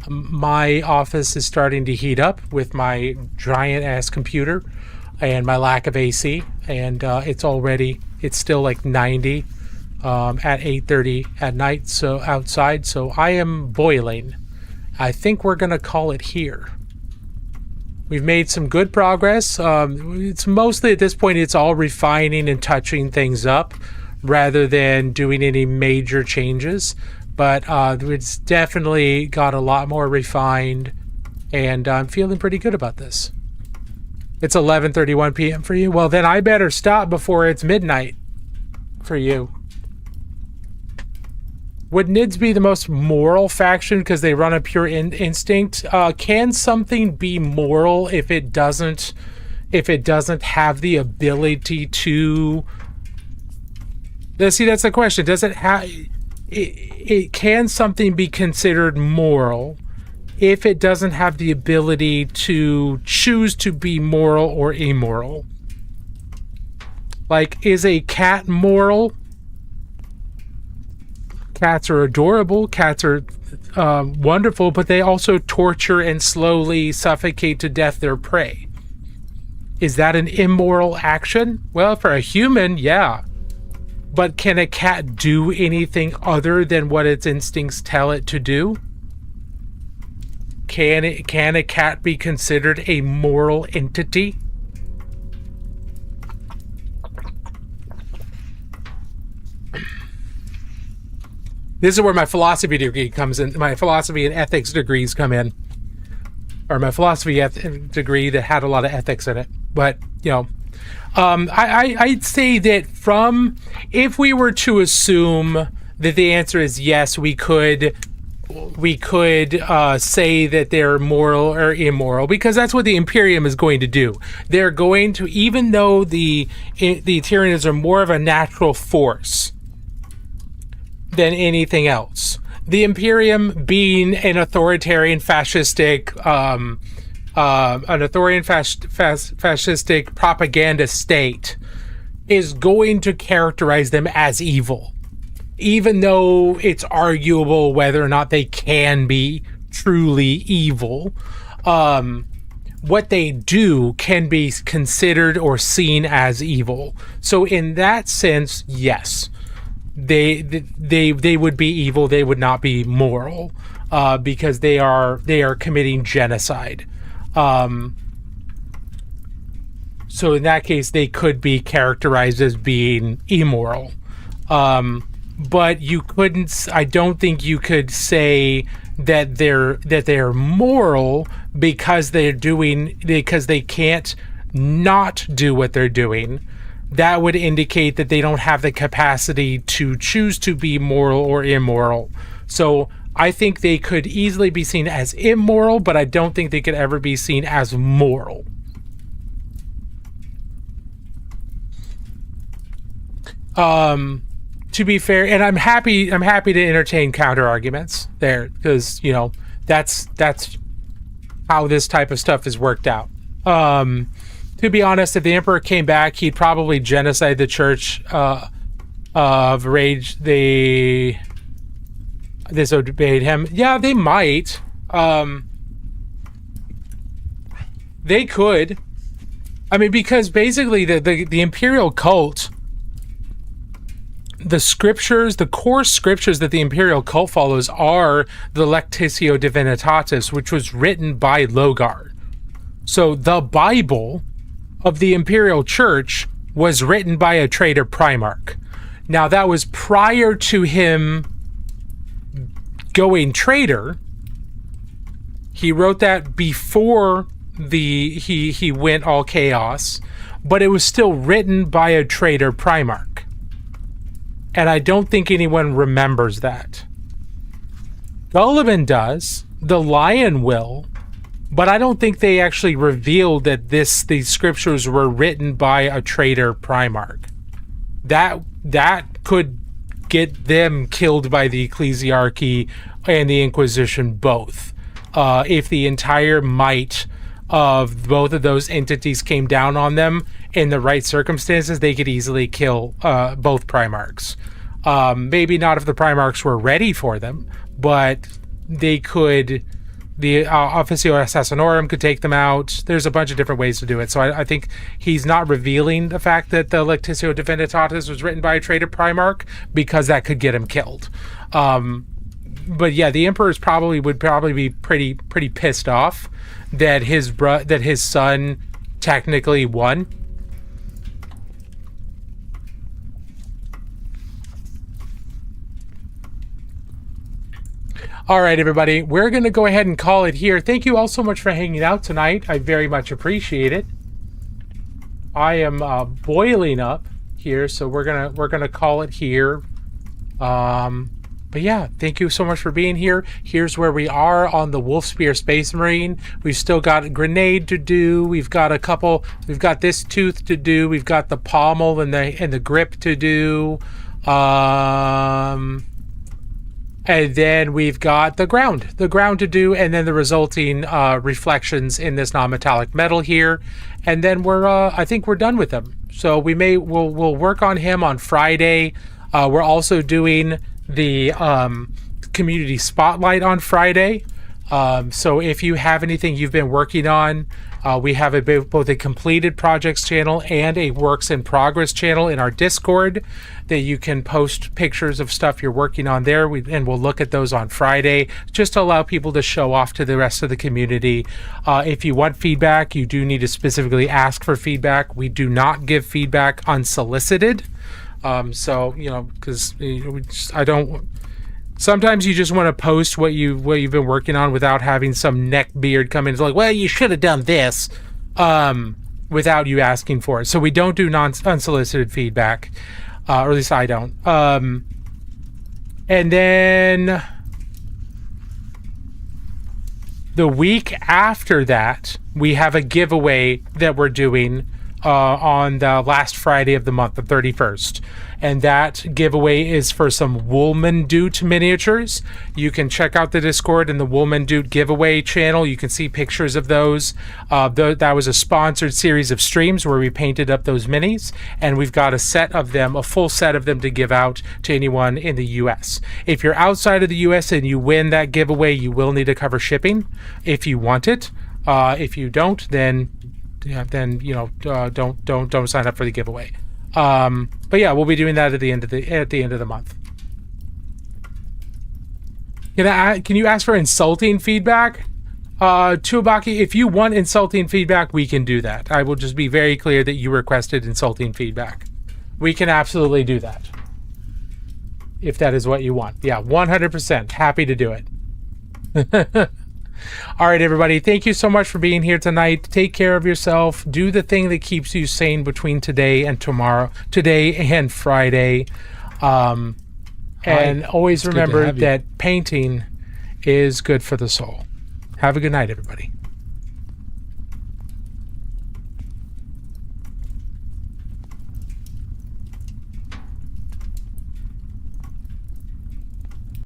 my office is starting to heat up with my giant ass computer and my lack of AC, and it's still like 90 at 8:30 at night, so outside. So I am boiling. I think we're gonna call it here. We've made some good progress. It's mostly at this point, it's all refining and touching things up rather than doing any major changes. But it's definitely got a lot more refined, and I'm feeling pretty good about this. It's 11:31 p.m. for you? Well, then I better stop before it's midnight for you. Would NIDS be the most moral faction because they run a pure instinct? Can something be moral if it doesn't have the ability to? See, that's the question. Does it have? Can something be considered moral if it doesn't have the ability to choose to be moral or immoral? Like, is a cat moral? Cats are adorable. Cats are wonderful, but they also torture and slowly suffocate to death their prey. Is that an immoral action? Well, for a human, yeah. But can a cat do anything other than what its instincts tell it to do? Can a cat be considered a moral entity? This is where my philosophy degree comes in. My philosophy and ethics degrees come in. Or my philosophy degree that had a lot of ethics in it. But, you know, I'd say that if we were to assume that the answer is yes, we could say that they're moral or immoral, because that's what the Imperium is going to do. They're going to, even though the Tyranids are more of a natural force than anything else, the Imperium being an authoritarian fascistic fascistic propaganda state is going to characterize them as evil, even though it's arguable whether or not they can be truly evil. What they do can be considered or seen as evil. So in that sense, yes, they would be evil. They would not be moral, because they are committing genocide. So in that case, they could be characterized as being immoral. But you couldn't. I don't think you could say that they're moral because they can't not do what they're doing. That would indicate that they don't have the capacity to choose to be moral or immoral. So I think they could easily be seen as immoral, but I don't think they could ever be seen as moral. To be fair, and I'm happy to entertain counter arguments there, because, you know, that's how this type of stuff is worked out. To be honest, if the Emperor came back, he'd probably genocide the Church of Rage. They disobeyed him. Yeah, they might. They could. I mean, because basically the Imperial cult, the scriptures, the core scriptures that the Imperial cult follows are the Lectitio Divinitatis, which was written by Logar. So the Bible of the Imperial Church was written by a traitor Primarch. Now, that was prior to him going traitor. He wrote that before he went all chaos, but it was still written by a traitor Primarch. And I don't think anyone remembers that. Gulliman does. The Lion will. But I don't think they actually revealed that these scriptures were written by a traitor Primarch. That could get them killed by the Ecclesiarchy and the Inquisition both. If the entire might of both of those entities came down on them in the right circumstances, they could easily kill both Primarchs. Maybe not if the Primarchs were ready for them, but they could. The Officio Assassinorum could take them out. There's a bunch of different ways to do it. So I think he's not revealing the fact that the Lectitio Divinitatis was written by a traitor Primarch, because that could get him killed. But yeah, the Emperor would probably be pretty pissed off that his son technically won. All right, everybody, we're going to go ahead and call it here. Thank you all so much for hanging out tonight. I very much appreciate it. I am boiling up here, so we're gonna call it here. But yeah, thank you so much for being here. Here's where we are on the Wolfspear Space Marine. We've still got a grenade to do. We've got this tooth to do. We've got the pommel and the grip to do. And then we've got the ground to do, and then the resulting reflections in this non-metallic metal here. And then I think we're done with them. So we'll work on him on Friday. We're also doing the community spotlight on Friday. So if you have anything you've been working on, we have both a completed projects channel and a works in progress channel in our Discord that you can post pictures of stuff you're working on there. And we'll look at those on Friday just to allow people to show off to the rest of the community. If you want feedback, you do need to specifically ask for feedback. We do not give feedback unsolicited. So, because I don't. Sometimes you just want to post what you've been working on without having some neckbeard come in. It's like, well, you should have done this, without you asking for it. So we don't do unsolicited feedback, or at least I don't. And then the week after that, we have a giveaway that we're doing on the last Friday of the month, the 31st. And that giveaway is for some Woolman-Doot miniatures. You can check out the Discord and the Woolman-Doot giveaway channel. You can see pictures of those. That was a sponsored series of streams where we painted up those minis. And we've got a full set of them to give out to anyone in the U.S. If you're outside of the U.S. and you win that giveaway, you will need to cover shipping if you want it. If you don't, then don't sign up for the giveaway. But yeah, we'll be doing that at the end of the month. Can you ask for insulting feedback? Tuabaki, if you want insulting feedback, we can do that. I will just be very clear that you requested insulting feedback. We can absolutely do that. If that is what you want. Yeah, 100% happy to do it. All right, everybody. Thank you so much for being here tonight. Take care of yourself. Do the thing that keeps you sane between today and tomorrow, today and Friday. And always remember that painting is good for the soul. Have a good night, everybody.